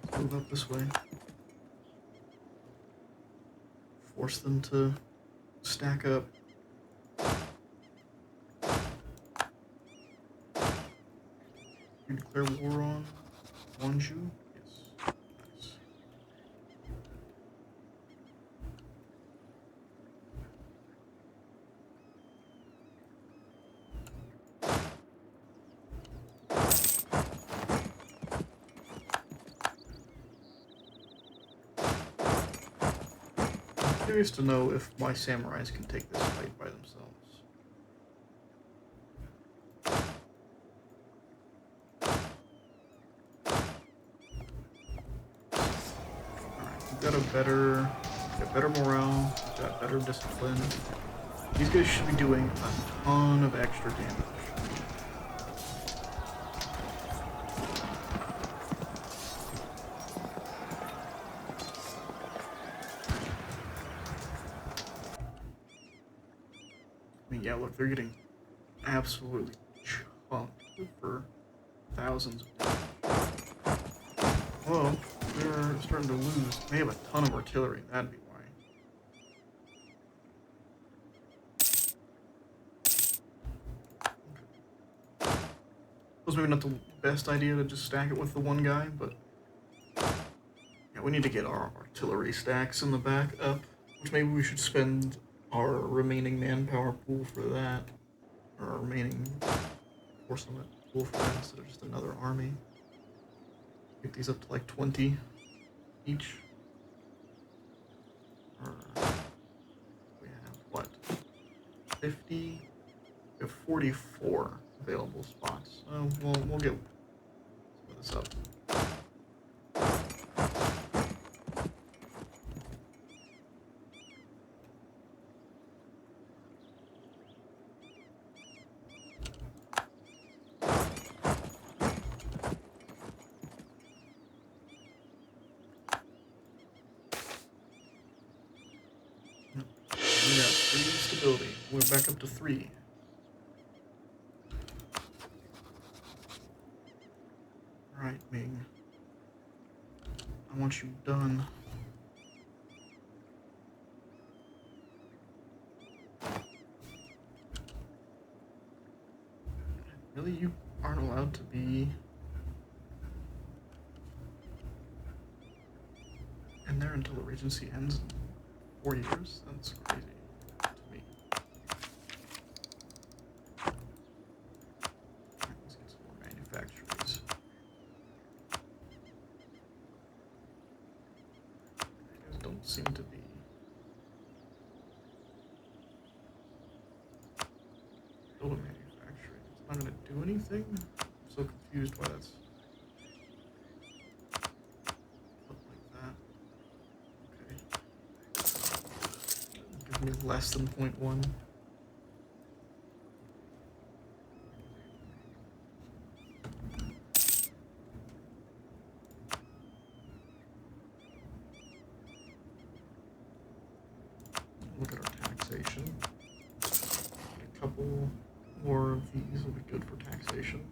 Let's move up this way. Force them to stack up. You declare war on Wanju? Yes. Nice. I'm curious to know if my samurais can take this fight by themselves. Got better morale, got better discipline. These guys should be doing a ton of extra damage. I mean, yeah, look, they're getting absolutely chunked for thousands of damage. Whoa. They're starting to lose. They have a ton of artillery, that'd be why. Okay. Was maybe not the best idea to just stack it with the one guy, but yeah, we need to get our artillery stacks in the back up, which maybe we should spend our remaining manpower pool for that, or our remaining force limit pool for that instead of just another army. Get these up to like 20 each. We have what? 50? We have 44 available spots. We'll get this up. We got 3 stability. We're back up to 3. Alright, Ming. I want you done. Really, you aren't allowed to be in there until the Regency ends in 4 years? That's crazy to me. Let's get some more manufacturers. You guys don't seem to be building manufacturing. It's not going to do anything? I'm so confused why that's put like that. Okay. Give me less than 0.1. couple more of these will be good for taxation.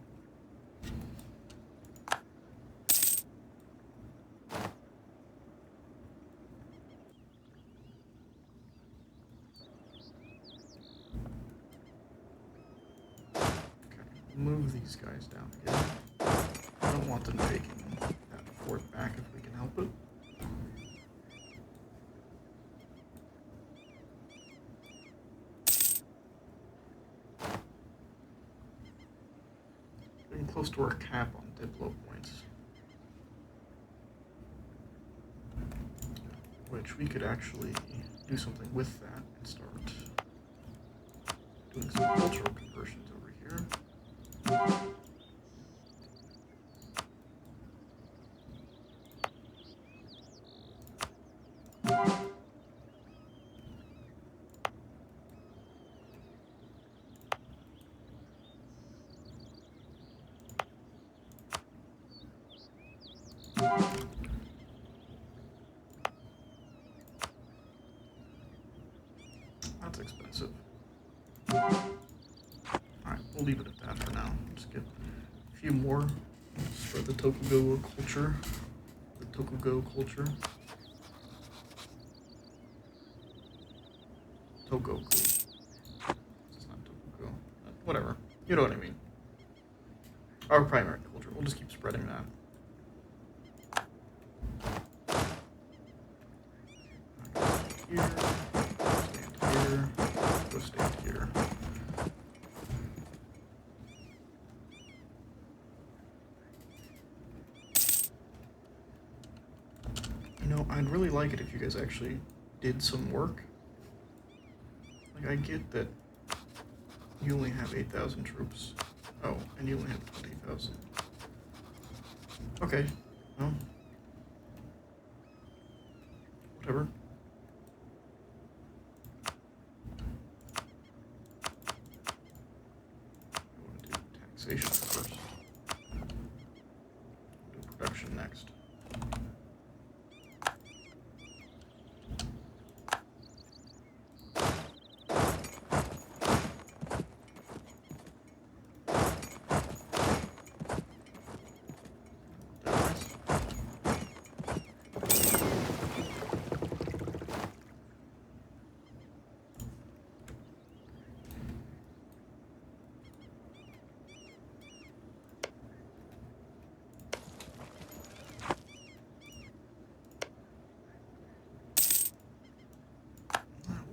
Okay, move these guys down again. I don't want them taking that fort back if we can help it. Getting close to our cap on Diplo points, which we could actually do something with that and start doing some cultural conversions over here. That's expensive. Alright, we'll leave it at that for now. Just get a few more. Spread the Tokugo culture. The Tokugo culture. Togoku. It's not Tokugo. Whatever. You know what I mean. Our primary culture. We'll just keep spreading that. Here. Stand here. Go stand here. You know, I'd really like it if you guys actually did some work. Like, I get that you only have 8,000 troops. Oh, and you only have 20,000. Okay, well, whatever. I want to do taxation first. Do production next.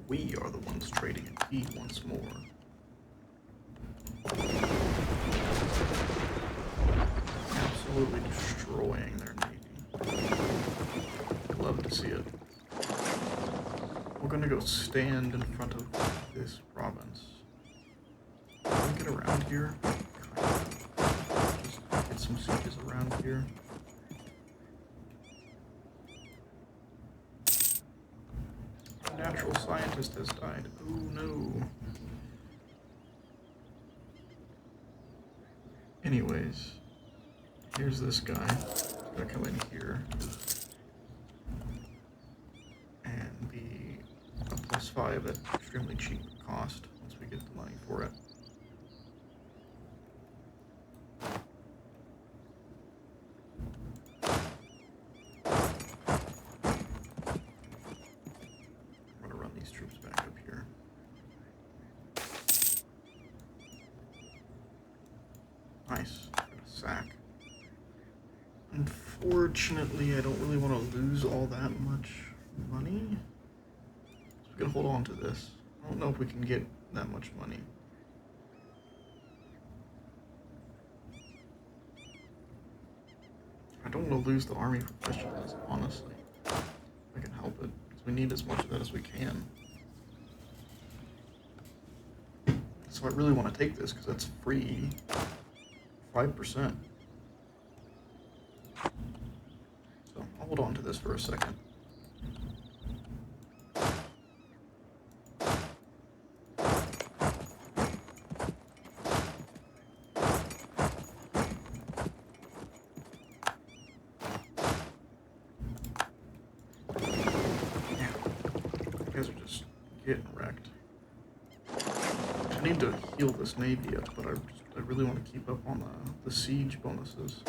We are the ones trading in tea once more. Absolutely destroying their navy. Love to see it. We're gonna go stand in front of this province. Can we get around here? Just get some sieges around here. Natural scientist has died. Oh no. Anyways, here's this guy. He's gonna come in here and be a +5 at extremely cheap cost once we get the money for it. Troops back up here. Nice. Got a sack. Unfortunately, I don't really want to lose all that much money. So we can hold on to this. I don't know if we can get that much money. I don't want to lose the army professionals, honestly. If I can help it. Because we need as much of that as we can. So I really want to take this because that's free 5%. So I'll hold on to this for a second. Yeah, you guys are just getting wrecked. need to heal this navy up, but I really want to keep up on the siege bonuses.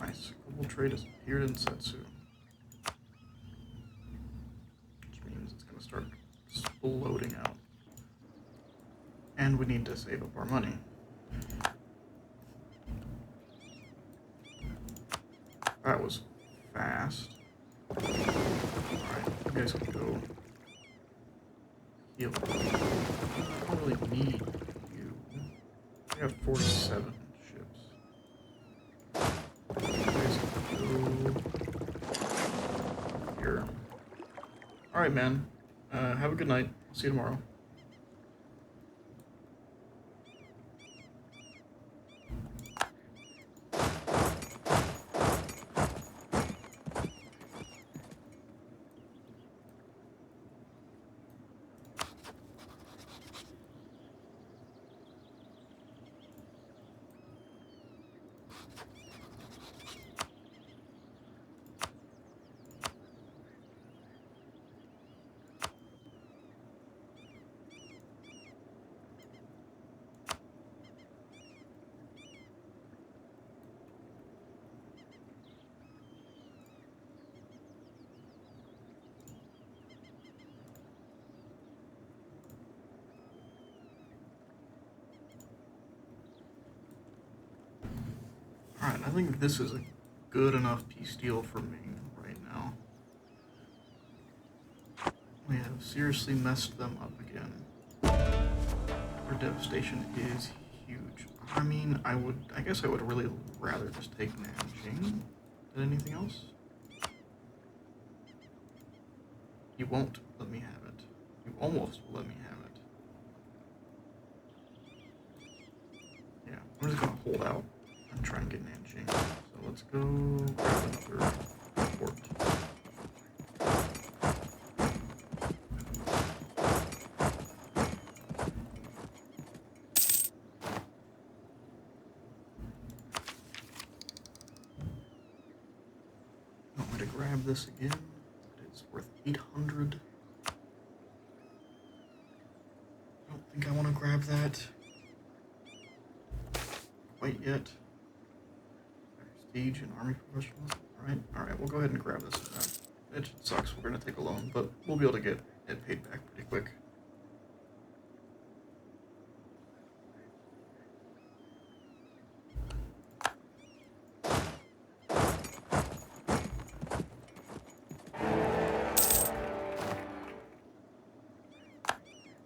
Nice. Global trade has appeared in Setsu. Which means it's going to start exploding out. And we need to save up our money. That was fast. Alright, you guys can go heal. I don't really need you. We have 47 ships. You guys can go here. Alright, man. Have a good night. I'll see you tomorrow. Alright, I think this is a good enough peace deal for me right now. We have seriously messed them up again. Their devastation is huge. I mean, I guess I would really rather just take Nanjing than anything else. You won't let me have it. You almost will let me have it. Yeah, I'm just gonna hold out and try and get Nanjing. So let's go grab another port. I want me to grab this again. It's worth 800. I don't think I want to grab that quite yet. Prestige and army professionals. Alright, we'll go ahead and grab this. It sucks, we're gonna take a loan, but we'll be able to get it paid back pretty quick.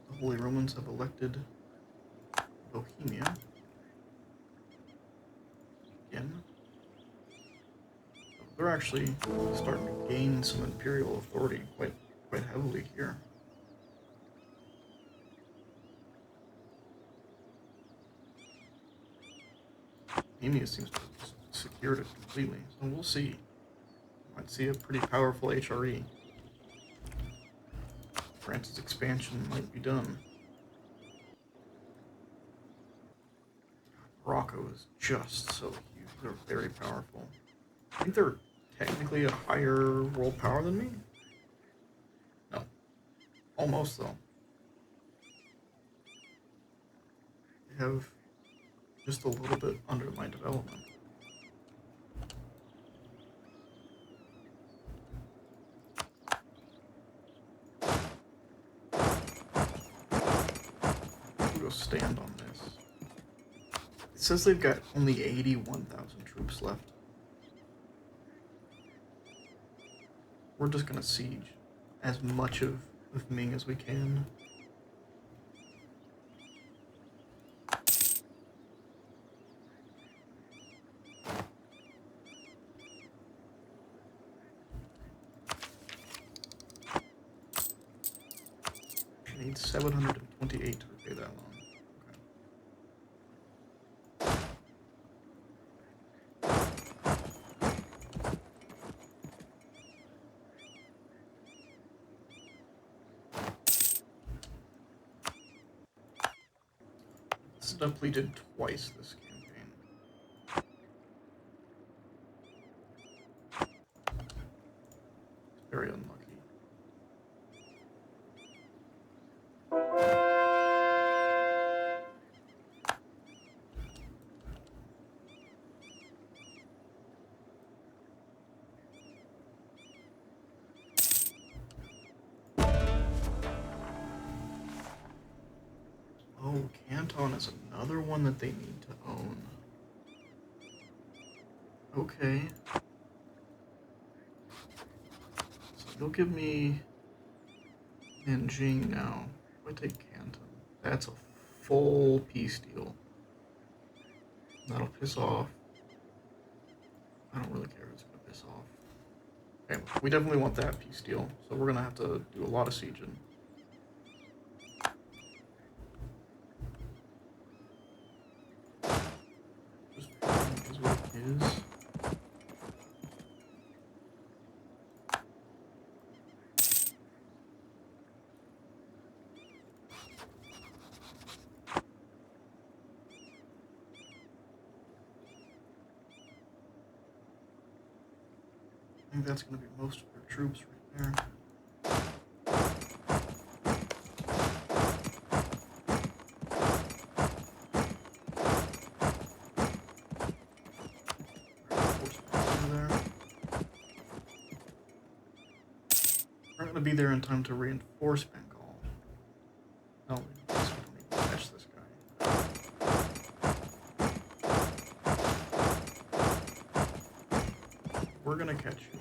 The Holy Romans have elected Bohemia again. They're actually starting to gain some imperial authority quite heavily here. Bohemia seems to have secured it completely, so we'll see. Might see a pretty powerful HRE. France's expansion might be done. Morocco is just so huge. They're very powerful. I think they're technically a higher world power than me. No. Almost, though. They have just a little bit under my development. We'll go stand on this. It says they've got only 81,000 troops left. We're just gonna siege as much of Ming as we can. I need 728 to repay that loan. It's depleted twice this campaign. It's very unlucky. Oh, Canton is another one that they need to own. Okay. So you'll give me Nanjing now. I take Canton. That's a full peace deal. That'll piss off. I don't really care if it's gonna piss off. Okay, we definitely want that peace deal, so we're gonna have to do a lot of sieging. Just is what it is. I think that's going to be most of their troops right there. We're going to be there in time to reinforce Bengal. No, we don't even catch this guy. We're going to catch you.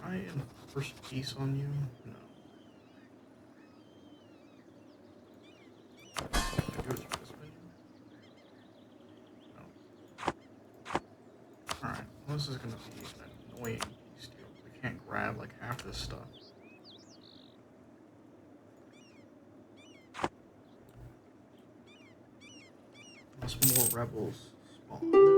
Can I enforce peace on you? No. Can I do it through this menu? No. Alright, well, this is gonna be an annoying peace deal. We can't grab like half this stuff. Unless more rebels spawn.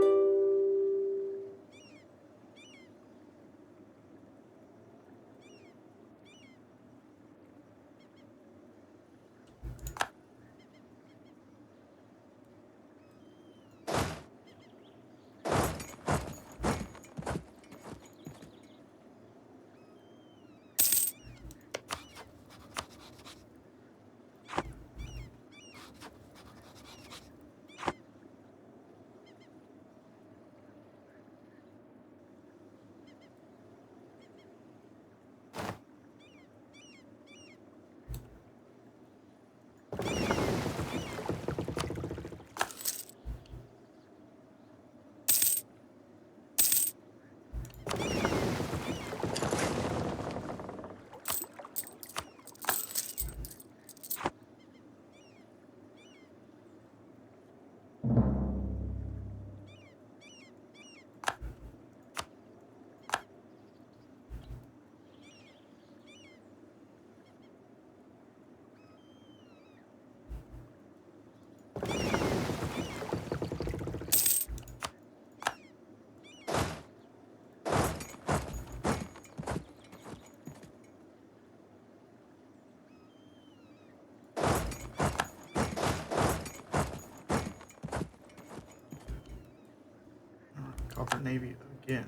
Copper Navy again.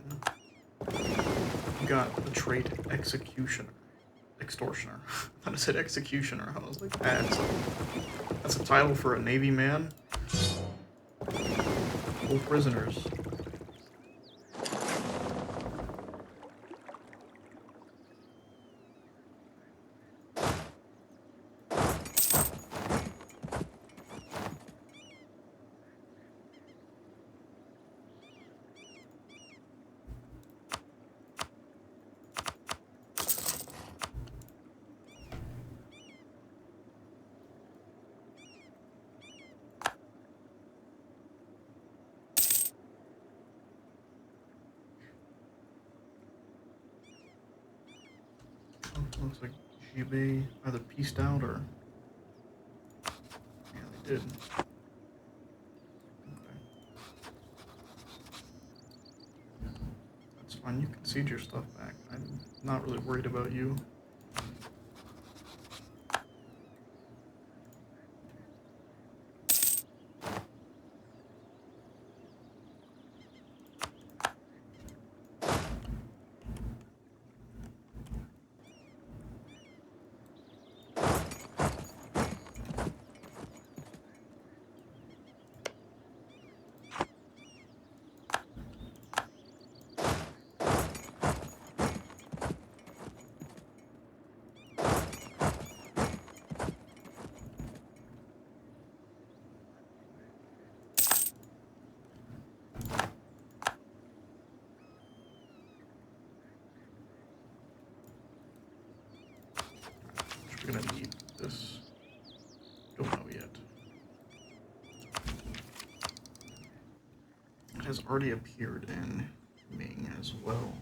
We got the trait executioner. Extortioner. I thought I said executioner. I was like, that's a title for a Navy man. Full prisoners. Looks like GB either pieced out or... Yeah, they did. Okay. That's fine, you can cede your stuff back. I'm not really worried about you. We're gonna need this. Don't know yet. It has already appeared in Ming as well.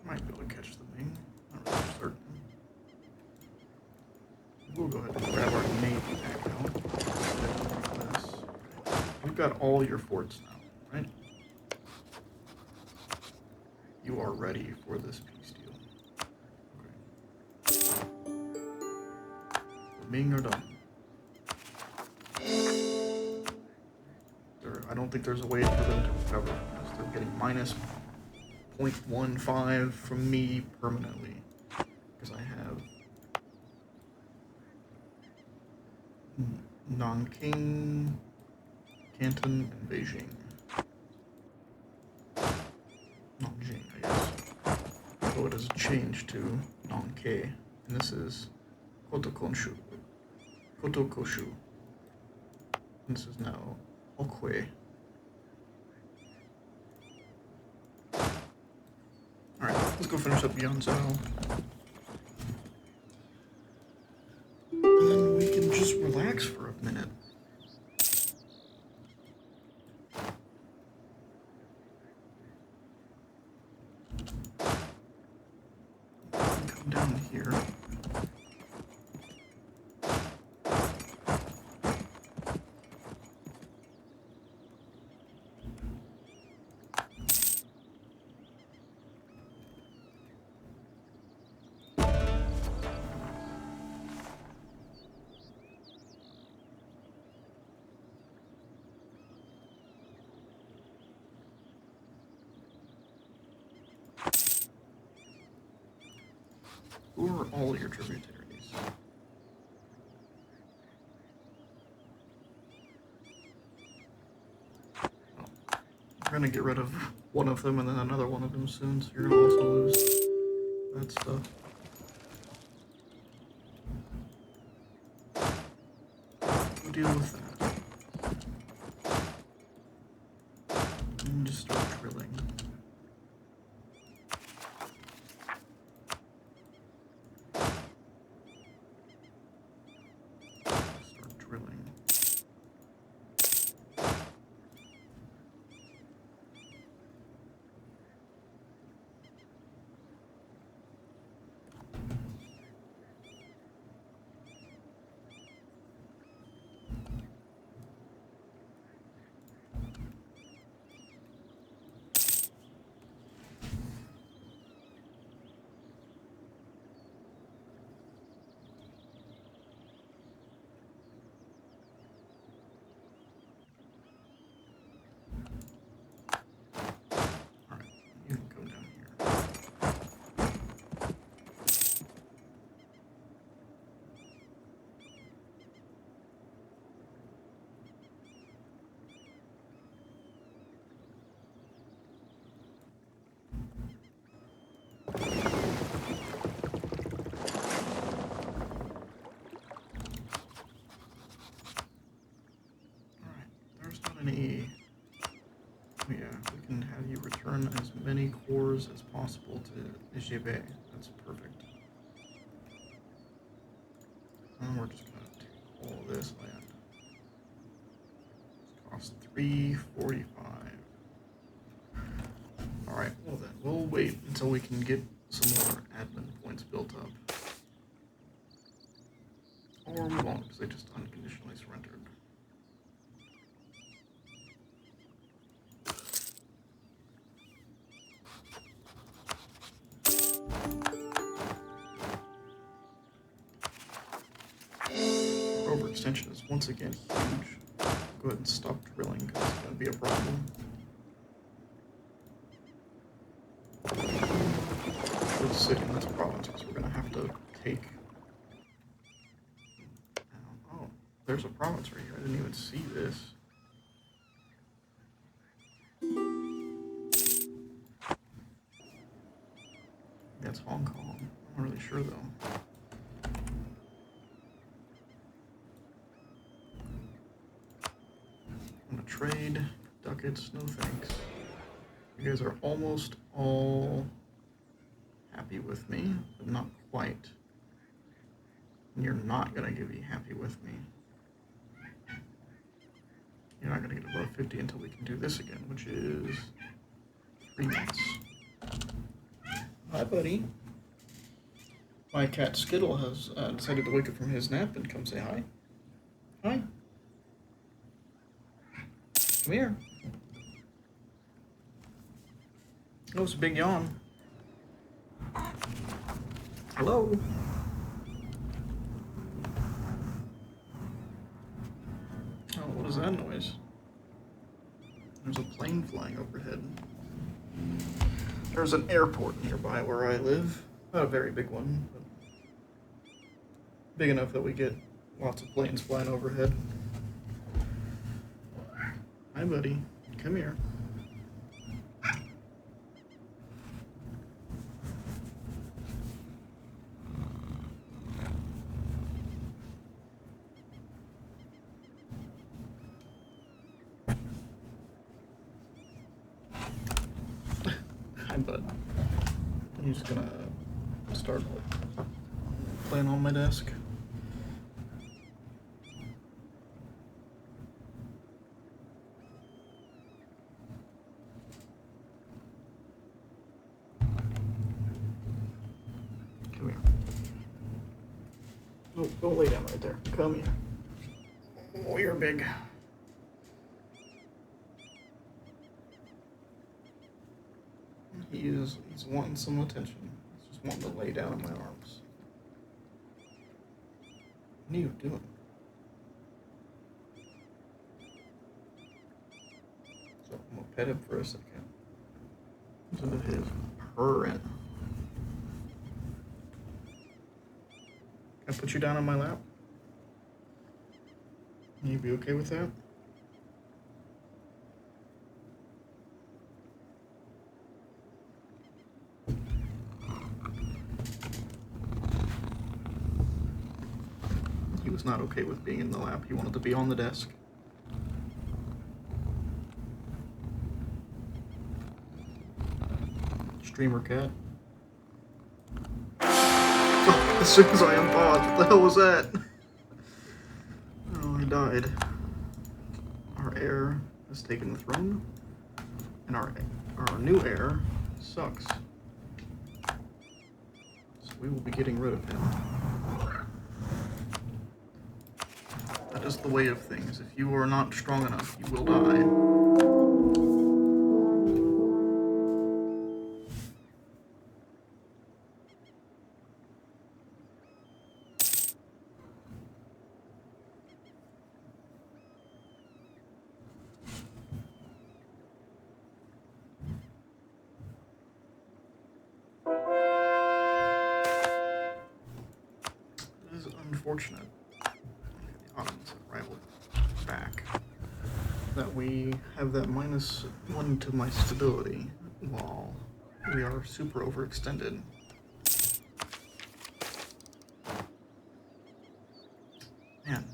Might be able to catch the Ming. Not really certain. We'll go ahead and grab our Navy back out. This. We've got all your forts now, right? You are ready for this peace deal. Okay. The Ming are done. I don't think there's a way for them to recover from this. They're getting minus 0.15 from me permanently. Because I have Nanking, Canton, and Beijing. Nanjing, I guess. So it has changed to Nanke, and this is Kotokonshu. Kotokoshu. And this is now Okwe. Alright, let's go finish up Yanzhou. And then we can just relax for a minute. Come down here. Who are all your tributaries? Oh, we're gonna get rid of one of them and then another one of them soon, so you're gonna also lose that stuff. We'll deal with that. And just start drilling. many cores as possible to EUIV. That's perfect. And we're just gonna take all this land. It's cost 345. Alright, well then, we'll wait until we can get some more admin points built up. Or we won't, because they just unconditionally surrendered. Our overextension is once again huge. Go ahead and stop drilling, because it's going to be a problem. For the city in this province, because we're going to have to take... Oh, there's a province right here. I didn't even see this. That's Hong Kong. I'm not really sure, though. I'm gonna trade ducats, no thanks. You guys are almost all happy with me, but not quite. And you're not gonna be happy with me. You're not gonna get above 50 until we can do this again, which is 3 months. Hi, buddy. My cat Skittle has decided to wake up from his nap and come say hi. Hi. Come here. That was a big yawn. Hello. Oh, what is that noise? There's a plane flying overhead. There's an airport nearby where I live. Not a very big one, but big enough that we get lots of planes flying overhead. Hi, buddy. Come here. Hi, bud. I'm just gonna start playing on my desk. Come here. No, don't lay down right there. Come here. Oh, you're big. He's wanting some attention. He's just wanting to lay down in my arms. What are you doing? So I'm gonna pet him for a second. Listen to his purring. Can I put you down on my lap? Can you be okay with that? He was not okay with being in the lap. He wanted to be on the desk. Streamer cat. Oh, as soon as I unpaused, what the hell was that? Oh, I died. Our heir has taken the throne, and our new heir sucks. So we will be getting rid of him. That is the way of things. If you are not strong enough, you will die. It is unfortunate. The Ottomans have rivaled back. That we have that -1 to my stability while we are super overextended. Man,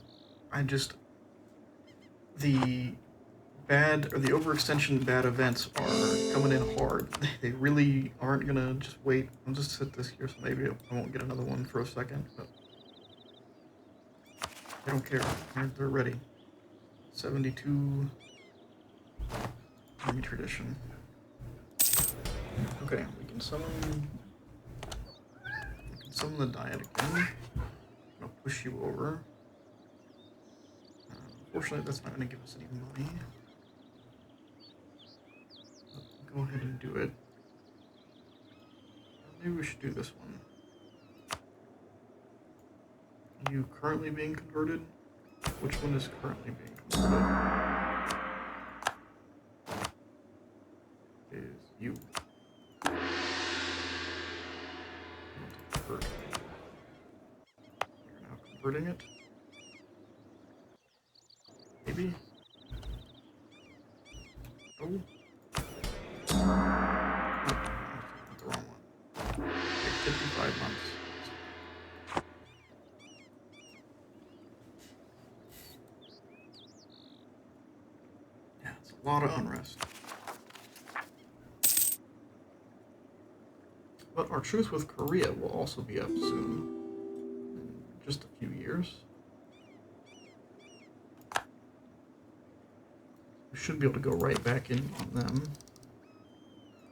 the overextension bad events are coming in hard. They really aren't gonna just wait. I'll just set this here so maybe I won't get another one for a second, but they don't care. They're ready. 72 Army Tradition. Okay, we can summon the Diet again. I'm gonna push you over. Unfortunately, that's not gonna give us any money. Go ahead and do it. Maybe we should do this one. Are you currently being converted? Which one is currently being converted? Is you. Convert. You're now converting it. Maybe? Oh. The wrong one. Okay, 55 months. Yeah, it's a lot of unrest. But our truce with Korea will also be up soon. In just a few years. We should be able to go right back in on them.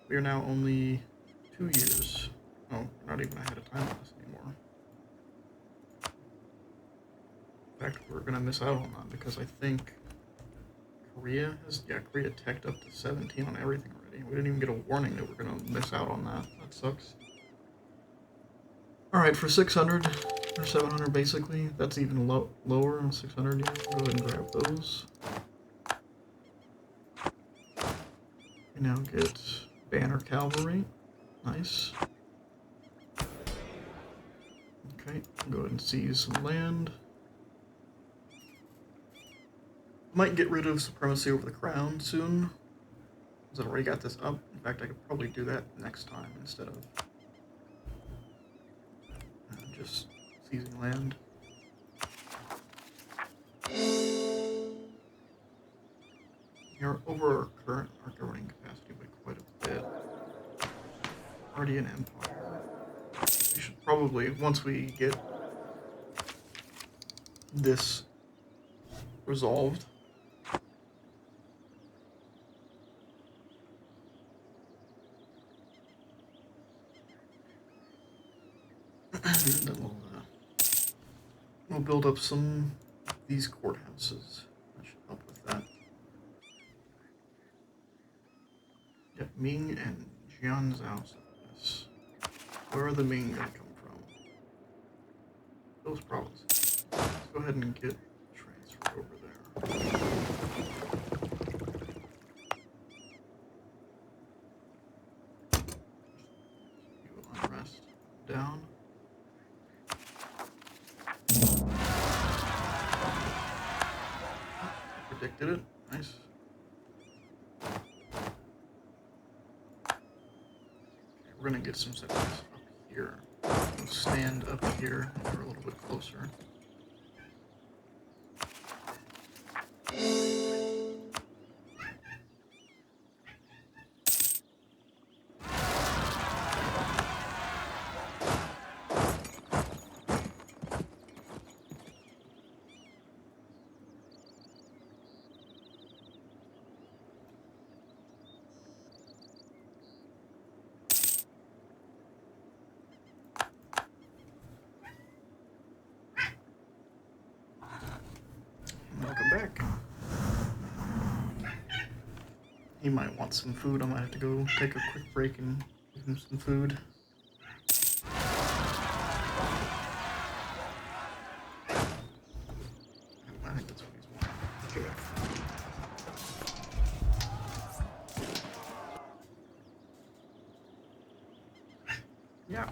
We are now only 2 years. Oh, we're not even ahead of time on this anymore. In fact, we're gonna miss out on that because I think Korea teched up to 17 on everything already. We didn't even get a warning that we're gonna miss out on that. That sucks. Alright, for 600 or 700 basically, that's even lower on 600. Yeah, go ahead and grab those. We now get Banner Cavalry. Nice. Okay, go ahead and seize some land. Might get rid of Supremacy over the Crown soon, because I've already got this up. In fact, I could probably do that next time instead of just seizing land. You're over our governing capacity by quite a bit. Already an empire. We should probably, once we get this resolved, then we'll build up some of these courthouses. That should help with that. Yeah, Ming and Jianzhou. Yes. Where are the Ming gonna come from? Those provinces. Let's go ahead and get transferred over there. You unrest down. Predicted it. Nice. Okay, we're gonna get some settlements up here. We'll stand up here when we're a little bit closer. Welcome back. He might want some food. I might have to go take a quick break and give him some food. I think that's what he's wanting. Okay. Yeah.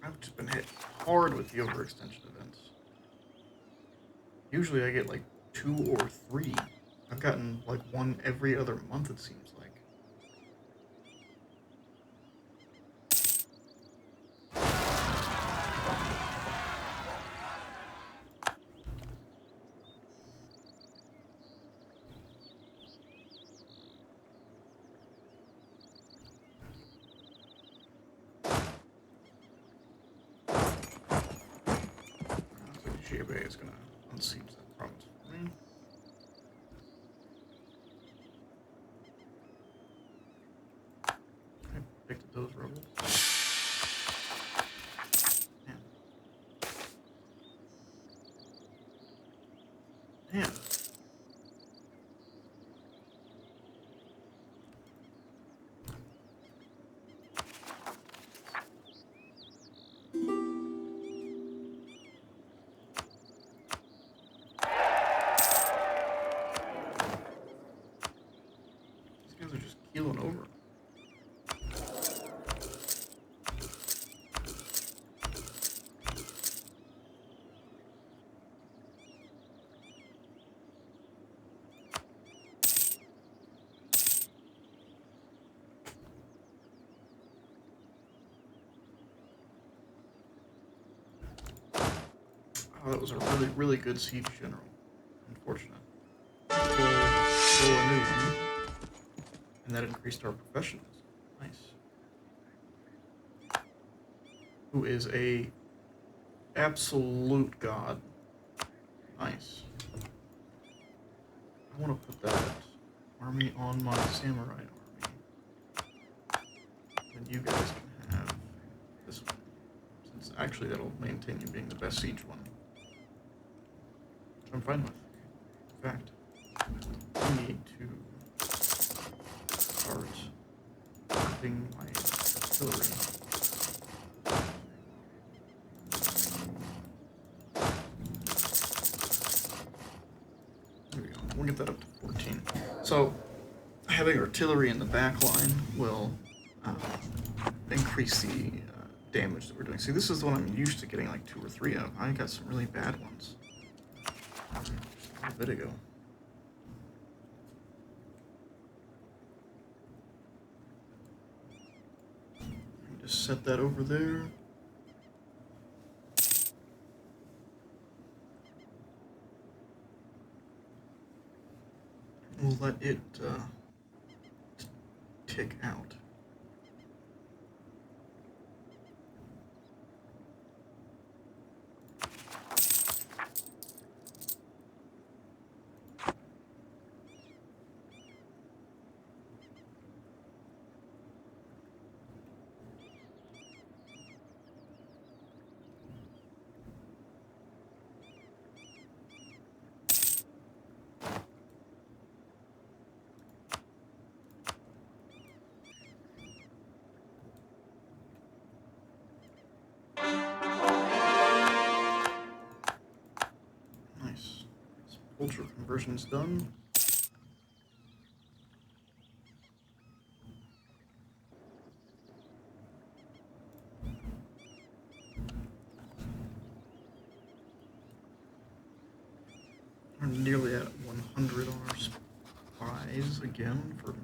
I've just been hit hard with the overextension events. Usually I get like 2 or 3. I've gotten like 1 every other month, it seems like. Jiabe is gonna unsiege that province for me. I picked those rebels. Man. Man. These guys are just keeling over. Oh, that was a really, really good siege general. Unfortunate. Roll a new one. And that increased our professionalism. Nice. Who is a absolute god. Nice. I want to put that army on my samurai army. And you guys can have this one. Since actually that'll maintain you being the best siege one. Which I'm fine with. In fact, I need to start upping my artillery. There we go. We'll get that up to 14. So, having artillery in the back line will increase the damage that we're doing. See, this is the one I'm used to getting like 2 or 3 of. I got some really bad ones just a little bit ago. Just set that over there. We'll let it tick out. Culture conversion's done. We're nearly at 100 on our spies again for me.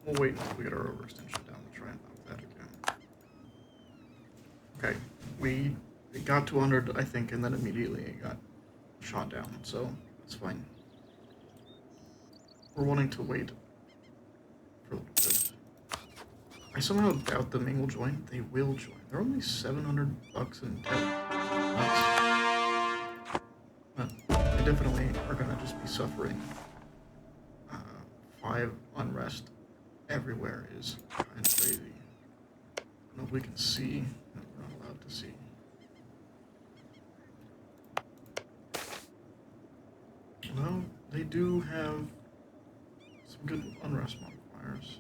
We'll wait until we get our overextension down to try and knock that again. Okay, it got to 100, I think, and then immediately it got shot down, so that's fine. We're wanting to wait for a little bit. I somehow doubt the Ming will join. They will join. They're only $700 in debt. But they definitely are gonna just be suffering. 5 unrest everywhere is kind of crazy. I don't know if we can see. No, we're not allowed to see. Well, they do have some good unrest modifiers.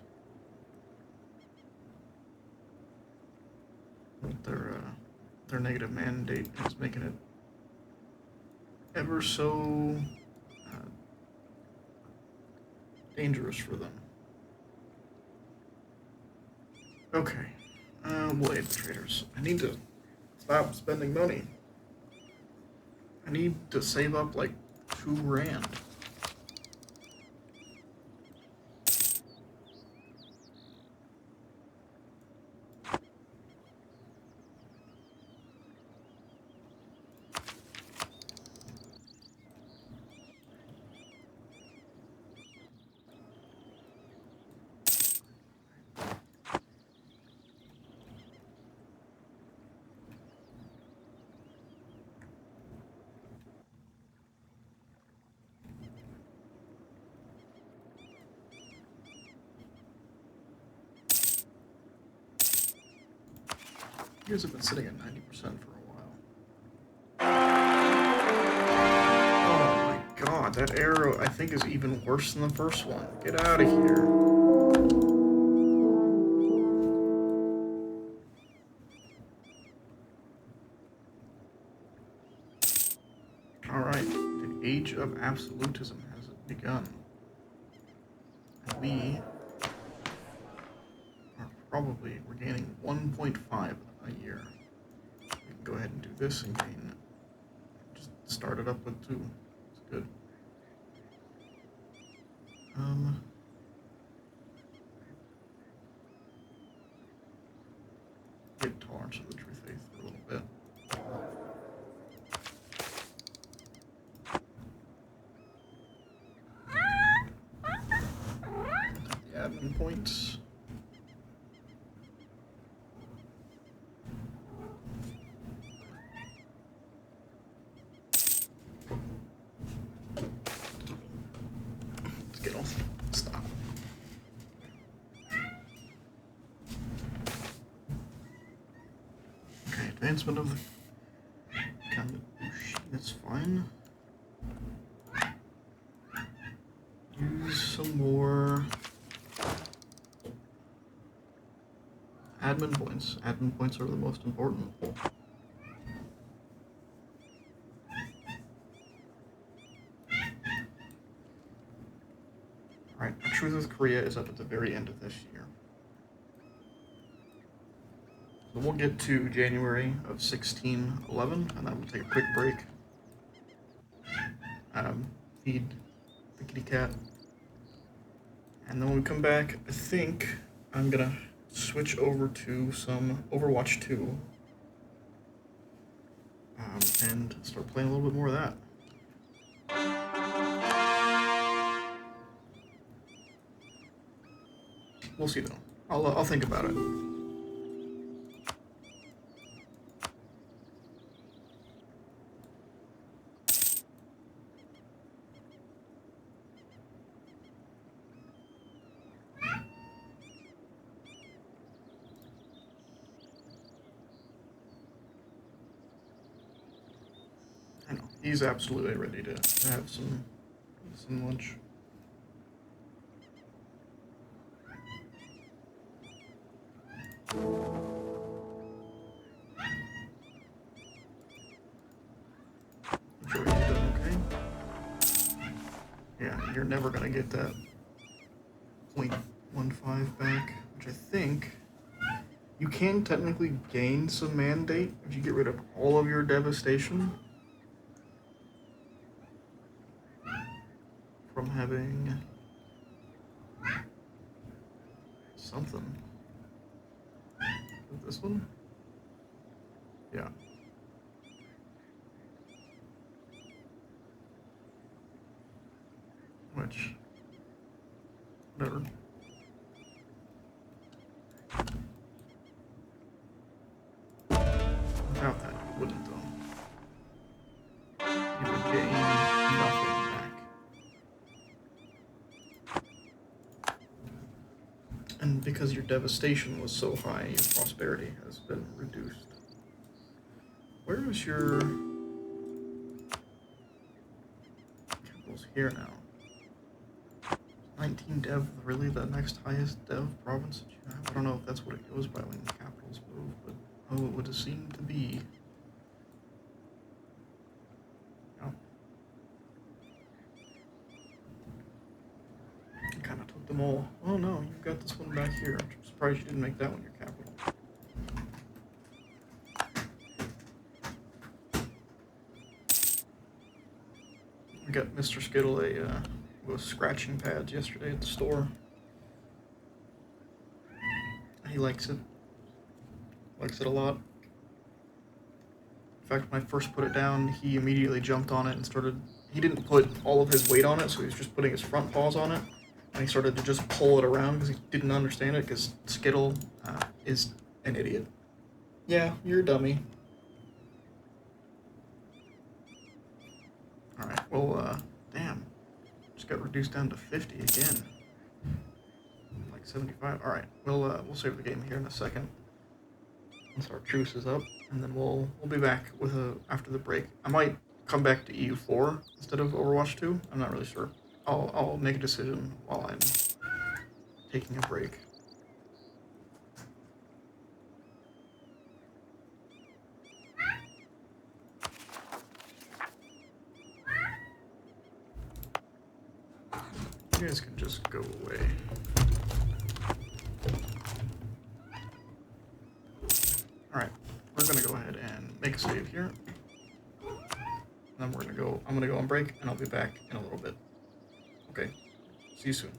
their negative mandate is making it ever so dangerous for them. Okay, we'll aid the traders. I need to stop spending money. I need to save up like 2 grand. You guys have been sitting at 90% for a while. Oh my god, that arrow I think is even worse than the first one. Get out of here. Alright, the age of absolutism has begun. And we are probably regaining 1.5 a year. We can go ahead and do this and gain, just start it up with 2. It's good. Get tolerance of the true faith for a little bit. The admin points. Let's get off. Stop. Okay, advancement of the that's fine. Use some more admin points. Admin points are the most important. Alright, our truce with Korea is up at the very end of this year. So we'll get to January of 1611, and then we'll take a quick break. Feed the kitty cat. And then when we come back, I think I'm gonna switch over to some Overwatch 2. And start playing a little bit more of that. We'll see though. I'll think about it. I know he's absolutely ready to have some lunch. Joey, you doing okay? Yeah, you're never gonna get that 0.15 back, which I think you can technically gain some mandate if you get rid of all of your devastation from having something. This one? Yeah. Which, whatever. Without that, you wouldn't though. You would gain nothing back. And because your devastation was so high, your prosperity has been reduced. Where is your capital's here now? 19 dev, really the next highest dev province that you have? I don't know if that's what it goes by when the capitals move, but Oh, it would have seemed to be. Oh, I kind of took them all. Oh no, you've got this one back here. I'm surprised you didn't make that one your capital. I got Mr. Skittle was scratching pads yesterday at the store. He likes it. Likes it a lot. In fact, when I first put it down, he immediately jumped on it and started. He didn't put all of his weight on it, so he was just putting his front paws on it. And he started to just pull it around because he didn't understand it, because Skittle is an idiot. Yeah, you're a dummy. Alright, well, damn. Just got reduced down to 50 again. Like 75. Alright, we'll save the game here in a second. Once our truce is up, and then we'll be back with after the break. I might come back to EU4 instead of Overwatch 2. I'm not really sure. I'll make a decision while I'm taking a break. You guys can just go away. Alright, we're gonna go ahead and make a save here. And then I'm gonna go on break, and I'll be back in a little bit. Okay, see you soon.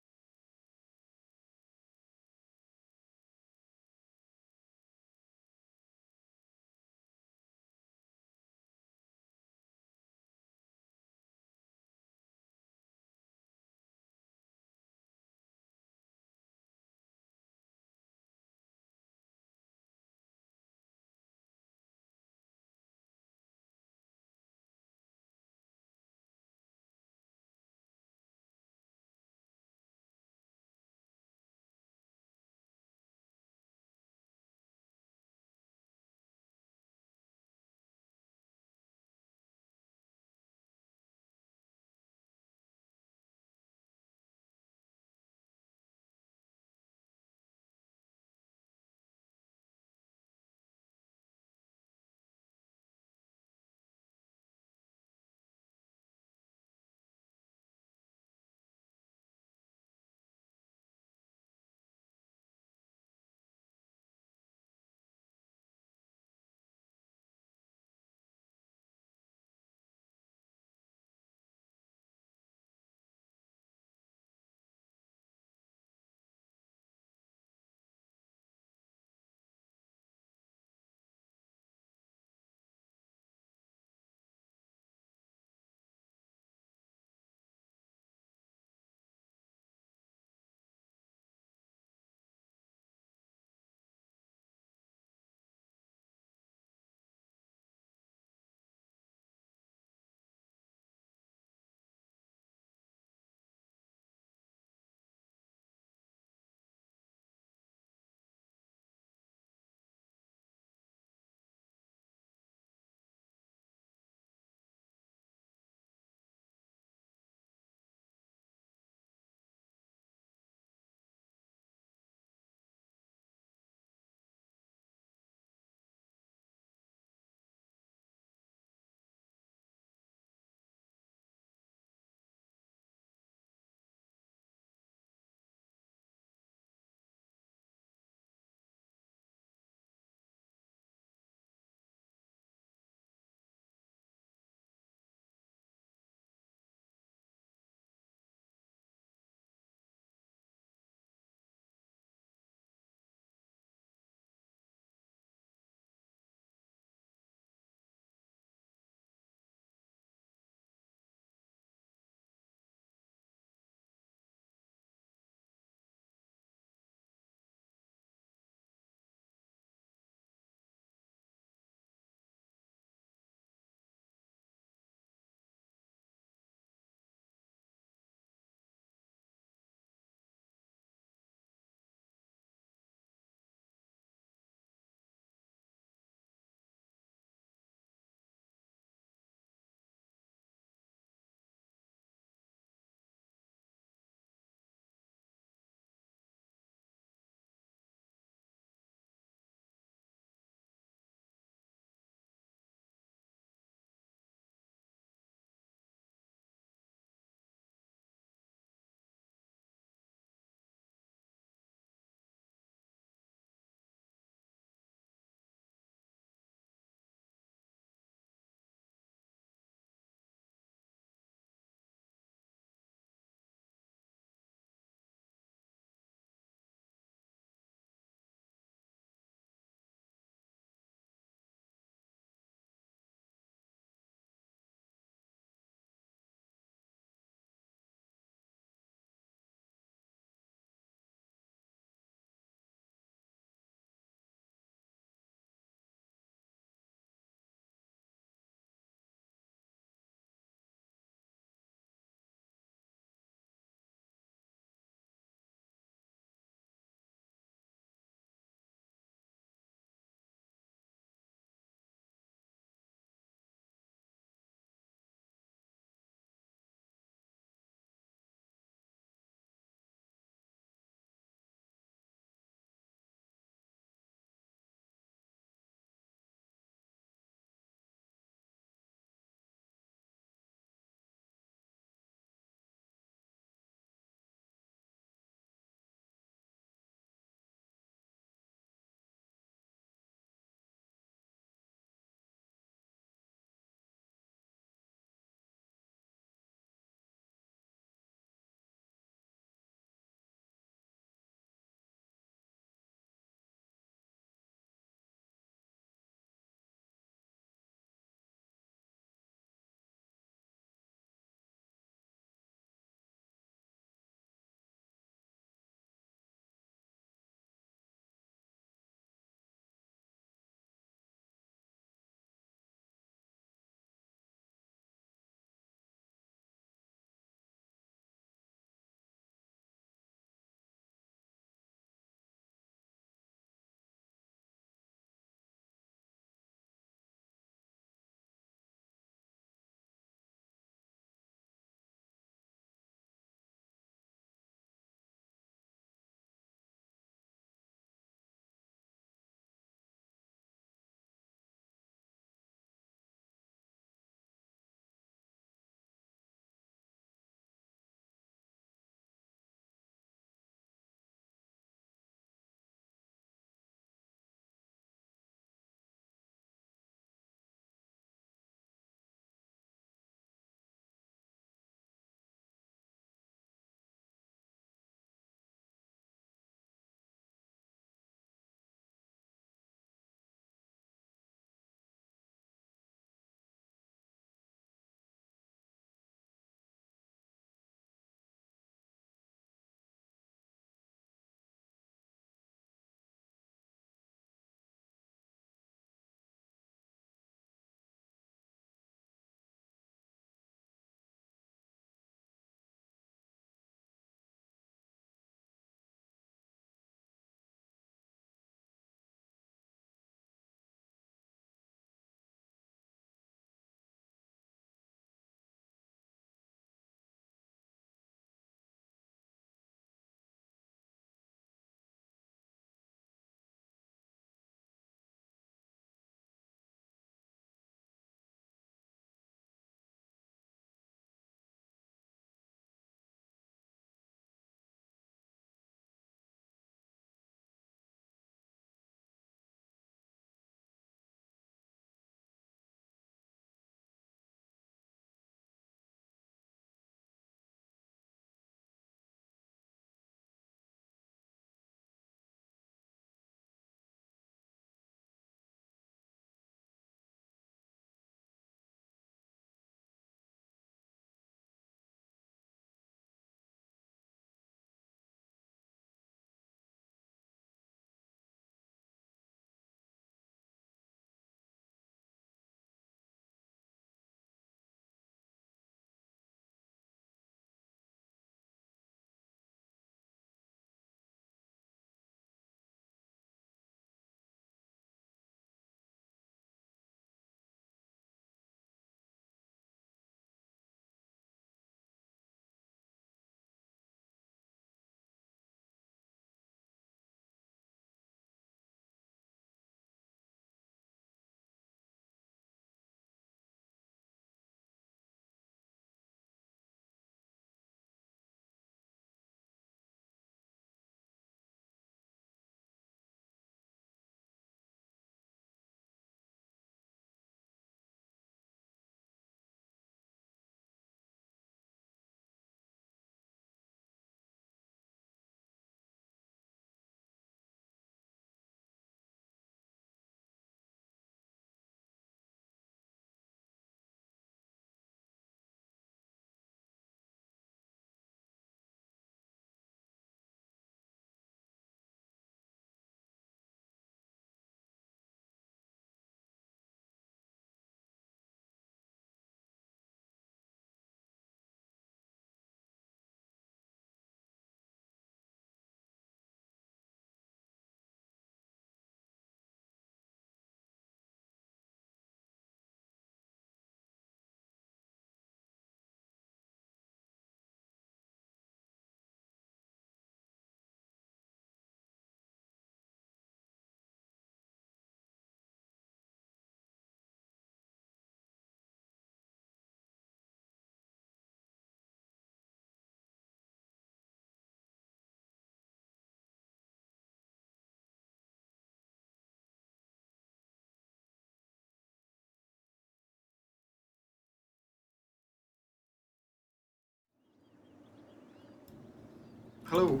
Hello,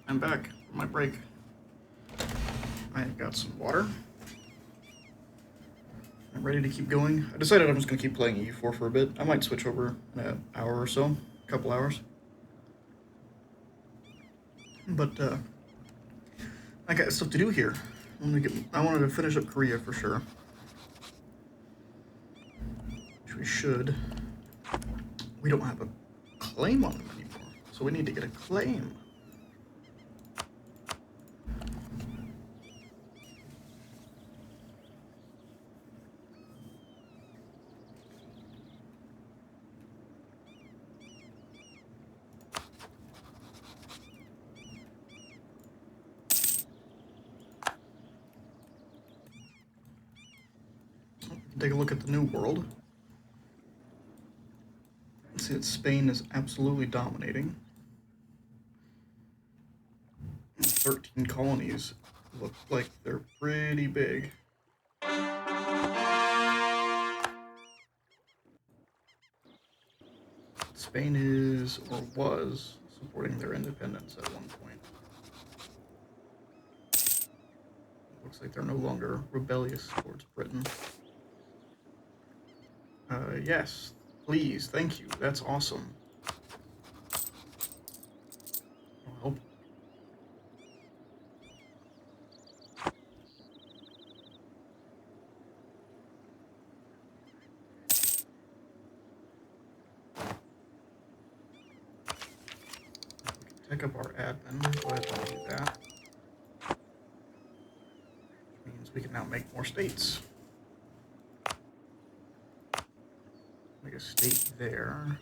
I'm back from my break. I got some water. I'm ready to keep going. I decided I'm just going to keep playing EU4 for a bit. I might switch over in an hour or so, a couple hours. But I got stuff to do here. I wanted to finish up Korea for sure. Which we should. We don't have a claim on them anymore, so we need to get a claim. Take a look at the New World. See that Spain is absolutely dominating. 13 colonies look like they're pretty big. Spain is, or was, supporting their independence at one point. Looks like they're no longer rebellious towards Britain. Yes, please, thank you. That's awesome. I'll help. Pick up our admin. Go ahead and do that. Which means we can now make more states. Make a state there.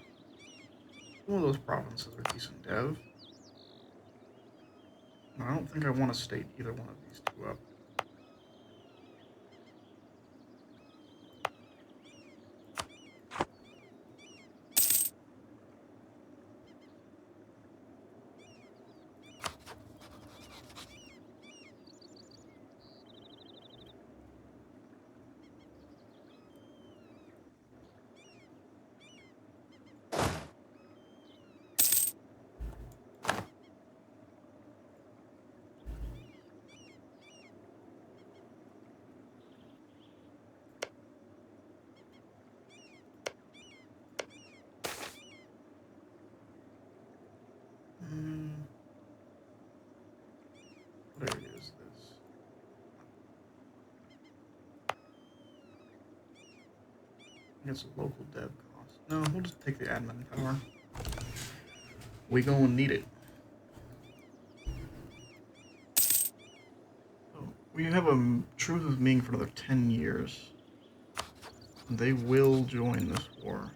One of those provinces are decent dev. No, I don't think I want to state either one of these two up. What area is this? It's a local dev cost. No, we'll just take the admin power. We gonna need it. So we have a truce with Ming for another 10 years. They will join this war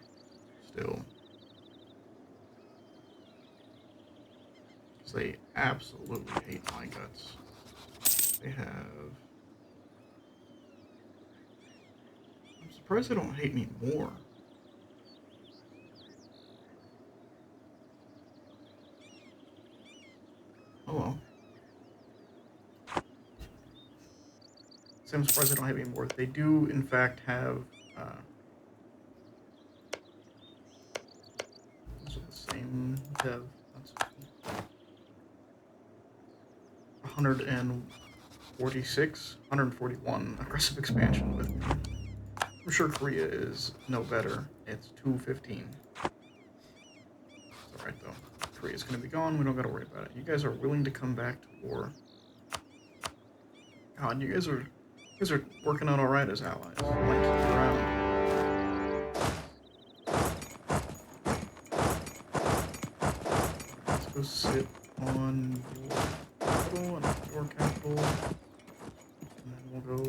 still. They absolutely hate my guts. They have... I'm surprised they don't hate me more. Oh well. So I'm surprised they don't hate me more. They do, in fact, have... those are the same dev. That's 141 aggressive expansion with me. I'm sure Korea is no better. It's 215. It's alright though. Korea's gonna be gone, we don't gotta worry about it. You guys are willing to come back to war. God, you guys are working out alright as allies. I might keep you around. Let's go sit on your capital and your capital. And then we'll go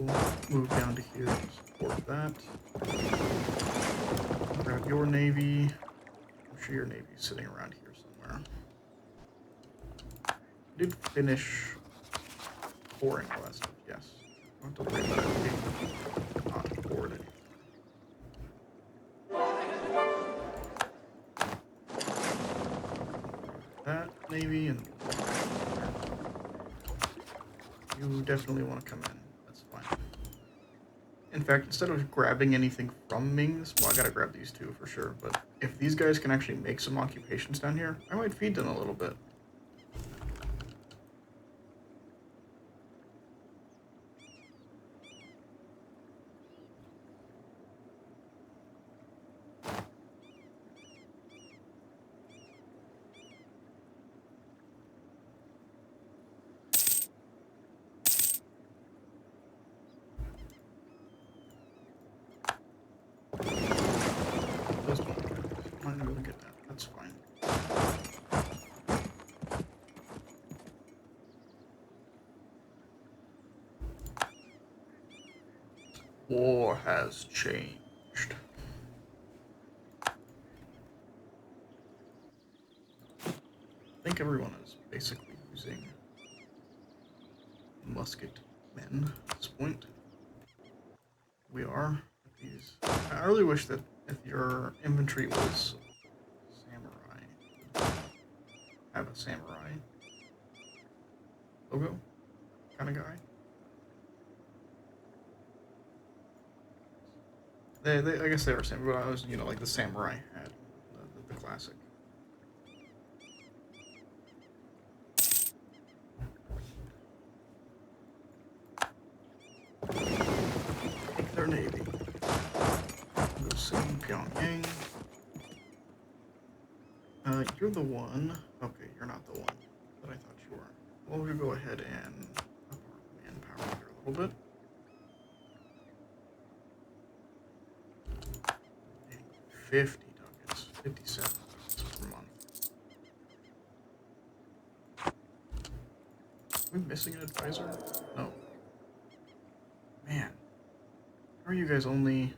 move down to here to support that. Grab your navy. I'm sure your navy's sitting around here somewhere. I did finish pouring all that stuff, yes. Don't have to worry about it being not poured anymore. That navy and you definitely want to come in. That's fine. In fact, instead of grabbing anything from Ming's, well, I gotta grab these two for sure, but if these guys can actually make some occupations down here, I might feed them a little bit. war has changed. I think everyone is basically using musket men at this point. We are with these. I really wish that if your inventory was samurai, have a samurai logo kind of guy. I guess they were samurai, but I was, like the samurai hat, the classic. Take their navy. Go sit in Pyongyang. You're the one. Okay, you're not the one that I thought you were. Well, we'll go ahead and up our manpower here a little bit. 50 ducats, 57 ducats per month. Are we missing an advisor? No. Man, how are you guys only?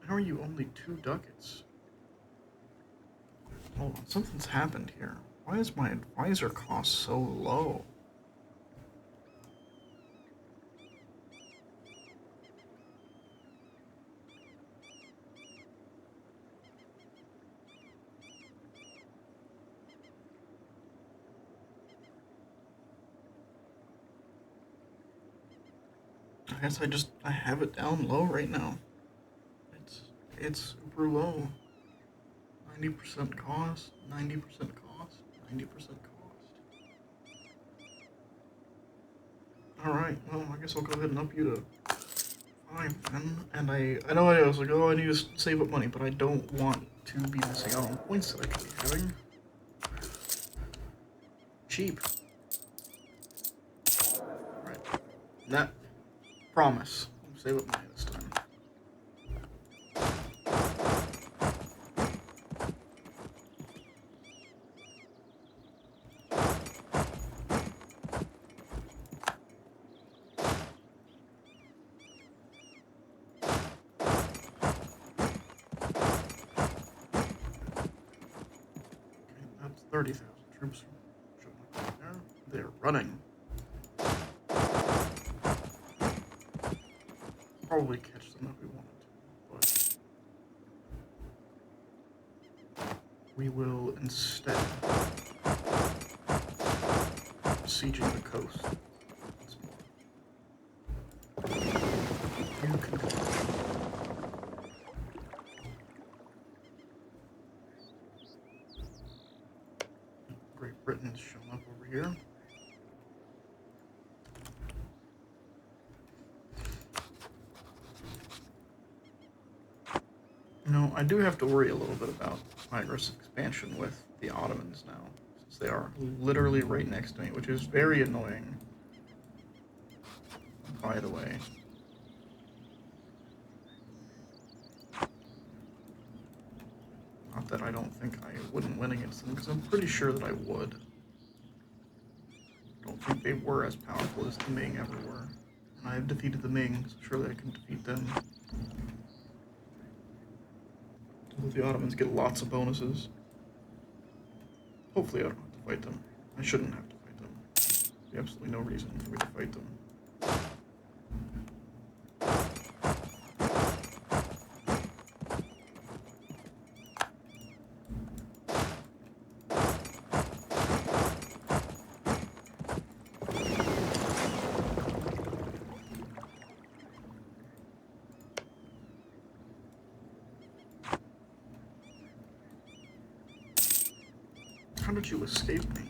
How are you only 2 ducats? Hold on, something's happened here. Why is my advisor cost so low? I guess I have it down low right now. It's super low. 90% cost, 90% cost, 90% cost. Alright, well, I guess I'll go ahead and up you to 5 then. And I know I was like, oh, I need to save up money, but I don't want to be missing out on points that I could be having. Cheap. Right. That promise. I'll save up money this time. That's 30,000 troops showing up right there. They're running. Probably catch them if we wanted to, but we will instead sieging the coast. Once more. You can go. Great Britain's shown up over here. I do have to worry a little bit about my aggressive expansion with the Ottomans now, since they are literally right next to me, which is very annoying, by the way. Not that I don't think I wouldn't win against them, because I'm pretty sure that I would. I don't think they were as powerful as the Ming ever were. And I have defeated the Ming, so surely I can defeat them. The Ottomans get lots of bonuses. Hopefully I don't have to fight them. I shouldn't have to fight them. There's absolutely no reason for me to fight them. How did you escape me?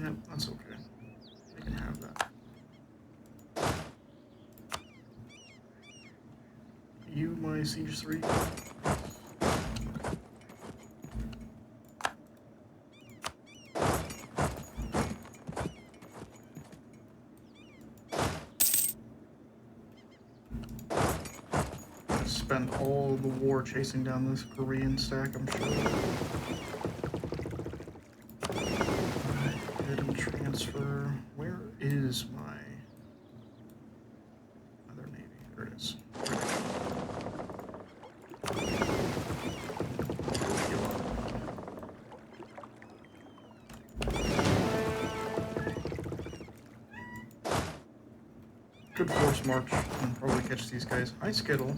Yeah, that's okay. I can have that. Are you my Siege 3? spend all the war chasing down this Korean stack, I'm sure. Alright, hit and transfer. Where is my other navy? There it is. Good force march and probably catch these guys. Hi, Skittle.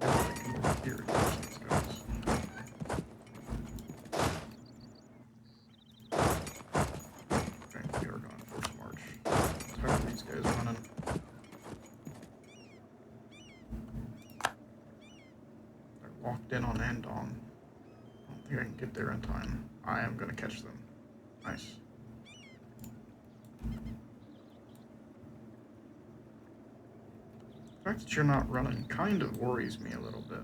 Come over here and catch these guys. Okay, we are gone force march. Tired of these guys running. They're locked in on Andong. I don't think I can get there in time. I am gonna catch them. Nice. The fact that you're not running kind of worries me a little bit.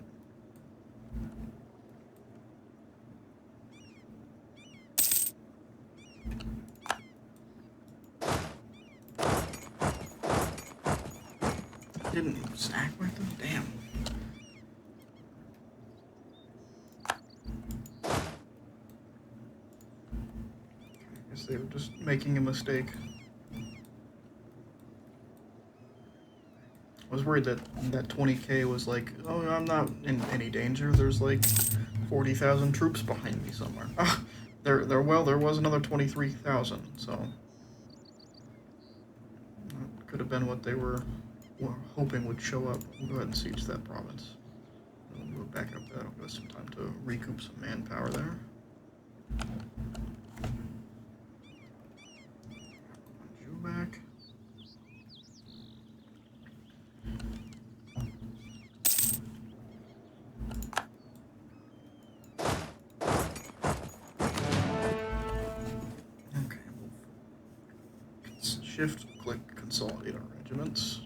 Didn't stack with them? Damn. I guess they were just making a mistake. I was worried that 20k was like, oh, I'm not in any danger. There's like 40,000 troops behind me somewhere. Ah, there was another 23,000, so that could have been what they were hoping would show up. We'll go ahead and siege that province. We'll move back up there. That'll give us some time to recoup some manpower there. You back. Shift-click consolidate our regiments.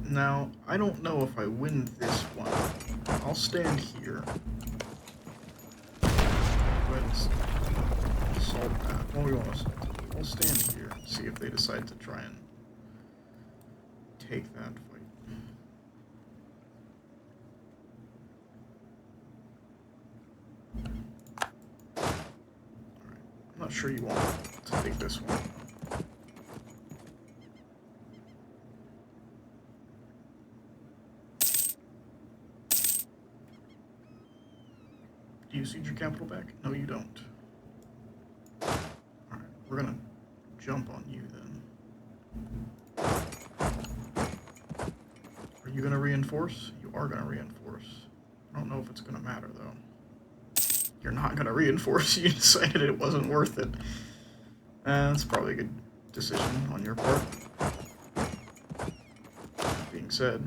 Now, I don't know if I win this one. I'll stand here. Go ahead and assault that. Well, we won't assault it. I'll stand here and see if they decide to try and take that fight. I'm not sure you want to take this one. Do you siege your capital back? No, you don't. Alright, we're gonna jump on you then. Are you gonna reinforce? You are gonna reinforce. I don't know if it's gonna matter though. You're not gonna reinforce. You decided it wasn't worth it. That's probably a good decision on your part. That being said,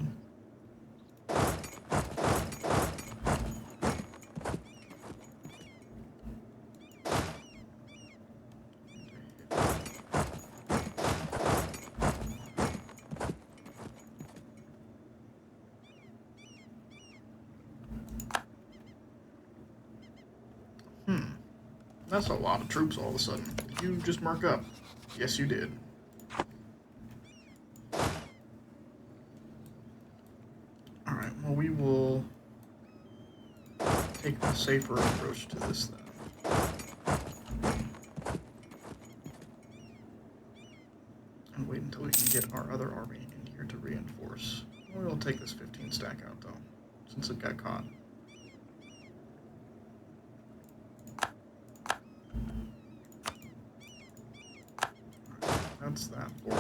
that's a lot of troops all of a sudden. Did you just mark up? Yes, you did. Alright, well, we will take the safer approach to this then. And wait until we can get our other army in here to reinforce. We'll take this 15 stack out though, since it got caught. That's that for it.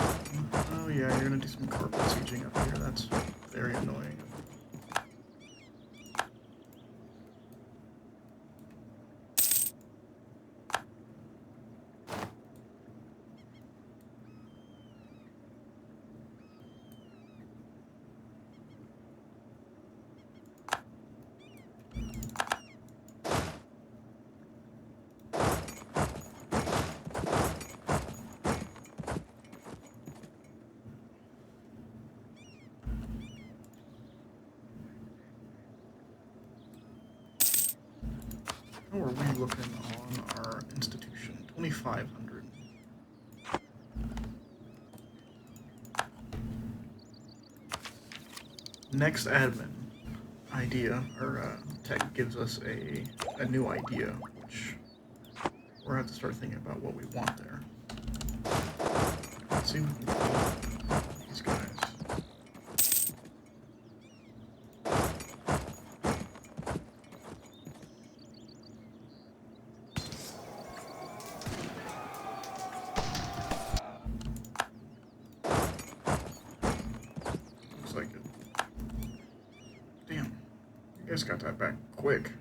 Oh yeah, you're gonna do some carpet sieging up here. That's very annoying. How are we looking on our institution? 2,500. next admin idea, or tech gives us a new idea, which we're going to have to start thinking about what we want there. Let's see if we can find these guys. Looks like it. Damn, you guys got that back quick.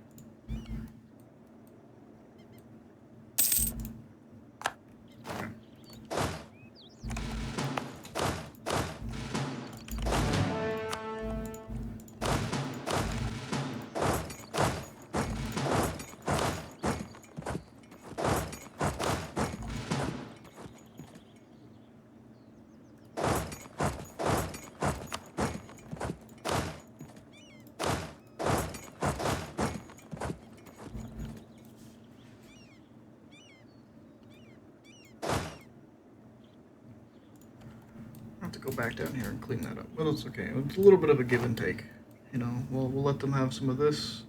Have to go back down here and clean that up, but it's okay. It's a little bit of a give and take, you know. We'll let them have some of this.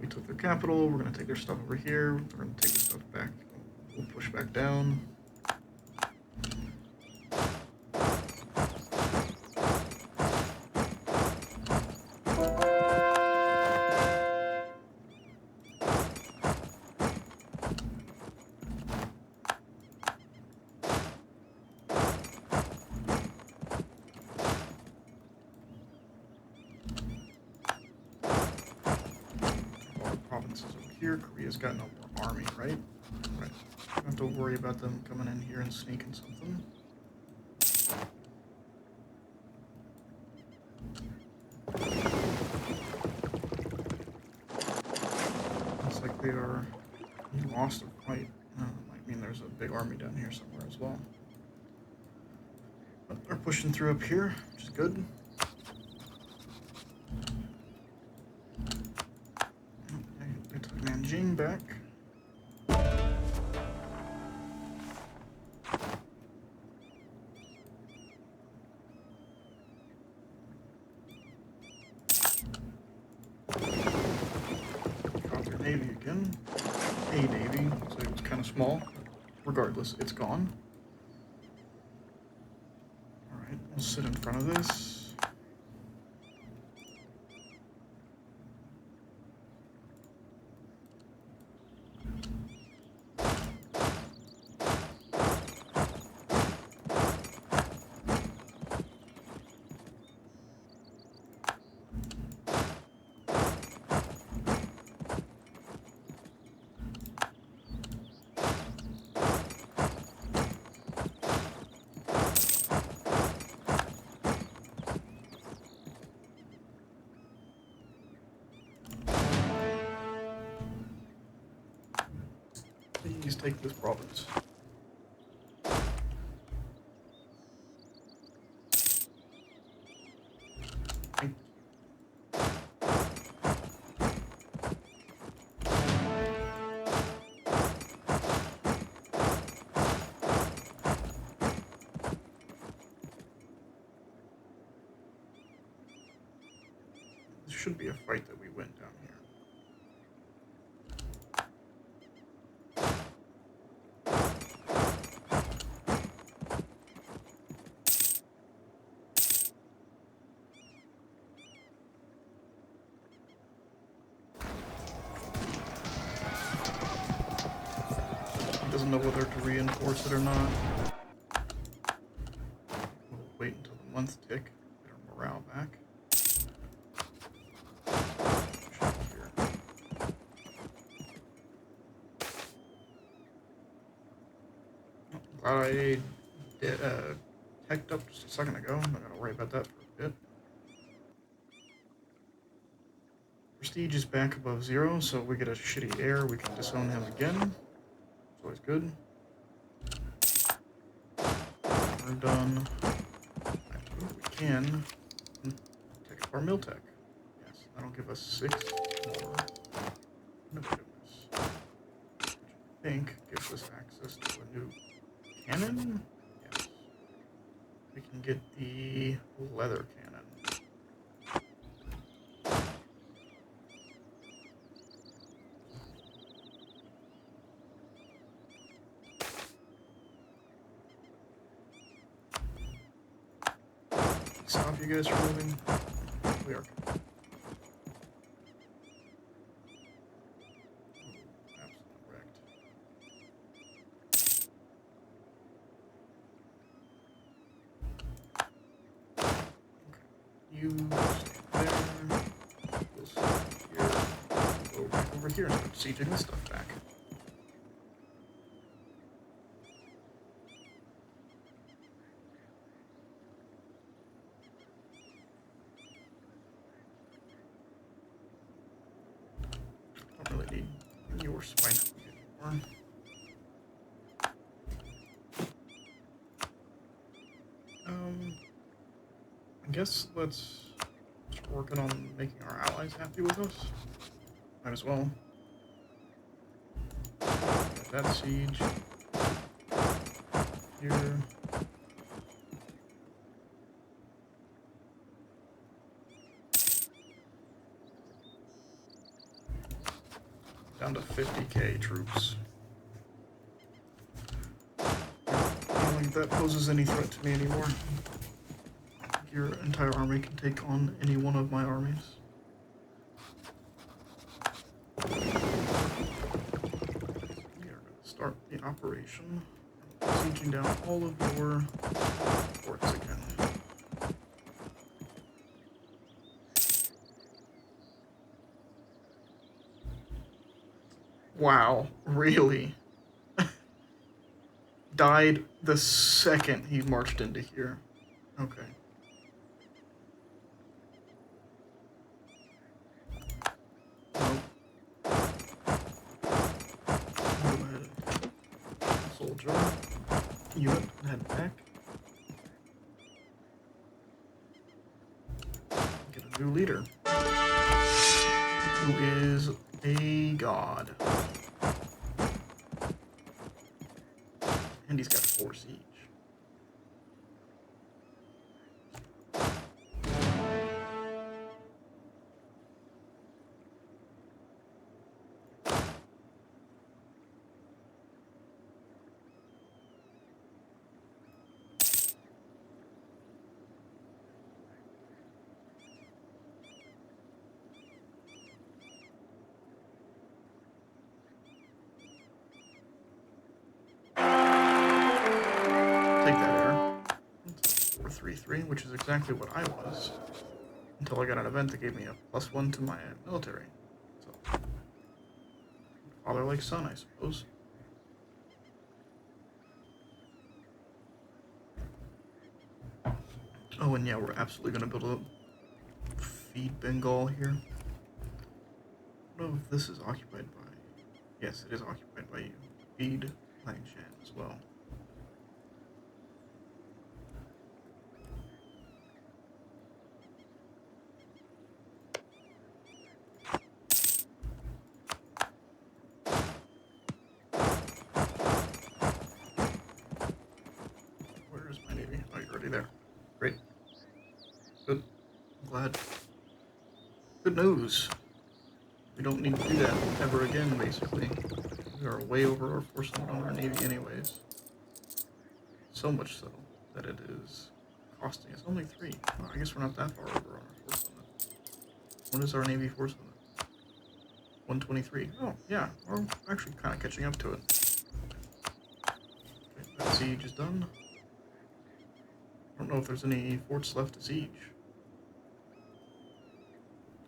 We took their capital. We're gonna take their stuff over here. We're gonna take the stuff back. We'll push back down. Provinces over here. Korea's got no more army, right? Right. Don't have to worry about them coming in here and sneaking something. Looks like they are lost a fight. Might mean there's a big army down here somewhere as well. But they're pushing through up here, which is good. They took Nanjing back. Caught their navy again. A navy, so it was kind of small. Regardless, it's gone. Alright, we'll sit in front of this. Please take this province. Thank you. This should be a fight that we win down here. Doesn't know whether to reinforce it or not. We'll wait until the month tick, get our morale back. Glad I did, teched up just a second ago. I'm not gonna worry about that for a bit. Prestige is back above 0, so we get a shitty heir. We can disown him again. It's always good. We're done. Actually, we can take up our mill tech. Yes, that'll give us 6 more innovativeness, which I think gives us access to a new cannon. Yes, we can get the leather cannon. if you guys are moving. We are. Absolutely wrecked. Okay. You stay there. We'll stay here. We'll go back over here and start sieging this stuff back. Don't really need your spine anymore. I guess let's start working on making our allies happy with us. Might as well. Got that siege here. Down to 50k troops. I don't think that poses any threat to me anymore. Your entire army can take on any one of my armies. We are going to start the operation. Sieging down all of your forts again. Wow, really? Died the second he marched into here. Okay. Nope. Go ahead. Soldier. Unit, head back. Get a new leader. Who is a god. And he's got 4 siege. Take that air. 433, which is exactly what I was. Until I got an event that gave me a +1 to my military. So, father like son, I suppose. Oh, and yeah, we're absolutely going to build a feed Bengal here. I don't know if this is occupied by... Yes, it is occupied by you. Feed Langshan as well. Where's my navy? Oh, you're already there. Great. Good. I'm glad. Good news. We don't need to do that ever again, basically. We are way over our force limit on our navy anyways. So much so that it is costing us only 3. Well, I guess we're not that far over on our force limit. What is our navy force limit? 123. Oh, yeah, we're actually kind of catching up to it. Okay, that siege is done. I don't know if there's any forts left to siege.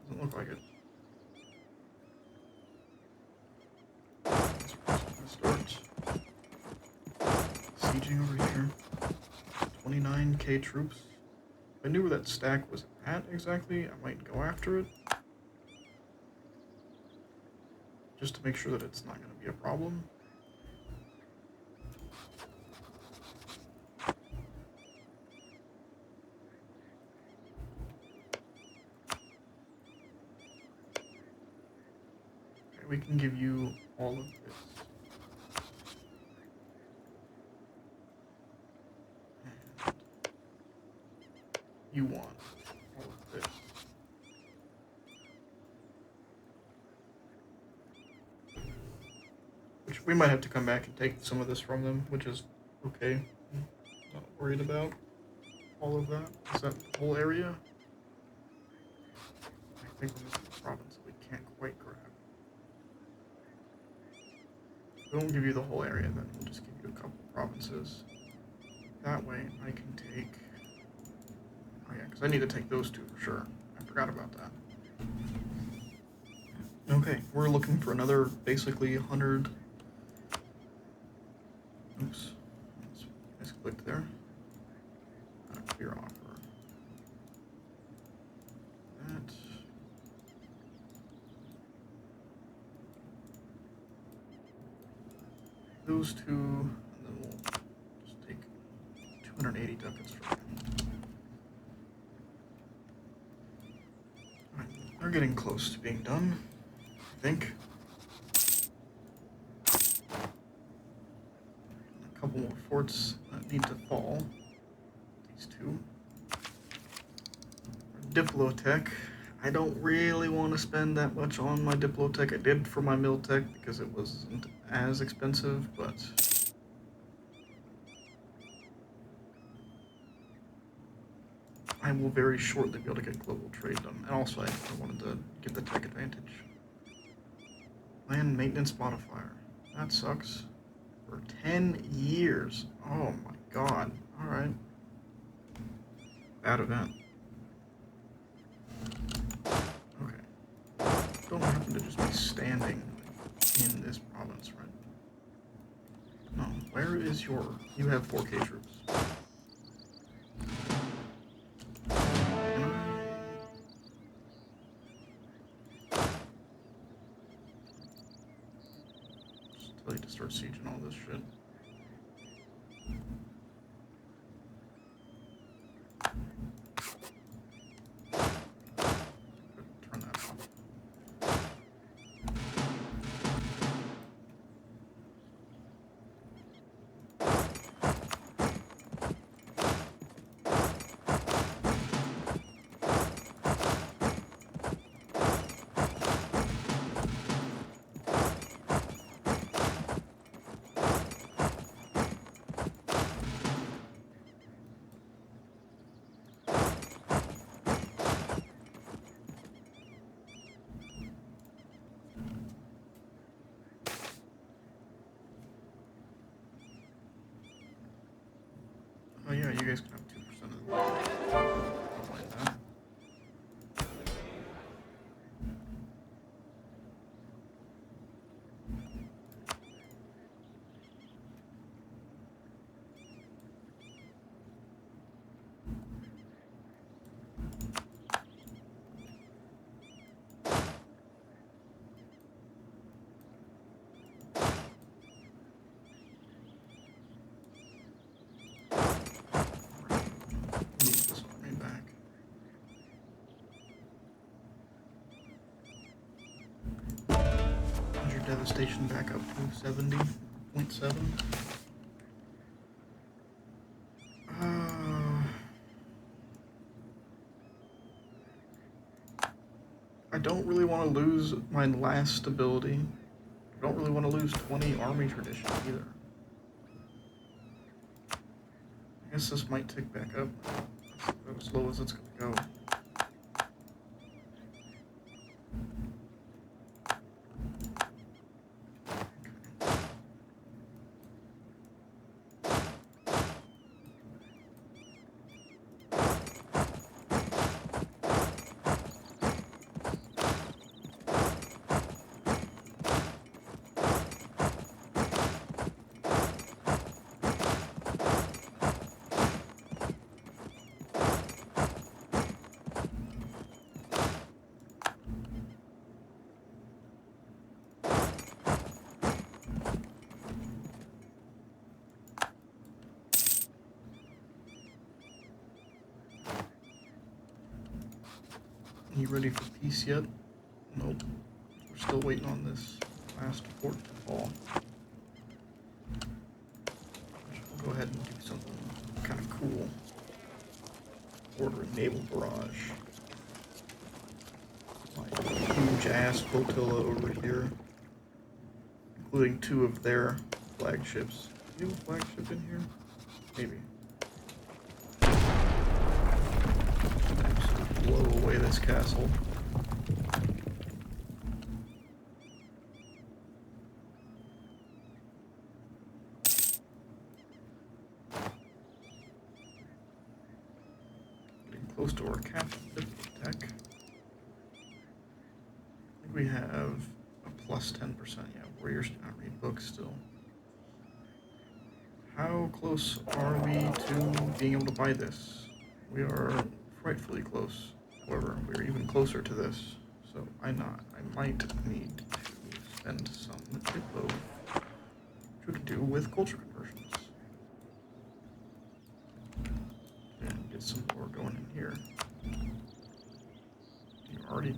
Doesn't look like it. Start sieging over here. 29k troops. If I knew where that stack was at exactly, I might go after it. Just to make sure that it's not going to be a problem. Okay, we can give you all of this. And you want all of this. Which we might have to come back and take some of this from them, which is okay. Not worried about. all of that? Is that the whole area? I think we're missing a province that we can't quite grab. We won't give you the whole area, then we'll just give you a couple provinces. That way I can take... Oh yeah, because I need to take those two for sure. I forgot about that. Okay, we're looking for another basically 100... Oops. I just clicked there. Clear offer. That. Those two, and then we'll just take 280 ducats from them. Alright, they're getting close to being done, I think. And a couple more forts that need to fall. These two. Diplotech. I don't really want to spend that much on my Diplotech. I did for my Miltech because it wasn't as expensive, but I will very shortly be able to get global trade done. And also I wanted to get the tech advantage. Land maintenance modifier. That sucks. For 10 years. Oh my god. Alright. Bad event. Don't happen to just be standing in this province, right? No, where is your... You have 4K troops. Just tell you to start sieging all this shit. Turn that off. Oh yeah, you guys can have 2% of the world. Don't mind that. Move this army back. How's your devastation back up to 70.7? I don't really want to lose my last stability. I don't really want to lose 20 army tradition either. I guess this might tick back up. That's about as low as it's going to go. You ready for peace yet? Nope. We're still waiting on this last fort to fall. We'll go ahead and do something kind of cool. Order a naval barrage. Like a huge ass flotilla over here, including 2 of their flagships. Do you have a flagship in here? Maybe. blow away this castle. Getting close to our captain tech. I think we have a plus 10%. Yeah, warriors do not read books still. How close are we to being able to buy this? We are frightfully close. However, we're even closer to this, so I might need to spend some Diplo to do with culture conversions. And get some more going in here. You're already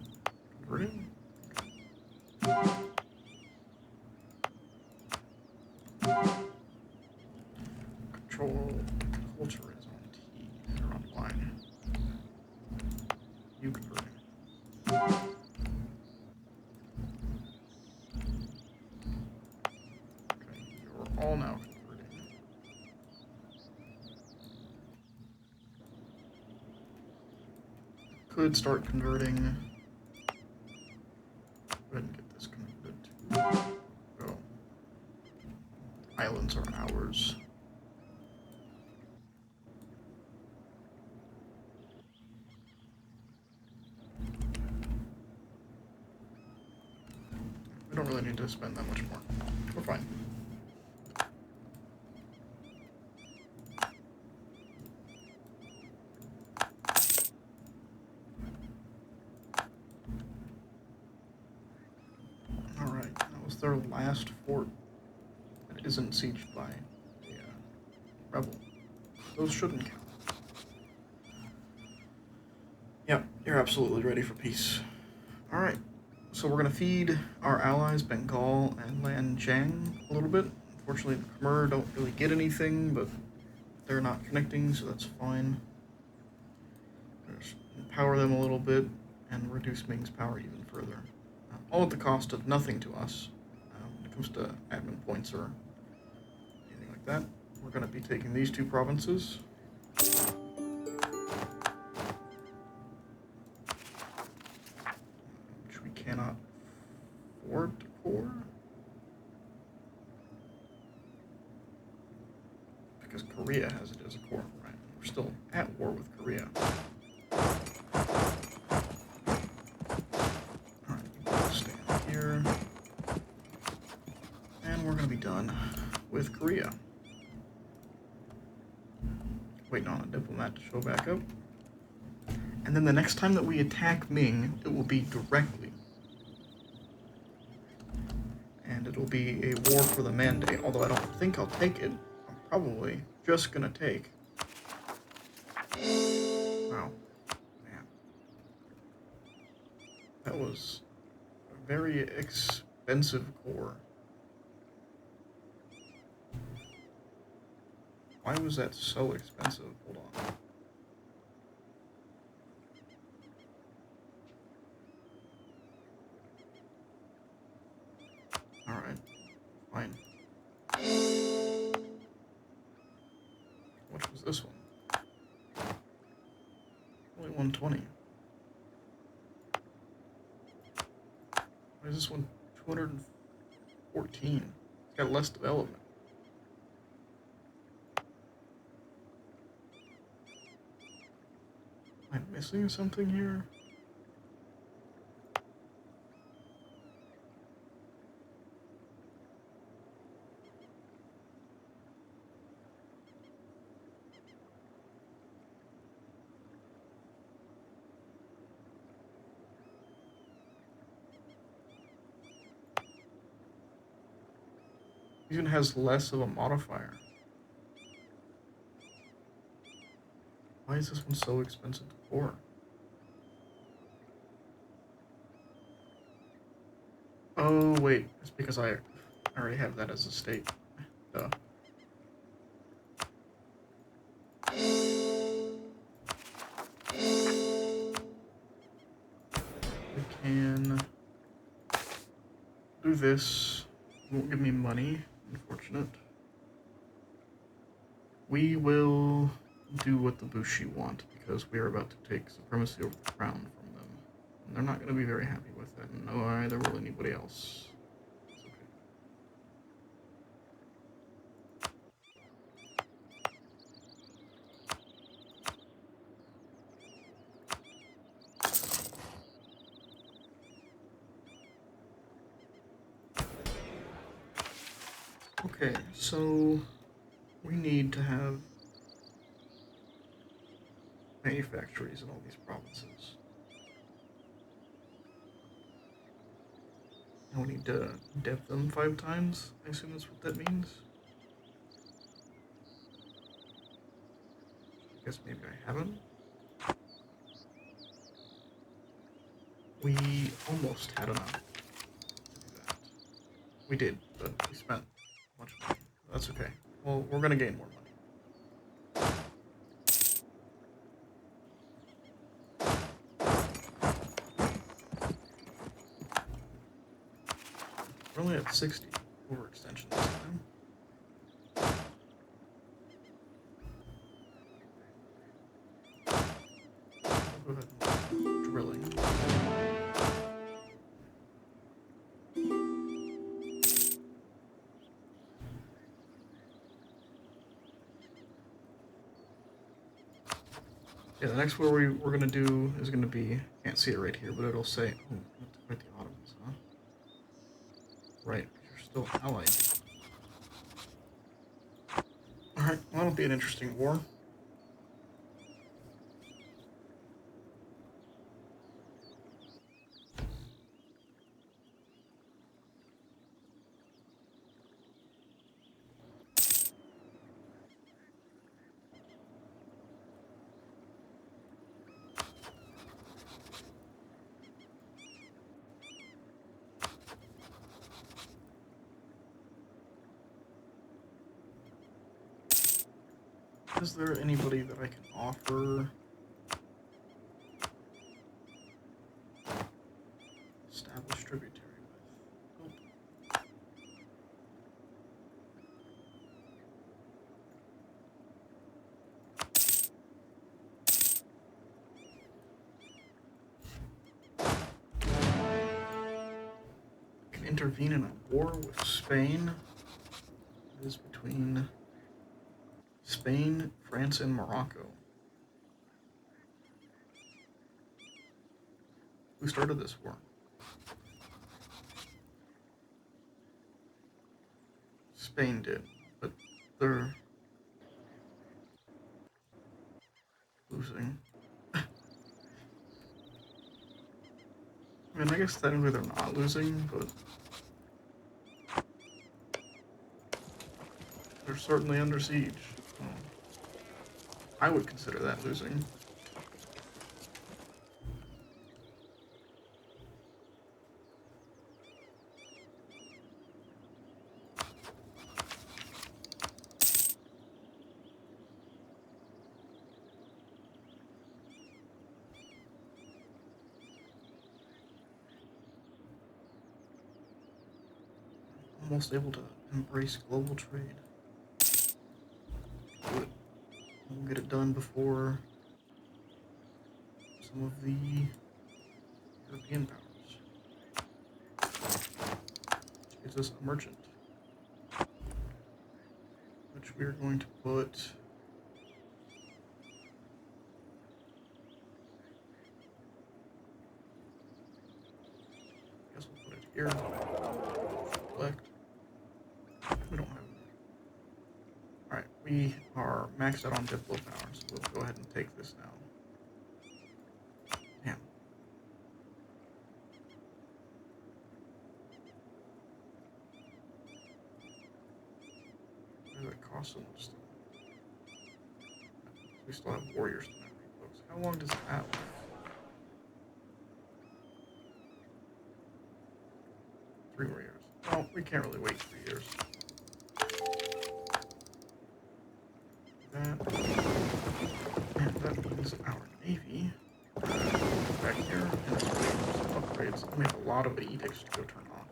converting? Control culture is on T, or on line. You converting. Okay, you're all now converting. Could start converting. Go ahead and get this converted too. Go. Islands are ours. We don't really need to spend that much more. We're fine. Alright, that was their last fort that isn't sieged by a rebel. Those shouldn't count. Yep, you're absolutely ready for peace. Alright. So we're going to feed our allies, Bengal and Lanjiang, a little bit. Unfortunately, the Khmer don't really get anything, but they're not connecting, so that's fine. Just empower them a little bit and reduce Ming's power even further. All at the cost of nothing to us when it comes to admin points or anything like that. We're going to be taking these two provinces. Cannot afford to core because Korea has it as a core, right? We're still at war with Korea. Alright, you can stand here. And we're gonna be done with Korea. Waiting on a diplomat to show back up. And then the next time that we attack Ming, it will be directly. And it'll be a war for the mandate, although I don't think I'll take it. I'm probably just gonna take. Wow. Man. That was a very expensive core. Why was that so expensive? Hold on. Alright, fine. Which was this one? Only 120. Why is this one 214? It's got less development. Am I missing something here? Even has less of a modifier. Why is this one so expensive to core? Oh wait, it's because I already have that as a state. Duh. We can do this. It won't give me money, unfortunate. We will do what the Bushi want, because we are about to take supremacy over the crown from them. And they're not going to be very happy with that, and neither will anybody else. It's okay. Okay, so we need to have manufactories in all these provinces. And we need to dev them 5 times. I assume that's what that means. I guess maybe I haven't. We almost had enough to do that. We did, but we spent a bunch of money. That's okay. Well, we're gonna gain more money. We're only at 60 overextension this time. Go ahead and drilling. Yeah, the next war we're gonna do is gonna be, can't see it right here, but it'll say, oh, we have to fight the Ottomans, huh? Right, because you're still allied. Alright, well, that'll be an interesting war. Is there anybody that I can offer established tributary with? Nope. I can intervene in a war with Spain. It is between Spain, France, and Morocco. Who started this war? Spain did, but they're losing. I mean, I guess technically they're not losing, but they're certainly under siege. I would consider that losing. Almost able to embrace global trade. Do it. We'll get it done before some of the European powers. Which gives us a merchant. Which we are going to put... I guess we'll put it here. Select. We don't have any. Alright, we are maxed out on diplo power, so we'll go ahead and take this now. Damn. Why does it cost so much still? We still have warriors in that folks. How long does that last? 3 more years. Well, we can't really wait 3 years. And that means our navy back here and some upgrades. We have a lot of edicts to go turn on.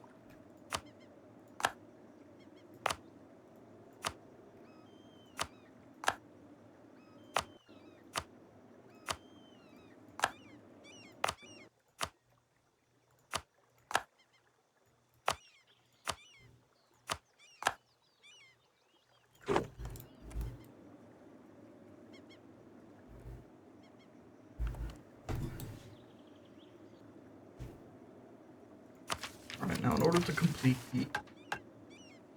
order to complete the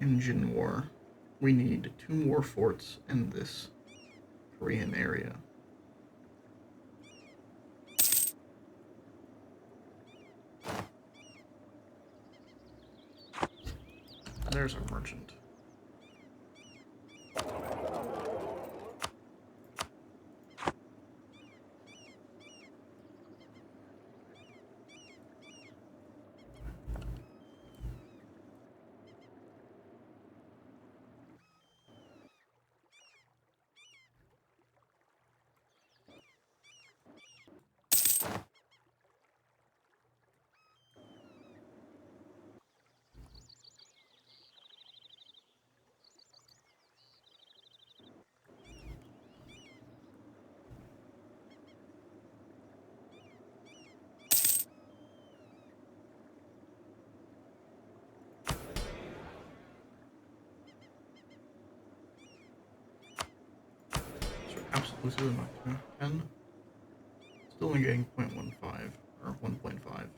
engine war, we need 2 more forts in this Korean area. There's our merchant. Absolutely not 10. Still only getting 0.15 or 1.5.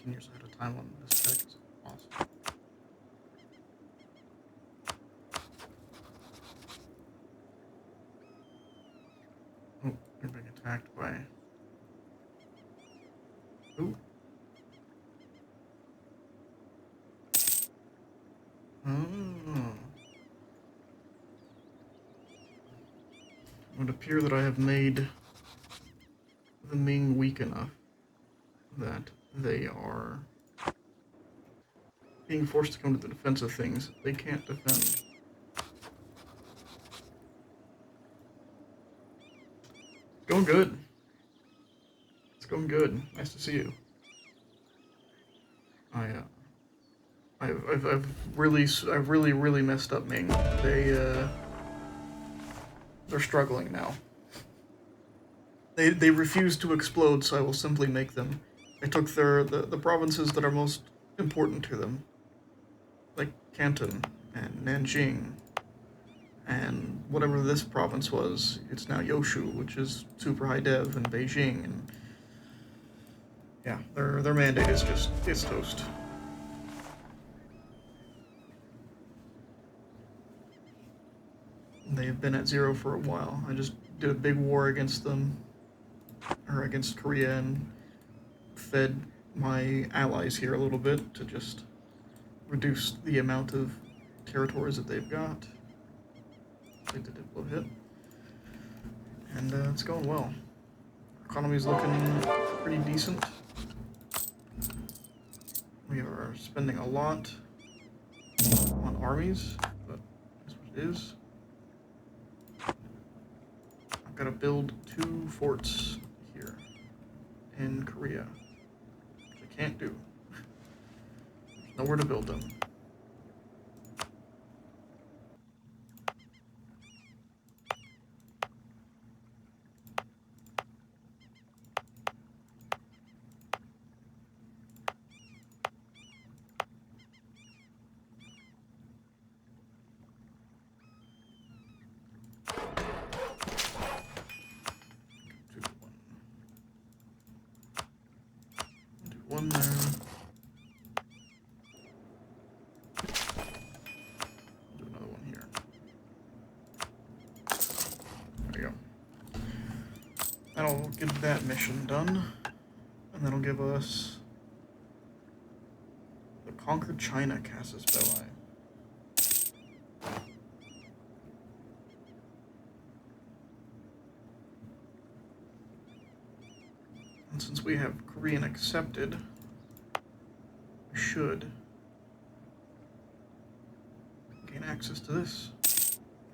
Years ahead of time on this deck is awesome. Oh, they're being attacked by... Ooh. Oh. It would appear that I have made the Ming weak enough that they are being forced to come to the defense of things they can't defend. Going good. It's going good. Nice to see you. I've really messed up Ming. They're struggling now. They refuse to explode, so I will simply make them. I took the provinces that are most important to them, like Canton and Nanjing, and whatever this province was. It's now Yoshu, which is super high dev, and Beijing, and yeah, their mandate is toast. They've been at 0 for a while. I just did a big war against them, or against Korea, and fed my allies here a little bit to just reduce the amount of territories that they've got. They did a little hit. And it's going well. Our economy's looking pretty decent. We are spending a lot on armies, but that's what it is. I've got to build 2 forts here in Korea, which I can't do. There's nowhere to build them. One there. Do another one here. There you go. That'll get that mission done. And that'll give us the Conquered China Casus Belli. And since we have Korean accepted, we should gain access to this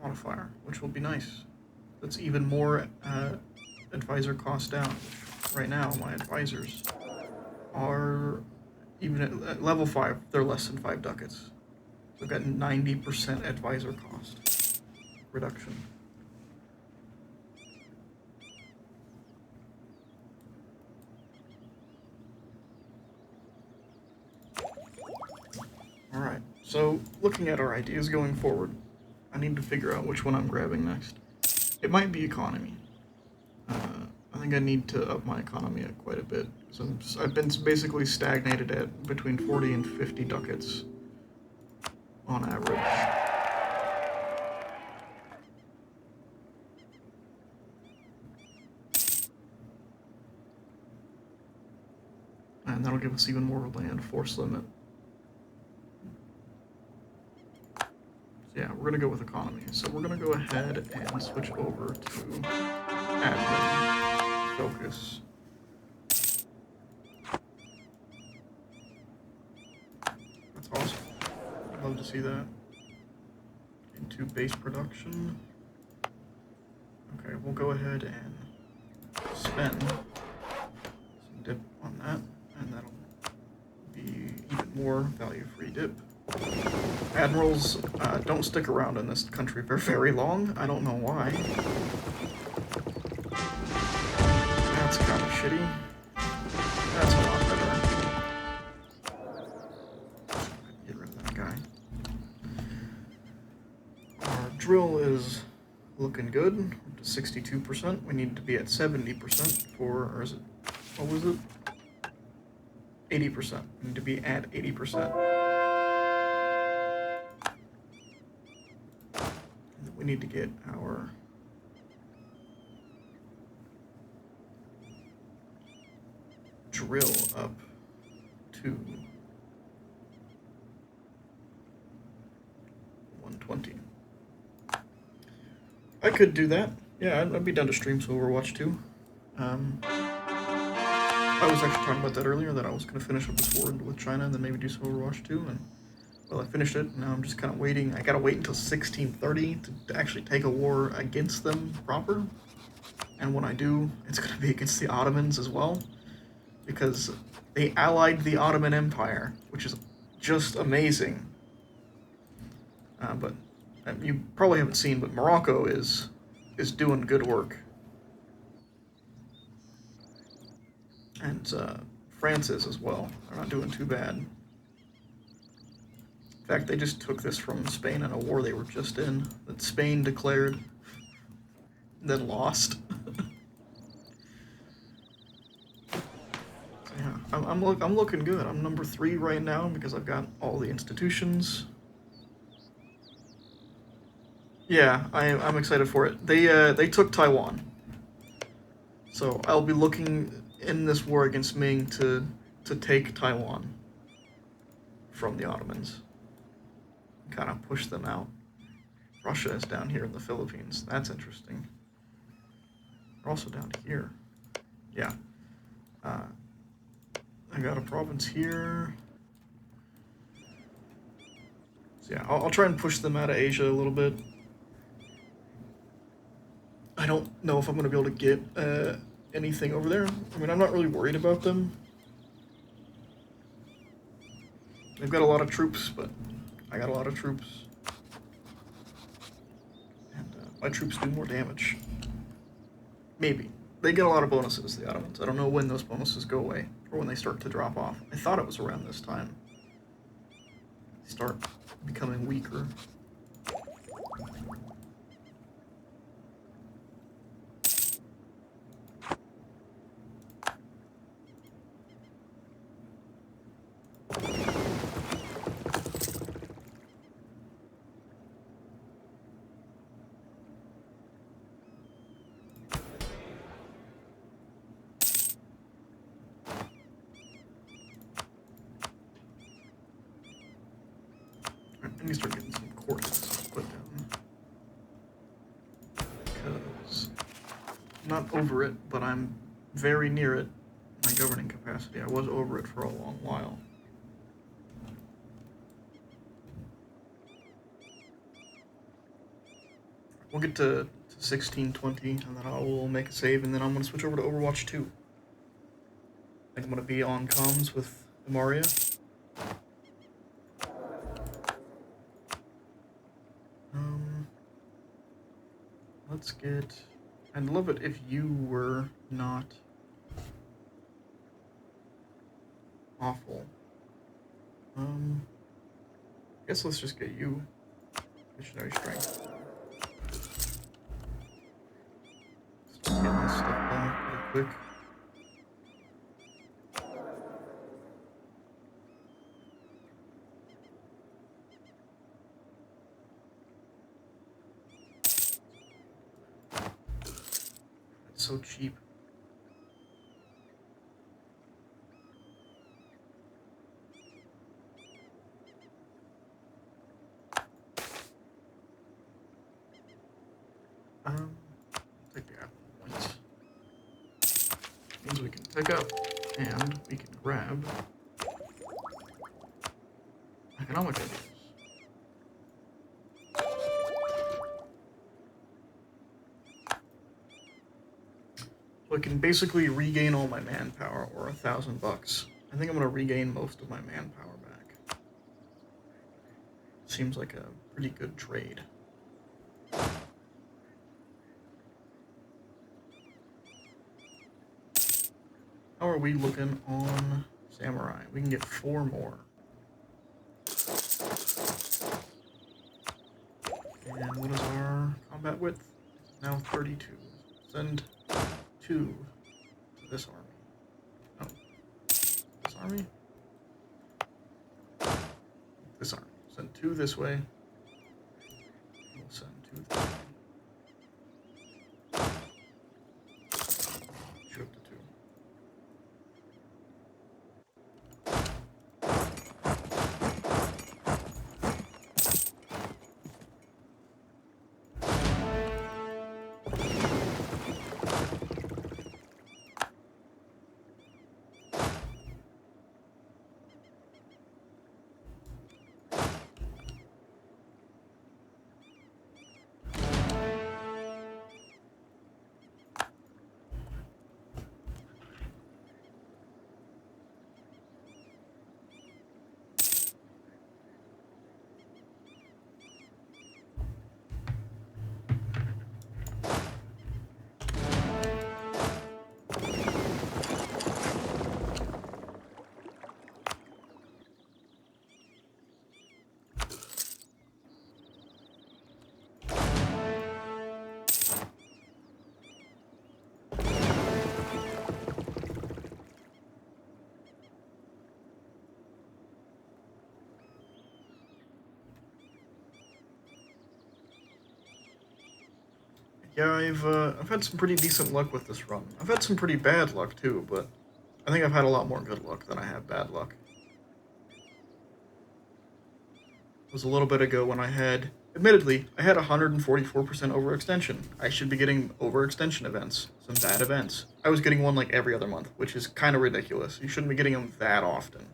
modifier, which will be nice. That's even more advisor cost down. Right now, my advisors are, even at level 5, they're less than 5 ducats. So I've got 90% advisor cost reduction. Alright, so looking at our ideas going forward, I need to figure out which one I'm grabbing next. It might be economy. I think I need to up my economy quite a bit. So I've been basically stagnated at between 40 and 50 ducats on average. And that'll give us even more land force limit. Yeah, we're gonna go with economy. So we're gonna go ahead and switch over to admin focus. That's awesome. I'd love to see that. Into base production. Okay, we'll go ahead and spend some dip on that, and that'll be even more value-free dip. Admirals don't stick around in this country for very long. I don't know why. That's kind of shitty. That's a lot better. Get rid of that guy. Our drill is looking good. Up to 62%. We need to be at 70% for, or is it, what was it? 80%. We need to be at 80%. We need to get our drill up to 120. I could do that. Yeah, I'd be down to stream some Overwatch 2. I was actually talking about that earlier, that I was going to finish up this war with China and then maybe do some Overwatch 2, and well, I finished it. Now I'm just kind of waiting. I gotta wait until 1630 to actually take a war against them proper. And when I do, it's gonna be against the Ottomans as well, because they allied the Ottoman Empire, which is just amazing. But you probably haven't seen, but Morocco is doing good work, and France is as well. They're not doing too bad. In fact, they just took this from Spain in a war they were just in, that Spain declared, then lost. So yeah, I'm looking good. I'm number 3 right now because I've got all the institutions. Yeah, I'm excited for it. They took Taiwan, so I'll be looking in this war against Ming to take Taiwan from the Ottomans. Kind of push them out. Russia is down here in the Philippines. That's interesting. They're also down here. Yeah. I got a province here. So yeah, I'll try and push them out of Asia a little bit. I don't know if I'm going to be able to get anything over there. I mean, I'm not really worried about them. They've got a lot of troops, but I got a lot of troops. And my troops do more damage. Maybe. They get a lot of bonuses, the Ottomans. I don't know when those bonuses go away, or when they start to drop off. I thought it was around this time. They start becoming weaker. I need to start getting some courses put down. Because I'm not over it, but I'm very near it. My governing capacity. I was over it for a long while. We'll get to 1620, and then I will make a save, and then I'm going to switch over to Overwatch 2. think I'm gonna be on comms with Maria. Let's get... I'd love it if you were not awful. I guess let's just get you missionary strength. Start getting this stuff done pretty quick. It's so cheap. Take the apple points. Means we can pick up and we can grab economic ideas. So I can basically regain all my manpower, or $1,000 bucks. I think I'm gonna regain most of my manpower back. Seems like a pretty good trade. How are we looking on samurai? We can get 4 more. And what is our combat width? Now 32. Send 2 to this army. No. This army? This army. Send 2 this way. We'll send 2 this way. Shoot up to 2. Yeah, I've had some pretty decent luck with this run. I've had some pretty bad luck too, but I think I've had a lot more good luck than I have bad luck. It was a little bit ago when I had, admittedly, I had 144% overextension. I should be getting overextension events, some bad events. I was getting one like every other month, which is kind of ridiculous. You shouldn't be getting them that often.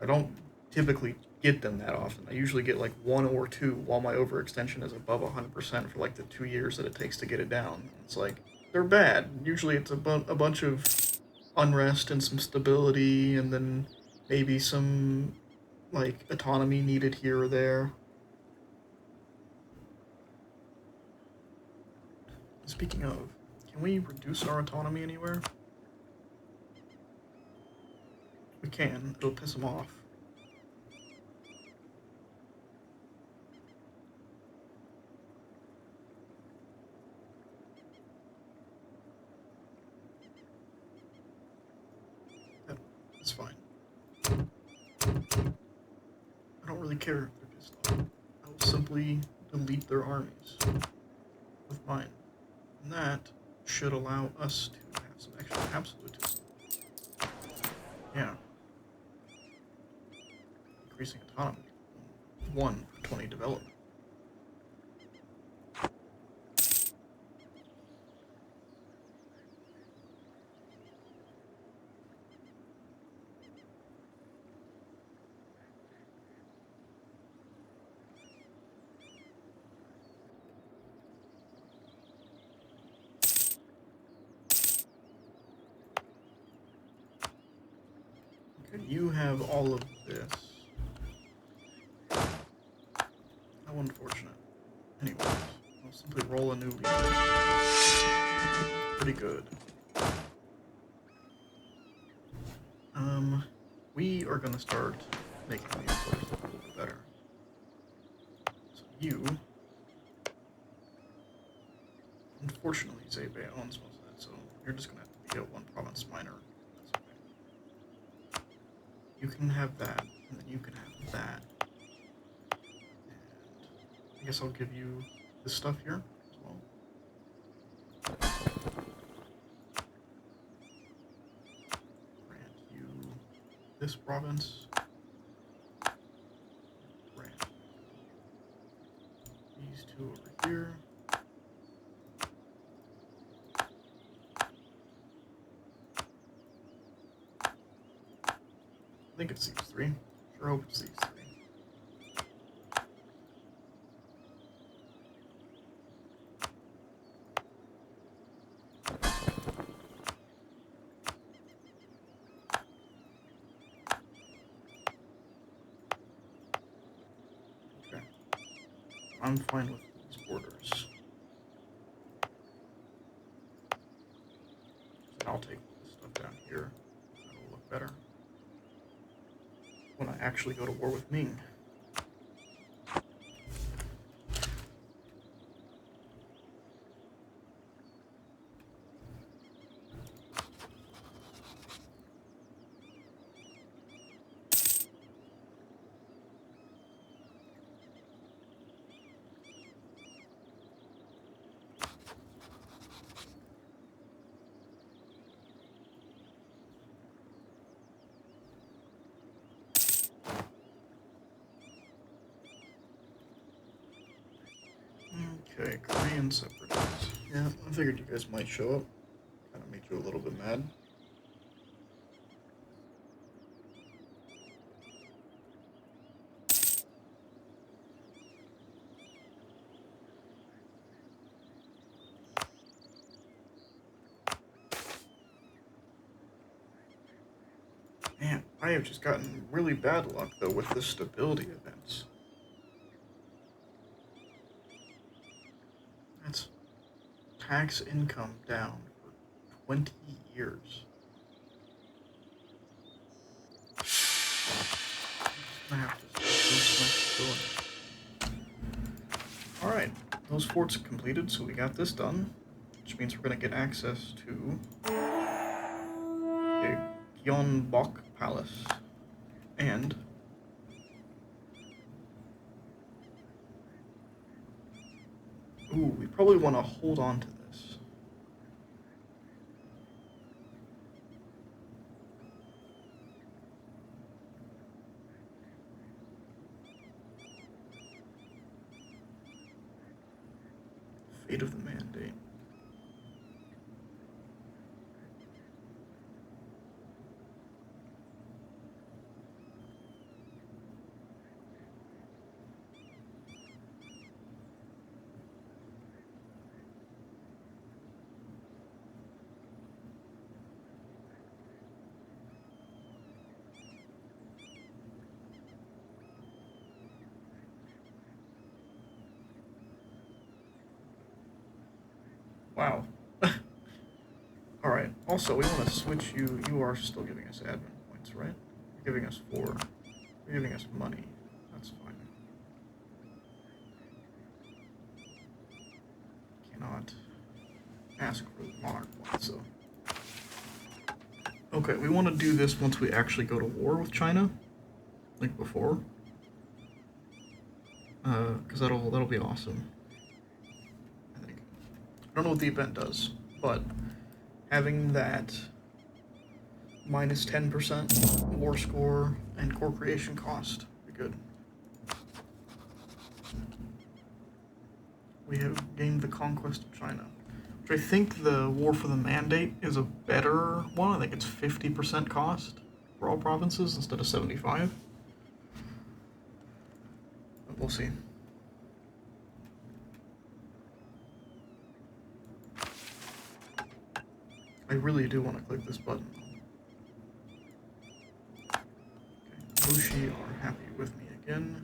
I don't typically get them that often. I usually get like 1 or 2 while my overextension is above 100% for like the 2 years that it takes to get it down. It's like, they're bad. Usually it's a bunch of unrest and some stability, and then maybe some like autonomy needed here or there. Speaking of, can we reduce our autonomy anywhere? We can. It'll piss them off. That's fine. I don't really care if they're pissed off. I will simply delete their armies with mine. And that should allow us to have some extra absolutism. Yeah. Increasing autonomy. 1 for 20 development. Okay, you have all of this. How unfortunate. Anyways, I'll simply roll a new resource. Pretty good. We are gonna start making these colors look a little bit better. So you, unfortunately, Zebe owns most of that, so you're just gonna have to be a one province minor. That's okay. You can have that, and then you can have that. And I guess I'll give you this stuff here as well. Grant you this province. Grant these two over here. I think it's these three. Sure hope it's these three. Okay. I'm fine with these borders. So I'll take this stuff down here. That'll look better when I actually go to war with Ming. Okay, Korean separatists. Yeah, I figured you guys might show up. Kind of made you a little bit mad. Man, I have just gotten really bad luck though with the stability events. That's tax income down for 20 years. I'm gonna have to boost my stability. Alright, those forts completed, so we got this done. Which means we're gonna get access to the Gyeongbok Palace. And ooh, we probably want to hold on to this. Fate of the Mandate. Wow. Alright, also, we want to switch you. You are still giving us admin points, right? You're giving us 4. You're giving us money. That's fine. Cannot ask for the monarch points, so. Okay, we want to do this once we actually go to war with China, like before. Because that'll be awesome. I think. I don't know what the event does, but having that minus 10% war score and core creation cost be good. We have gained the conquest of China, which I think the war for the mandate is a better one. I think it's 50% cost for all provinces instead of 75. But we'll see. I really do want to click this button. Bushi are happy with me again.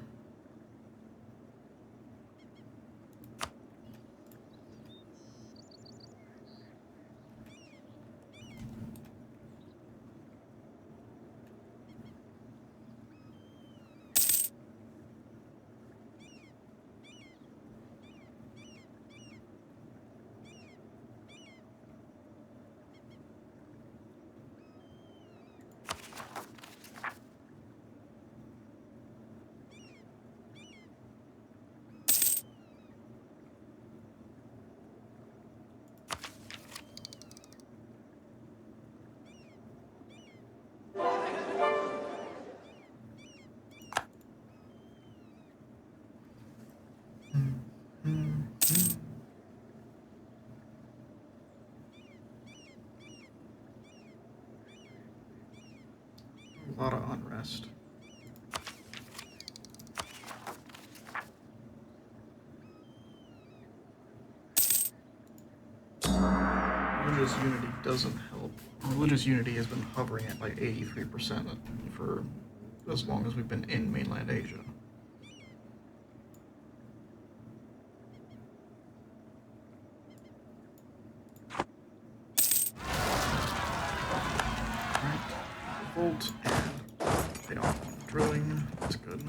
A lot of unrest. Religious unity doesn't help. Religious unity has been hovering at like 83% for as long as we've been in mainland Asia. Volt and they don't want drilling. That's good.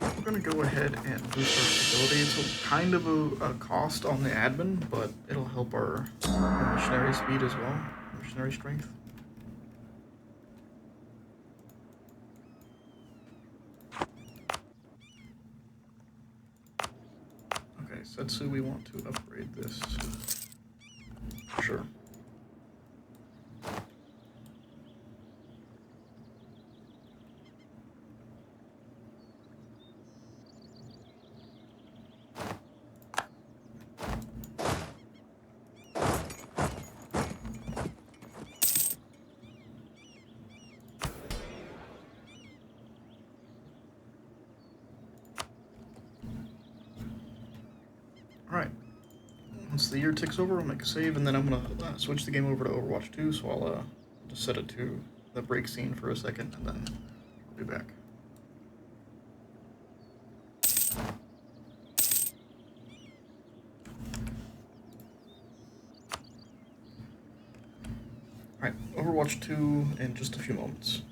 We're gonna go ahead and boost our stability. It's kind of a cost on the admin, but it'll help our missionary speed as well, missionary strength. Okay, Setsu, we want to upgrade this. Sure. Alright, once the year ticks over, I'll make a save, and then I'm gonna switch the game over to Overwatch 2, so I'll just set it to the break scene for a second, and then I'll be back. Alright, Overwatch 2 in just a few moments.